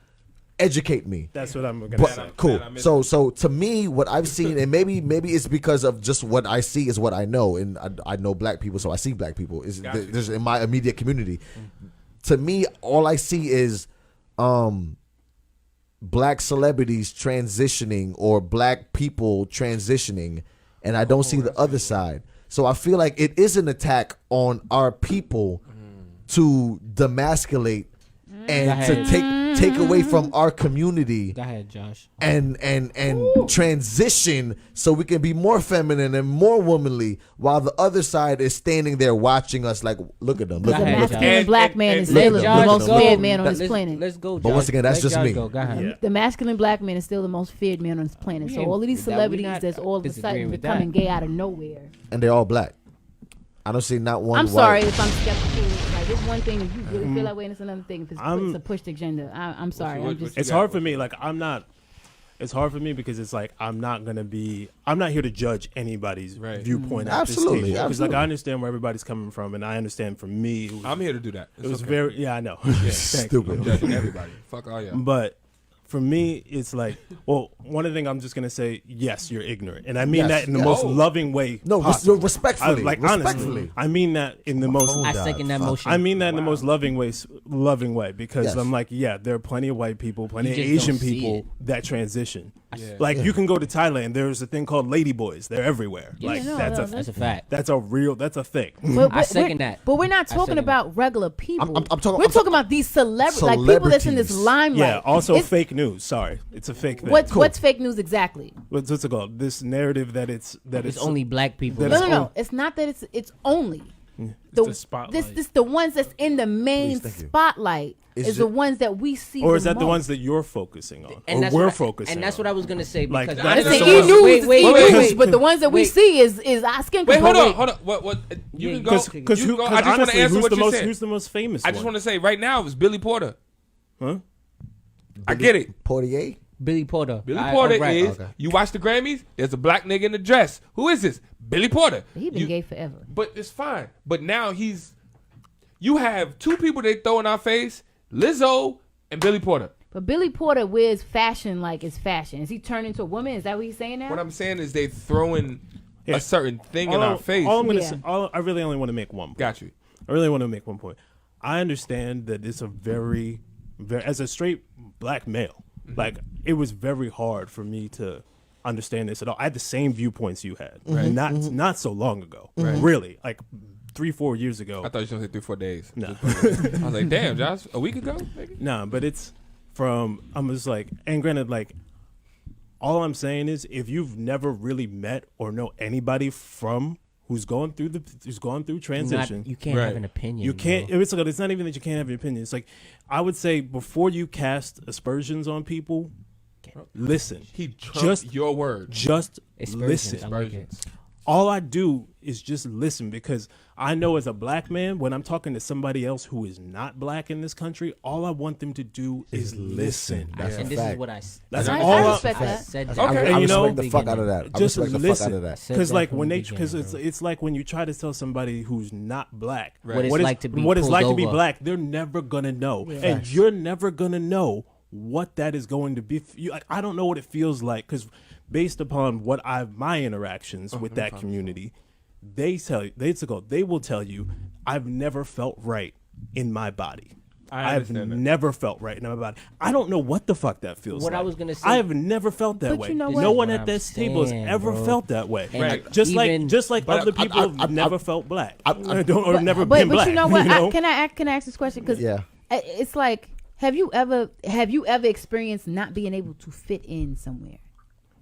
educate me. That's what I'm gonna say. Cool. So to me, what I've seen, and maybe it's because of just what I see is what I know, and I know black people, so I see black people. There's in my immediate community. To me, all I see is black celebrities transitioning or black people transitioning, and I don't see the other side. So I feel like it is an attack on our people to demasculate and to take take away from our community. Go ahead, Josh. And transition so we can be more feminine and more womanly, while the other side is standing there watching us like, look at them. Look The at them. masculine black man is look still at the them. most Look at feared them. man on this planet. Let's go, But once again, that's Let just Josh me. Go ahead. The masculine black man is still the most feared man on this planet. We So ain't- all of these that we celebrities not that's all of a disagreeing sudden with becoming that. gay out of nowhere. And they're all black. I don't see not one I'm white. sorry if I'm skeptical. Like, it's one thing if you really feel that way, and it's another thing if it's I'm- a pushed agenda. I'm sorry. I'm just. It's hard for me. Like it's hard for me because it's like I'm not here to judge anybody's viewpoint at this Absolutely, stage. Because like absolutely. I understand where everybody's coming from, and I understand for me, it was, I'm here to do that. It was okay. very I know. Yeah. Thank you. I'm judging everybody. Fuck all y'all. But for me, it's like, well, one of the things I'm just gonna say, yes, you're ignorant, and I mean that in the most loving way. No, possible. respectfully. Like respectfully. honestly, I mean that in the most. I second that motion. I mean that in the most loving way, because Yes. I'm like, yeah, there are plenty of white people, plenty You of just Asian don't see people it. that transition. Yeah. Like you can go to Thailand. There's a thing called ladyboys. They're everywhere. Yeah, like no, that's no, a That's a fact. that's a thing. But, I second we're- that. But we're not I talking second about regular people. I'm talking- We're I'm talking about these celebrities, like people that's in this Celebrities. limelight. Yeah. Also, It's- fake news. Sorry, it's a fake thing. What's fake news exactly? What's it called? This narrative that it's only black people. that No, it's no, no. only- It's not that it's only. the spotlight. This the ones that's in the main Please, thank you. spotlight Is is it- the ones that we see. Or is that the most. ones that you're focusing on? And or that's we're what focusing And that's on? what I was gonna say Like, because that's It's the the ones- E News, Wait, it's wait, E wait, News, wait. but the ones that we Wait. see is our skin Wait, color. hold on. What? You Yeah, can go. Because You because can go. I just want to honestly, answer who's what the you most said. who's the most famous? I just want to say right now it's Billy Porter. Huh? I get it. Portier? Billy Porter. Billy Porter right. is. You watch the Grammys. There's a black nigga in the dress. Who is this? Billy Porter. He been gay forever. But it's fine. But now you have two people they throw in our face: Lizzo and Billy Porter. But Billy Porter wears fashion like it's fashion. Is he turned into a woman? Is that what he's saying now? What I'm saying is they throwing Yeah. a certain thing in All- our face. All I'm gonna Yeah. say, I really only want to make one point. Got you. I really want to make one point. I understand that it's a very, as a straight black male, like it was very hard for me to understand this at all. I had the same viewpoints you had, not so long ago, really, like 3-4 years ago. I thought you were going to say 3-4 days. No. I was like, damn, Josh, a week ago? Maybe? Nah, but it's from, I'm just like, and granted, like, all I'm saying is if you've never really met or know anybody from who's going through transition, You can't have an opinion. you can't. bro. It's not even that you can't have an opinion. It's like I would say before you cast aspersions on people, listen. He trumped Just your word. Just Aspersions, listen. I like it. All I do is just listen because I know as a black man, when I'm talking to somebody else who is not black in this country, all I want them to do is listen. That's And a this fact. is what I. That's I all respect I that. said that. Okay. I And you know- respect the fuck out of that. I Just respect the fuck out of listen, that. Said because that like from when the they, because beginning, it's like when you try to tell somebody who's not black What it's like to be what it's pulled like to be over. black, they're never gonna know, Yeah. and you're never gonna know what that is going to be. I don't know what it feels like because based upon what my interactions with that community, they will tell you I've never felt right in my body. I I've understand that. never felt right in my body. I don't know what the fuck that feels What like. I was gonna say- I have never felt that But way. you know No what? one What at I'm this table has saying, ever bro. felt that way. And Right. Just even- like But other people have never felt black. Or never but been black. you know what? know? Can I ask this question? Because Yeah. it's like, have you ever experienced not being able to fit in somewhere?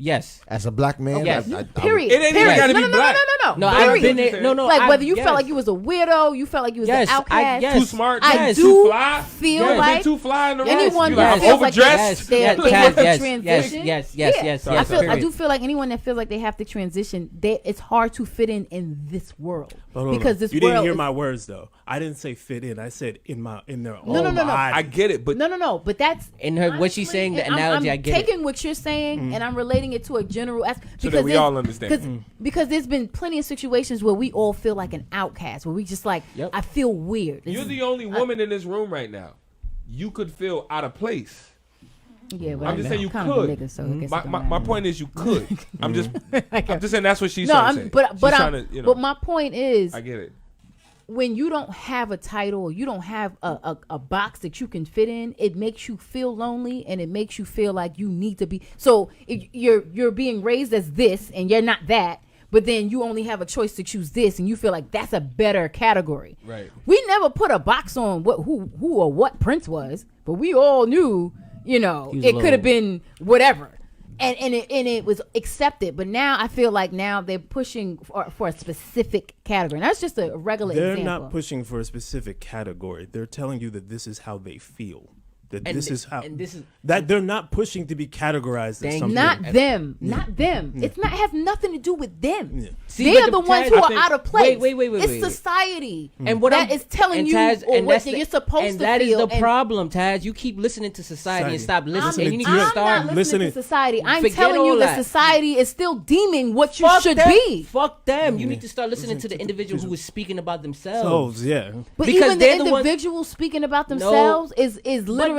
Yes. As a black man, Yes. Period. It ain't even Period. gotta no, be no, black. No, No, Period. I've been there. No, Like I- whether you yes. felt like you was a weirdo, you felt like you was Yes, the outcast. yes. Too smart. I Yes. do Too fly. feel Yeah, like been too fly in the anyone You that like, feels I'm like overdressed. they Yes, have to yes, transition. yes, Yeah. yes. I do feel like anyone that feels like they have to transition, it's hard to fit in this world Hold on. because this you world didn't hear is- my words though. I didn't say fit in. I said in their own no, no. body. I get it, but No. But that's In her, what she's saying, the and analogy, I'm I get taking what you're saying and I'm relating it to a general aspect So that we all understand. Because there's been plenty of situations where we all feel like an outcast, where we just like, Yep. I feel weird. you're the only woman in this room right now. You could feel out of place. Yeah, well, I'm just saying you kind of a could. nigga, so I guess it don't My matter. point is you could. I'm just saying that's what she's No, trying to say. but She's I'm, trying to, but my point is, I get it. when you don't have a title, or you don't have a box that you can fit in, it makes you feel lonely and it makes you feel like you need to be. So if you're being raised as this and you're not that, but then you only have a choice to choose this, and you feel like that's a better category. Right. We never put a box on who or what Prince was, but we all knew, it could have been whatever. And it was accepted, but now I feel like now they're pushing for a specific category. And that's just a regular example. They're not pushing for a specific category. They're telling you that this is how they feel. That this is how. That they're not pushing to be categorized as something. Not them. It's not has nothing to do with them. Yeah. See, they are the ones who are out of place. Wait. It's society, and what that is telling you Taz, what you're supposed to feel. And that is the problem, Taz. You keep listening to society and stop listening. And you need to I'm start not listening to society. I'm Forget telling you all that that. society is still deeming what you should them. be. Fuck them. You need to start listening to the individual who is speaking about themselves. Yeah. But because even the individual speaking about themselves is literally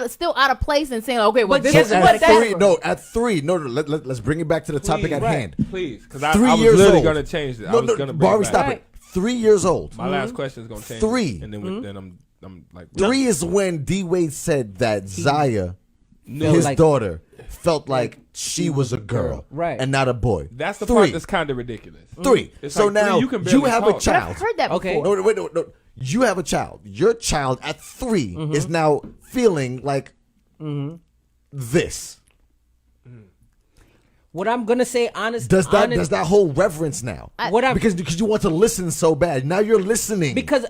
still out of place and saying, okay, well, this is what at 3. Let's bring it back to the topic at hand. Please, because I 3 was years literally old. going to change it. I was going to bring Barbie, it stop back. it. 3 years old. My last question is going to change 3. it. And then, I'm like... 3 is when D. Wade said that Zaya, No, his like- daughter, felt like she was a girl and not a boy. That's the 3. part that's kind of ridiculous. 3. It's so like now 3, you can you barely have a talk. child. I've heard that before. No, wait, no. You have a child. Your child at 3 is now feeling like this. What I'm gonna say, Does that hold reverence now? Because you want to listen so bad. Now you're listening. Because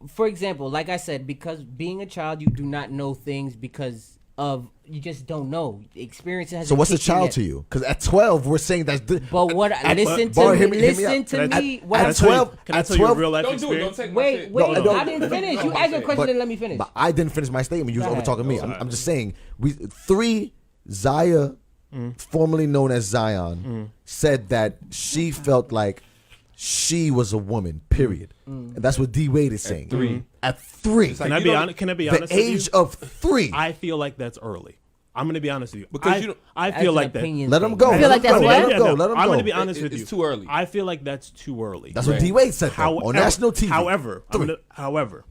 for example, like I said, because being a child, you do not know things because of you just don't know. Experience has. So what's a child to you? Because at 12, we're saying that's. But what? Listen to me. At 12, can I tell you a real life Don't experience? take my shit. Wait. I didn't finish. You asked a question and let me finish. But I didn't finish my statement. You was over talking me. I'm just saying. 3 Zaya, formerly known as Zion, said that she felt like she was a woman. Period. And that's what D. Wade is saying. 3. At 3. Can I be honest? The age of 3. I feel like that's early. I'm going to be honest with you. Because I feel like that. Let him go. I feel like that's Let him go. Let him go. I'm going to be honest with you. It's too early. I feel like that's too early. That's what D. Wade said on national TV. However,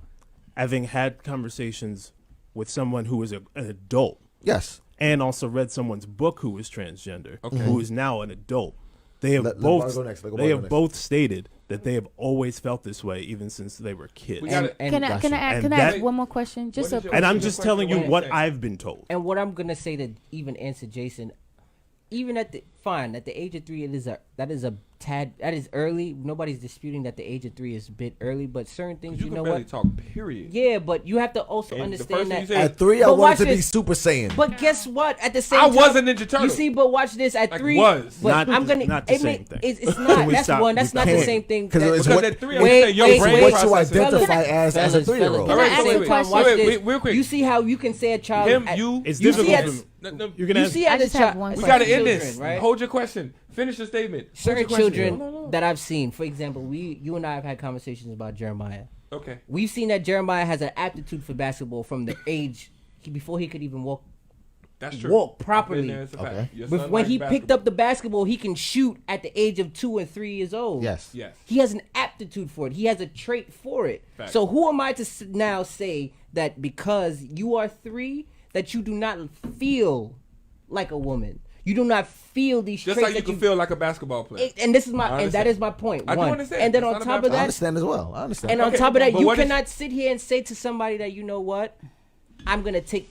having had conversations with someone who is an adult, yes, and also read someone's book who is transgender, who is now an adult, they have Let both Bar go next. both stated that they have always felt this way even since they were kids. Can I ask one more question? And I'm just telling you what I've been told. And what I'm gonna say to even answer Jason, even at the age of 3, that is early. Nobody's disputing that the age of 3 is a bit early, but certain things you know barely what? talk. Period. Yeah, but you have to also And understand that at 3 I wanted to be Super Saiyan. But guess what? At the same I time, was a Ninja Turtle. You see, but watch this. At 3, was. but I'm gonna. Not the same thing. It's not. That's one. That's not the same thing. Because at 3, your brain what you identify as a 3-year-old. Can I ask a question? Watch this. Real quick. You see how you can say a child. It's you difficult. see You're gonna you see as a child. We got to end this. Children, right? Hold your question. Finish your statement. Certain children that I've seen, for example, you and I have had conversations about Jeremiah. Okay. We've seen that Jeremiah has an aptitude for basketball from the age before he could even walk. That's true. Walk properly. Okay. But when he picked up the basketball, he can shoot at the age of 2 and 3 years old. Yes. He has an aptitude for it. He has a trait for it. Fact. So who am I to now say that because you are 3 that you do not feel like a woman? You do not feel these Just traits like you can feel like a basketball player. And this is that is my point. I do understand. And then It's on not top a of bad I that, understand as well. I understand. and on top of that, but you what if- cannot sit here and say to somebody that, you know what, I'm gonna take.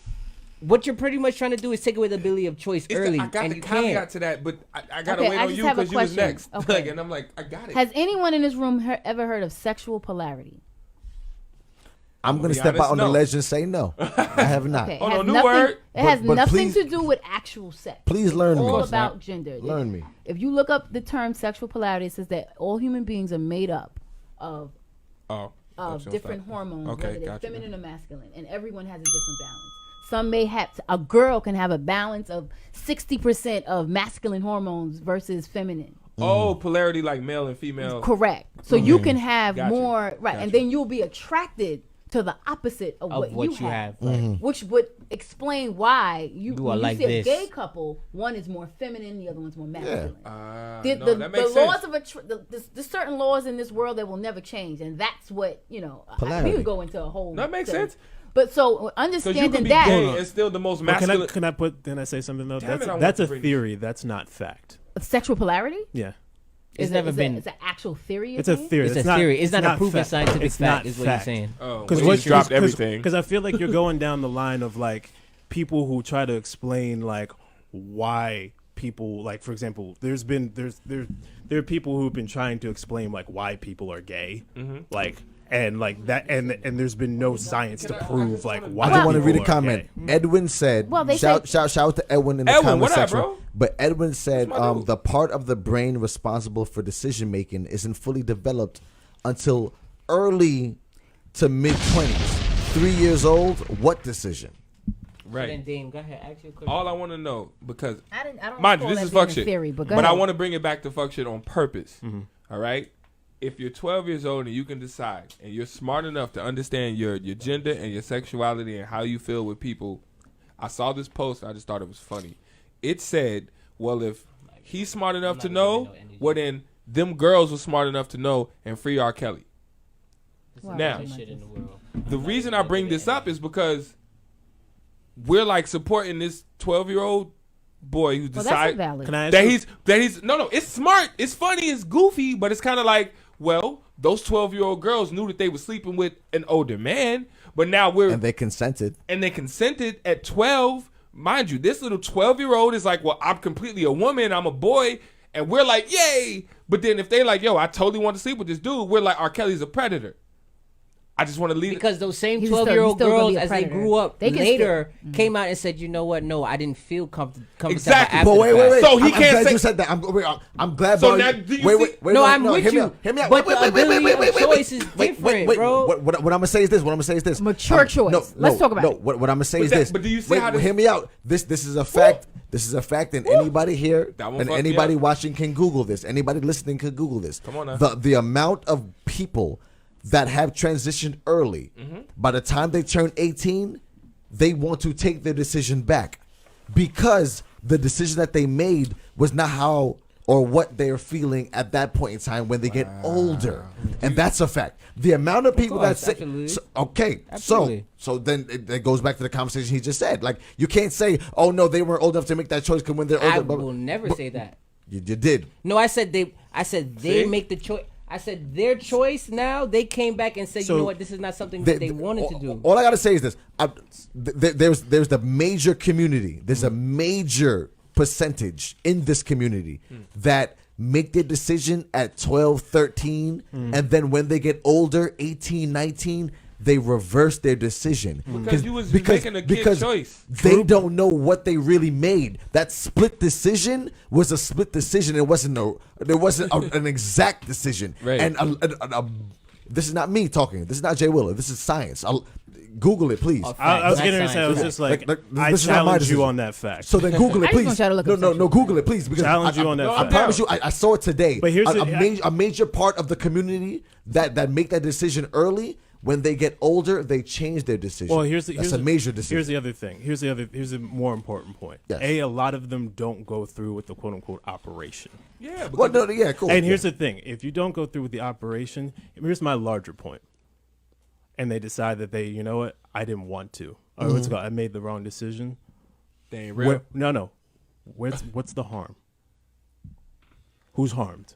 What you're pretty much trying to do is take away the ability of choice early, I got and the you caveat can't. to that, but I gotta Okay, wait I on just you have a because you was question. next. Okay. And I'm like, I got it. Has anyone in this room ever heard of sexual polarity? I'm going to be step out honest, on the no. ledge and say no. I have not. Okay, Oh, it no, has new nothing, word. It has But nothing please- to do with actual sex. Please learn It's me. all Of course about gender. Learn me. If you look up the term sexual polarity, it says that all human beings are made up of different hormones, Okay, whether they're gotcha. feminine or masculine, and everyone has a different balance. Some may have a girl can have a balance of 60% of masculine hormones versus feminine. Oh, polarity like male and female. Correct. So you can have Gotcha. more, right, Gotcha. and then you'll be attracted to the opposite of what you have, which would explain why you are when you like see a this. gay couple, one is more feminine, the other one's more masculine. No, that makes laws sense. of there's certain laws in this world that will never change, and that's what we Polarity. would go into a whole. That makes thing. sense. But so So you understanding can be that, gay and still the most But masculine. can I say something though? Damn it, I want That's to a bring theory. That's not fact. sexual polarity. Yeah. It's never been. It's an actual theory. It's a theory. It's a theory. It's not a proven scientific fact. Is what you're saying. Because we dropped everything. Because I feel like you're going down the line of like people who try to explain like why people, like, for example, there are people who've been trying to explain like why people are gay, like. And like that, and there's been no science to prove like why. I do want to read a people are comment. gay. Edwin said, shout out to Edwin in the comment section. Bro? But Edwin said, the part of the brain responsible for decision making isn't fully developed until early to mid 20s. 3 years old. What decision? Right. So then, Dame, go ahead. Ask your question. All I want to know, because I don't mind you, this is fuck shit. Theory, but I want to bring it back to fuck shit on purpose. All right. If you're 12 years old and you can decide and you're smart enough to understand your gender and your sexuality and how you feel with people, I saw this post and I just thought it was funny. It said, well, if he's smart enough to know, well, then them girls were smart enough to know and free R. Kelly. Now, the reason I bring this up is because we're like supporting this 12-year-old boy who decides that he's no, it's smart, it's funny, it's goofy, but it's kind of like, well, those 12-year-old girls knew that they were sleeping with an older man, but now and they consented at 12. Mind you, this little 12-year-old is like, well, I'm completely a woman, I'm a boy, and we're like, yay. But then if they like, yo, I totally want to sleep with this dude, we're like, R. Kelly's a predator. I just want to leave because those same 12-year-old girls, as they grew up later, came out and said, "You know what? No, I didn't feel comfortable." Exactly. But wait. So he I'm can't glad say you said that. I'm glad. So now, do you wait. No, I'm with you. Hear me out. But the ability of choice is different, bro. What I'm gonna say is this. Mature choice. Let's talk about it. What I'm gonna say is this. But do you see how? Hear me out. This is a fact. This is a fact, and anybody here and anybody watching can Google this. Anybody listening can Google this. Come on now. The amount of people that have transitioned early, by the time they turn 18, they want to take their decision back because the decision that they made was not how or what they're feeling at that point in time when they get older. And that's a fact. The amount of people that say, so then it goes back to the conversation he just said. Like, you can't say, oh no, they weren't old enough to make that choice because when they're older. I will never say that. You did. No, I said they make the choice. I said their choice now. They came back and said, you know what, this is not something that they wanted to do. All I got to say is this. There's the major community. There's a major percentage in this community that make their decision at 12, 13, and then when they get older, 18, 19, they reverse their decition because you was making a kid choice. They don't know what they really made. That split decision was a split decision. It wasn't an exact decision. Right. And this is not me talking. This is not Jay Willa. This is science. Google it, please. I was getting to say, I was just like I challenge you on that fact. So then Google it, please. No, Google it, please. Because challenge you on that fact. I promise you, I saw it today. But here's a major part of the community that make that decision early. When they get older, they change their decision. Well, here's a major decision. Here's the other thing. Here's a more important point. Yes. A lot of them don't go through with the quote unquote operation. Yeah. Cool. And here's the thing: if you don't go through with the operation, here's my larger point. And they decide that you know what, I didn't want to. Or what's it called? I made the wrong decision. They ain't real. No. What's the harm? Who's harmed?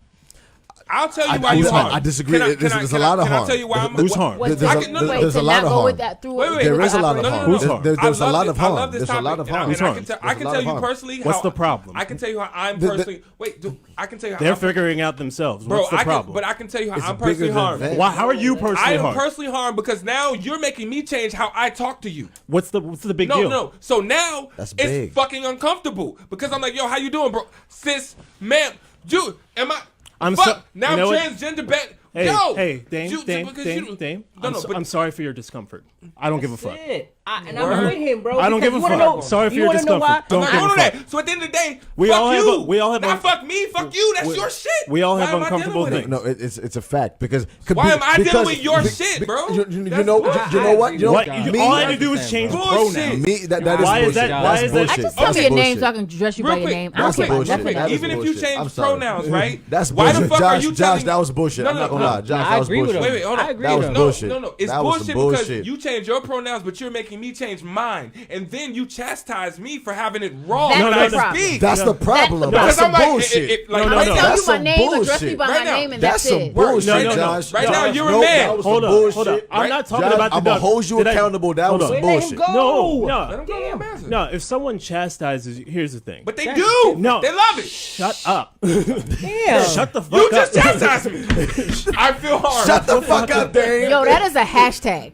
I'll tell you why you harmed. I disagree. There's a lot of harm. I'll tell you why I'm Who's harmed? There's a lot of harm. There is a lot of harm. Who's harmed? There's a lot of harm. I love this topic. I can tell you personally. What's the problem? I can tell you how I'm personally. Wait, I can tell you how they're figuring out themselves. Bro, What's the problem? But I can tell you how I'm personally harmed. Why? How are you personally harmed? I am personally harmed because now you're making me change how I talk to you. What's the big deal? No. So now it's fucking uncomfortable because I'm like, yo, how you doing, bro? Sis, ma'am, dude, am I? I'm now I'm transgender bet. Hey, Dame. I'm sorry for your discomfort. I don't give a fuck. And I'm with him, bro. I don't give a fuck. Sorry for your discomfort. Don't give a fuck. So at the end of the day, we all have. Not fuck me, fuck you. That's your shit. We all have uncomfortable things. No, it's a fact because. Why am I dealing with your shit, bro? You know what? All I had to do is change the pronoun. Why is that? I just tell me your name so I can address you by your name. That's bullshit. Even if you change pronouns, right? That's why bullshit. the fuck are you Josh, that was bullshit. I'm not gonna lie. Josh, that was bullshit. Wait, hold on. That was bullshit. No. It's bullshit because you change your pronouns, but you're making me change mine, and then you chastise me for having it wrong That's when the I problem. speak. That's the problem. Because That's some I'm like, bullshit. like, I right tell now, you That's my some name, address me bullshit. by Right my now. name, and That's that's some it. bullshit, Right now. Josh. Right now, Josh, you're a no, man. that was some Hold bullshit. up. I'm not talking Josh, about the I'm gonna hold you Did I- accountable. That was Hold some up. bullshit. No. Let him go, Master. No, if someone chastises you, here's the thing. But they do. No. They love it. Shut up. Damn. Shut the fuck You up. just chastised me. I feel harmed. Shut the fuck up, Dave. Yo, that is a hashtag.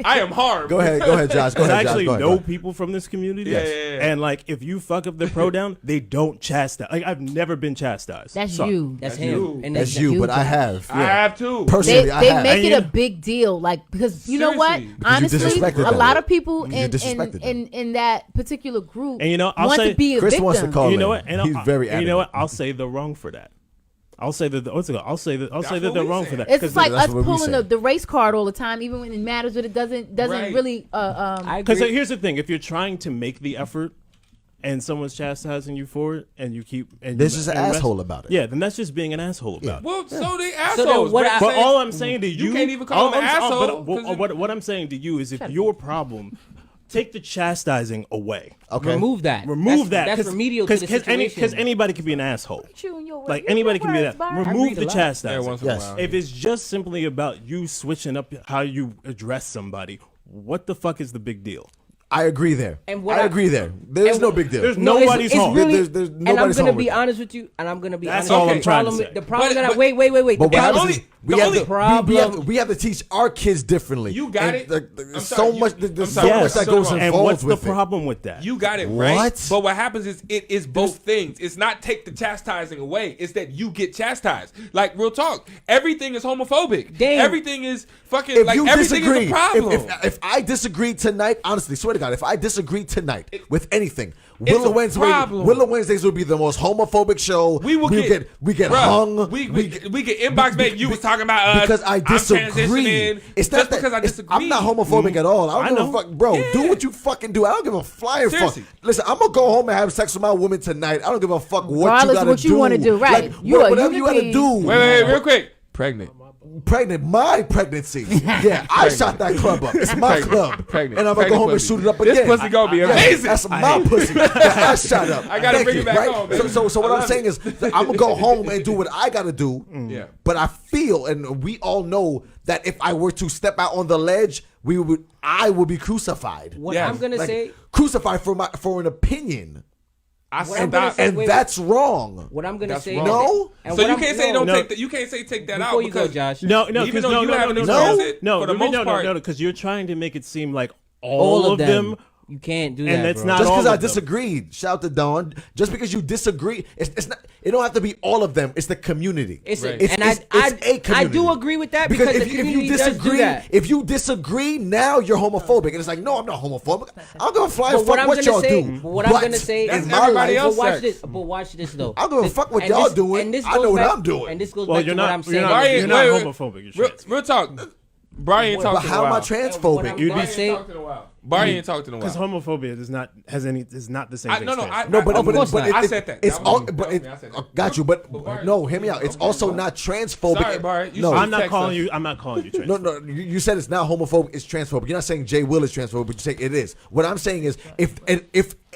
I am harmed. Go ahead, Josh. Go I ahead, Josh. actually Go ahead, know go ahead. people from this community. Yeah, yeah, yeah. And like, if you fuck up their pronoun, they don't chastise. Like, I've never been chastised. That's Sorry. you. That's you. him. And That's you, but I have. I have too. Personally, They I have. make it a And big deal, like because you know what? Seriously. Because you Honestly, disrespected a them. lot of people You disrespected them. in that particular group And you know, I'll want say- to be a Chris victim. wants to call You know in. what? And He's very and you know what? adamant. I'll say they're wrong for that. I'll say that. I'll say that what they're we wrong say. for that. It's 'Cause like that's us what we pulling say. the race card all the time, even when it matters, but it doesn't Right. really. I Because agree. here's the thing: if you're trying to make the effort, and someone's chastising you for it, and you keep and This you, is an and the rest- asshole about it. Yeah, then that's just being an asshole about it. Well, so they then assholes. what but I- But all I'm saying to you, can't even call them an asshole. What I'm saying to you is, if your problem, take the chastising away. Okay. Remove that. Remove that. That's remedial to the situation. Because anybody can be an asshole. Chewing your Like words. anybody Use can be your that. words, Byron. Remove read a the lot. chastising. once in a Yes. while. If it's just simply about you switching up how you address somebody, what the fuck is the big deal? I agree there. And what I I- agree there. There's and- no big deal. There's No, nobody's home. Really, There's and I'm nobody's gonna home be with honest with you, and I'm gonna be That's honest. all with I'm you. trying to The say. The problem But- that wait. But what The happens only- is the we have only to problem- we have to teach our kids differently. You got And it. there's I'm so sorry, much. you- There's I'm so sorry, much that so goes wrong. And involved what's the with it. problem with that? You got it right. What? But what happens is it is both things. It's not take the chastising away. It's that you get chastised. Like real talk. Everything is homophobic. Damn. Everything is fucking If like you everything disagree, is a problem. if I disagree tonight, honestly, swear to God, if I disagree tonight with anything, It's Willa a problem. Wednesdays would be the most homophobic show. we will get bruh, hung. We get inbox back. You was talking about us because I disagree. I'm transitioning. It's just not that, because I it's- disagree. I'm not homophobic at all. I don't give know. a fuck, bro. Yeah. Do what you fucking do. I don't give a flying fuck. Seriously. Listen, I'm gonna go home and have sex with my woman tonight. I don't give a fuck what Regardless you of gotta what you do. wanna do, right. Like, You are whatever you gotta human do. being. Wait, real quick. Pregnant. Pregnant, my pregnancy. Yeah, I shot that club up. It's my club. Pregnant. And I'm gonna go home and pussy. shoot it up This again. pussy gonna be Yeah, amazing. That's my pussy that I shot up. I gotta Thank bring you, it back right? home, baby. So what I I'm love saying it. is that I'm gonna go home and do what I gotta do. Yeah. But I feel, and we all know that if I were to step out on the ledge, I would be crucified. What Yes. I'm gonna Like, say, crucified for an opinion, I What I'm gonna stopped. say- and wait. that's wrong. what I'm gonna That's say. wrong. No? and So what you I'm- can't say no, don't no. take that. You can't say take that out Before you go, because Josh. No, Even because though you haven't no, experienced it, no, for the most part. no, because you're trying to make it seem like all all of them. You can't do that. And it's bro. not Just all because I of them. disagreed, shout out to Dawn. Just because you disagree, it's not. It don't have to be all of them. It's the community. It's Right. and it's a community. I do agree with that because the if you community does do disagree, that. if you disagree, now you're homophobic, and it's like, no, I'm not homophobic. I'm gonna fly and But what fuck I'm what gonna y'all say, do. but what I'm gonna say That's in my everybody life, else. But watch sex. this. But watch this though. I don't give a fuck what And y'all this- doing. and this I know goes what back- I'm doing. And this goes Well, back you're to what not. I'm You're saying. not, Brian, you're not wait. homophobic. You're Real talk. Brian ain't But talked in a how am I while. What transphobic? I'm You'd be gonna Brian say- ain't talked in a while. Brian ain't talked in a Because while. homophobia is not the same thing. No, as I, trans. No, but Of course not. I said that. It's That was all. me. But That was it, me. I said that. got you. But Brian, no, hear me out. It's also not transphobic. Sorry, Brian. You No, should I'm not text calling us. you. I'm not calling you trans. No, you said it's not homophobic, it's transphobic. You're not saying Jay Will is transphobic, but you say it is. What I'm saying is if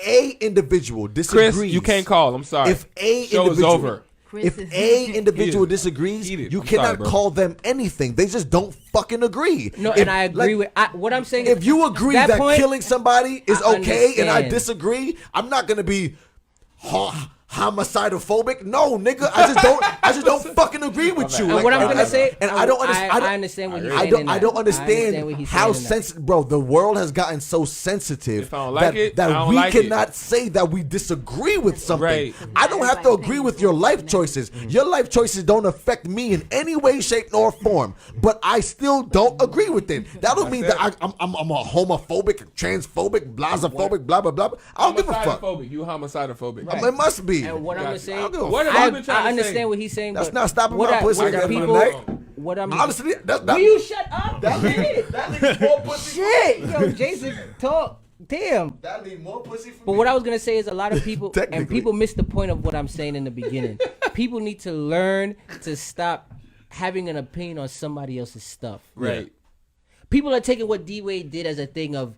a individual disagrees, Chris, you can't call. I'm sorry. If a Show is individual, over. if a individual disagrees, Heated. you I'm cannot sorry, bro. call them anything. They just don't fucking agree. No, If- and I agree like, with what I'm saying. Is, If you agree that point, killing somebody is I okay and I understand. disagree, I'm not gonna be homicidal phobic. No, nigga, I just don't fucking agree with you. And what I'm gonna and- say, and I don't understand. I understand what he's I saying. don't. in I that. don't I understand what he's how saying in that. sensitive, bro. The world has gotten so sensitive If I don't like it, I that don't we like it. cannot say that we disagree with something. Right. I don't have to agree with your life choices. Your life choices don't affect me in any way, shape, nor form. But I still don't agree with it. That don't mean that I'm a homophobic, transphobic, blasophobic, blah blah blah. I don't give a fuck. Homicidophobic. You homicidophobic. I mean, it must be. And what I'm gonna Gotcha. say, I don't give a What have fuck. you been trying I to understand say? what he's saying. That's but not stopping what my I- pussy what at the end of the people- night. What I'm Honestly, that Will you shut up? that leaves more pussy. Shit, yo, Jason, talk. Damn. That leaves more pussy for But me. what I was gonna say is a lot of people and Technically. people miss the point of what I'm saying in the beginning. People need to learn to stop having an opinion on somebody else's stuff. Right. people are taking what D Wade did as a thing of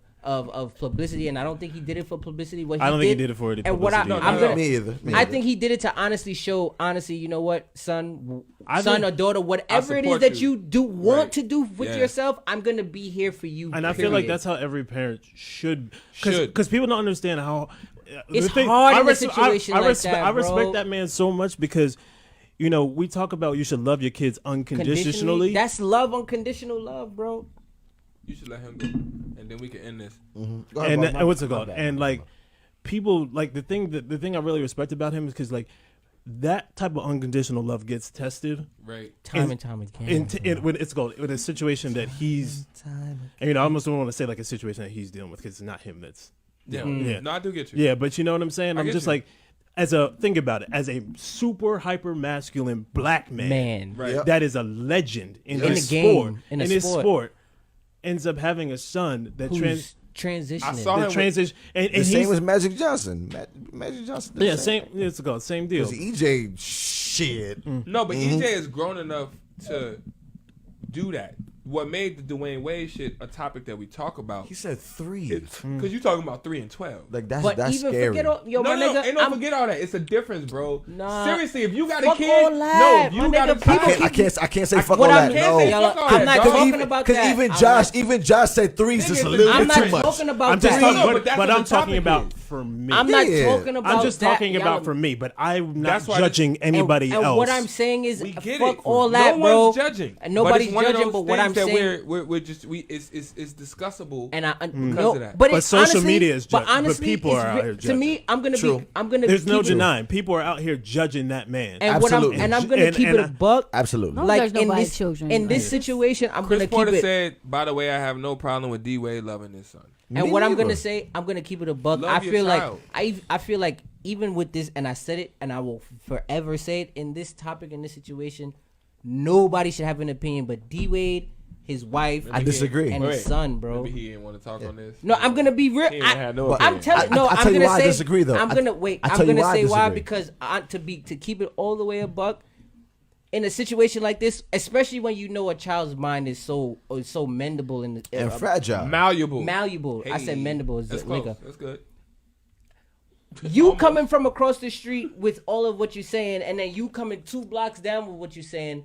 publicity, and I don't think he did it for publicity. I don't think he did it for the and publicity. Me either. I think he did it to honestly show, you know what, son or daughter, whatever it is that you do want to do with yourself, I'm gonna be here for you. And I feel like that's how every parent should. Because people don't understand how. It's hard in a situation like that, I respect bro. that man so much because, you know, we talk about you should love your kids unconditionally. That's love, unconditional love, bro. You should let him go, and then we can end this. Go ahead, And Bob. what's it called? And like people, like the thing I really respect about him is because like that type of unconditional love gets tested Right. Time and time again. when it's called in a situation that he's. And, you know, I almost don't want to say like a situation that he's dealing with because it's not him that's. Yeah. Yeah. No, I do get you. Yeah, but you know what I'm saying? I I'm get just you. like, think about it, as a super hyper masculine black man, Right. that is a legend in In his the game, sport, in a his sport. sport, ends up having a son that Who's transitioning. I saw him. transition, and The same he's as Magic Johnson. Magic Johnson. did the yeah, same. It's called same deal. Because EJ shit. No, but EJ is grown enough to do that. What made the Dwayne Wade shit a topic that we talk about? He said 3. Because you talking about 3 and 12. Like that's But even scary. forget all, yo, No, my nigga, ain't no forget all that. It's a difference, bro. Nah. Seriously, if you got a Fuck kid, all that, no, if you my got a nigga, people child, I can't say fuck what all I'm that. can't No. say fuck all I'm that, not dog. talking about that. Because even Josh said 3's just a little I'm bit not too much. talking about I'm just that. talking, No, but that's but what I'm the talking topic about is. for me. I'm not Yeah. talking about I'm just that, talking about y'all. for me, but I'm not That's why judging anybody and else. what I'm saying is, We get fuck it. all that, no bro. one's judging. And nobody's but it's one judging, of those but what I'm things that saying, we're just it's discussable. and I because no, of that. but But it's social honestly, media is but judging, but honestly, people it's are out here to me, I'm gonna True. be, I'm gonna. There's no keep it- denying. People are out here judging that man. And Absolutely. I'm gonna And- keep and it a buck. Absolutely. Don't Like judge in nobody's this children. in this situation, I'm Chris gonna keep Porter it. said, by the way, I have no problem with D Wade loving his son. And Me what I'm neither. gonna say, I'm gonna keep it a buck. Love I your feel like child. I feel like even with this, and I said it, and I will forever say it in this topic, in this situation, nobody should have an opinion, but D Wade, his wife, I disagree. and his son, bro. Maybe he didn't want to talk on this. No, I'm gonna be real. He ain't had no But I'm opinion. telling. No, I'll I'm tell you gonna why I say. disagree, though. I'm gonna wait. I'll I'm tell you gonna why I say why disagree. because to keep it all the way a buck. In a situation like this, especially when you know a child's mind is so mendable And fragile. Malleable. malleable. I said Hey, mendable is That's a close. nigga. That's good. You Almost. coming from across the street with all of what you're saying, and then you coming 2 blocks down with what you're saying.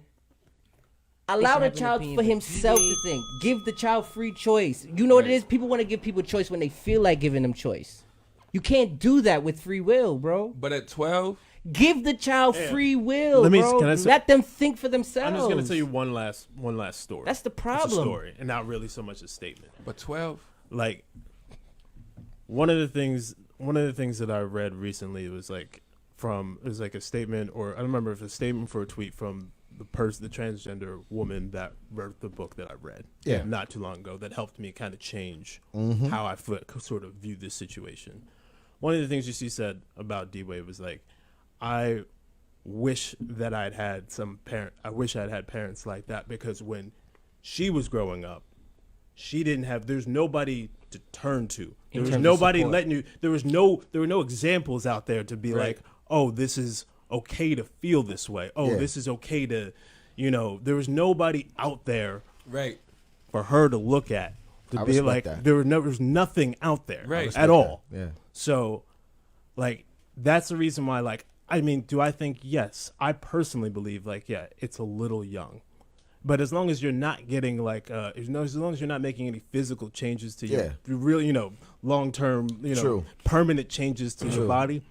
Allow the have an child opinion, for but himself to think. Give the child free choice. You know what it is? People want to give people choice when they feel like giving them choice. You can't do that with free will, bro. But at 12, Give the child free will, Let me- bro. can I say- Let them think for themselves. I'm just gonna tell you one last story. That's the It's a problem. story, and not really so much a statement. but 12. Like one of the things that I read recently was like a statement, or I don't remember if it was a statement for a tweet from the transgender woman that wrote the book that I read not too long ago that helped me kind of change how I sort of view this situation. One of the things she said about D-Wade was like, I wish that I had had parents like that, because when she was growing up, she didn't have, there's nobody to turn to. There was nobody letting you, there were no examples out there to be like, oh, this is okay to feel this way. Oh, this is okay to, there was nobody out there Right. for her to look at to I be respect like, that. there was nothing out there Right. at all. Yeah. So, like, that's the reason why, like, I mean, do I think, yes, I personally believe, like, yeah, it's a little young. But as long as you're not getting, like, as long as you're not making any physical changes to your real, long-term, True. permanent changes to your body,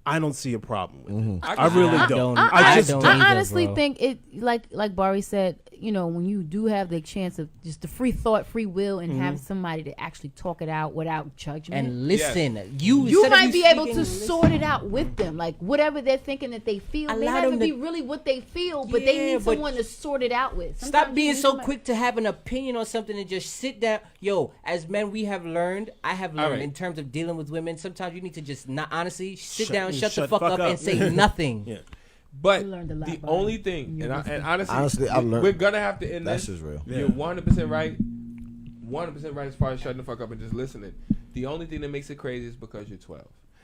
I don't see a problem with it. I I really I don't. don't. I just don't don't. either, I honestly bro. think it, like Bari said, when you do have the chance of just the free thought, free will, and have somebody to actually talk it out without judgment. And listen, you instead of might be able speaking, to listen. sort it out with them, like whatever they're thinking that they feel. May Allow not them even be to- really what they feel, but they Yeah, need but someone to sort it out with. Stop Sometimes being you need so somebody- quick to have an opinion on something and just sit down. Yo, as men, we have learned. I have learned right. in terms of dealing with women. Sometimes you need to just not honestly sit down, Shut shut the fuck up, and say nothing. Yeah. But You learned a lot, the Brian. only thing, and honestly, Honestly, I've learned- we're gonna have to end That's this. just real. You're 100% right. 100% right as far as shutting the fuck up and just listening. The only thing that makes it crazy is because you're 12.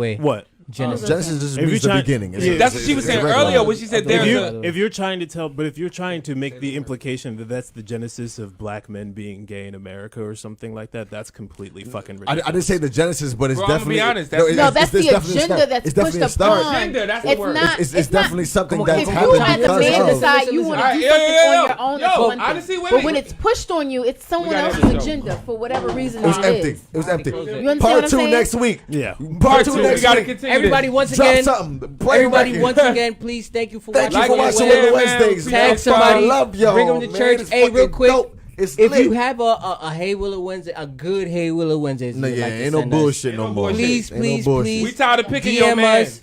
way. What? Genesis just If means you're the trying- beginning. Yeah. That's what she was saying earlier when she said there's a. If you're trying to tell, but if you're trying to make the implication that that's the genesis of black men being gay in America or something like that, that's completely fucking ridiculous. I didn't say the genesis, but it's Bro, I'm gonna definitely. be honest, it's that's the definitely a agenda start. that's It's definitely pushed a start. upon. Agenda, that's the It's word. not. It's definitely something Come on, that's If you happened as a because man of. decide you want to Alright, do yo, something yo, yo, on your own, yo, that's one thing. honestly, wait, But wait. when it's pushed on you, it's someone gotta else's end the show. agenda for whatever reason It was it empty. is. It was empty. You understand Part what I'm 2 saying? next week. Yeah. Part 2 We next gotta week. continue. Everybody, this. once Drop again, something. Play everybody, record. once again, please thank you for Thank you watching. for Like watching it, Willa yeah, Wednesdays. man. man. Tag somebody, I love y'all. bring them to man. church. It's Hey, real fucking quick, dope. It's if lit. you have a Hey Willa Wednesday, a good Hey Willa Wednesdays, No, you'd yeah, like to ain't no send us, bullshit no Ain't no more. bullshit. Please, Ain't no please, bullshit. please. We tired of picking your DM man. us.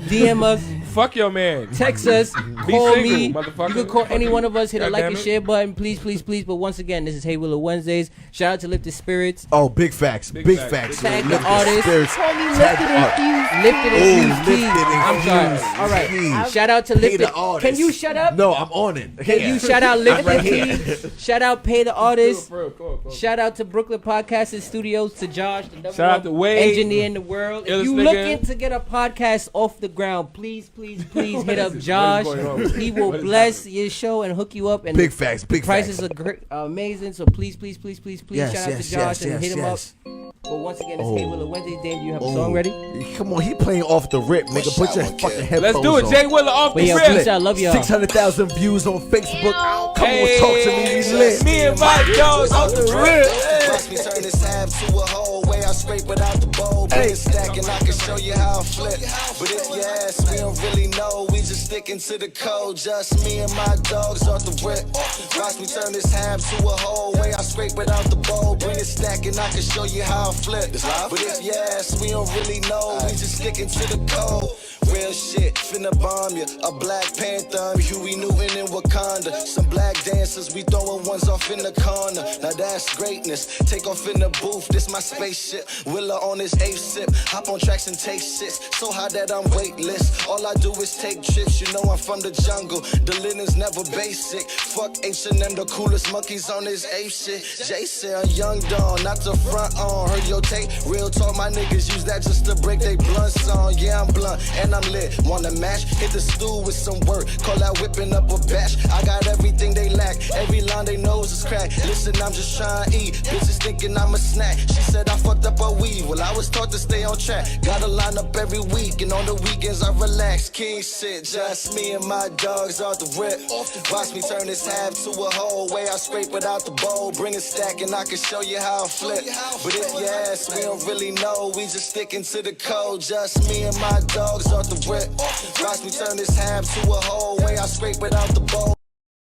DM us. Fuck your man. Text us, Be call single, me. motherfucker. You can call any one of us. Hit a like Goddamn and it. share button, please, please, please. But once again, this is Hey Willa Wednesdays. Shout out to Lifted Spirits, Oh, big facts. Big Big facts. facts. Tag the Lifted artist. spirits. Totally Tag lifted the and art. fused. Lifted Ooh, and Fused. Lifted and I'm sorry. Fused. All right. Jeez. Shout out to Pay Lifted. the artist. Can you shut up? No, I'm on it. Can you shout out Lifted, right here. please? Shout out Pay the Artist. For real, cool. Shout out to Brooklyn Podcasting Studios, to Josh, the number Shout out one to Wade. engineer in the world. If Illest you nigga. looking to get a podcast off the ground, please, please, please hit up Josh. What is going on? He will What is bless your show and hook you up. And Big facts. Big prices facts. are great, amazing. So please, please, please, please, please Yes, shout out yes, to Josh yes, and yes, hit him yes. up. But once again, it's Oh. Hey Willa Wednesday. Dave, do you have a Oh. song ready? Come on, he playing off the rip, nigga. Put your fucking headphones Let's do it. on. Jay Willa off But the yeah, rip. peace out. Love y'all. 600,000 views on Facebook. Come Hey, on, talk to me. We lit. Me and my dogs off the rip. Watch me turn this half to a whole way I scrape it out the bowl. Bring it stack and I can show you how I flip. But if you ask, we don't really know. We just sticking to the code. Just me and my dogs off the rip. Watch me turn this half to a whole way I scrape it out the bowl. Bring it stack and I can show you how I flip. But if you ask, we don't really know. We just sticking to the code. Real shit, finna bomb ya. A Black Panther, Huey Newton in Wakanda. Some black dancers, we throwing ones off in the corner. Now that's greatness. Take off in the booth, this my spaceship. Willa on his 8th sip. Hop on tracks and take shits. So high that I'm weightless. All I do is take trips. You know I'm from the jungle. The linen's never basic. Fuck H&M, the coolest monkeys on this ape shit. Jay said I'm young Dawn, not the front on. Heard your tape, real talk, my niggas use that just to break they blunts on. Yeah, I'm blunt and I'm lit. Wanna match? Hit the stool with some work. Call that whipping up a batch. I got everything they lack. Every line they nose is cracked. Listen, I'm just trying to eat. Bitches thinking I'm a snack. She said I fucked up her weed. Well, I was taught to stay on track. Gotta line up every week, and on the weekends I relax. King shit, just me and my dogs off the rip. Watch me turn this half to a whole way I scrape it out the bowl. Bring a stack and I can show you how I flip. But if you ask, we don't really know. We just sticking to the code. Just me and my dogs off the rip. Watch me turn this half to a whole way I scrape it out the bowl.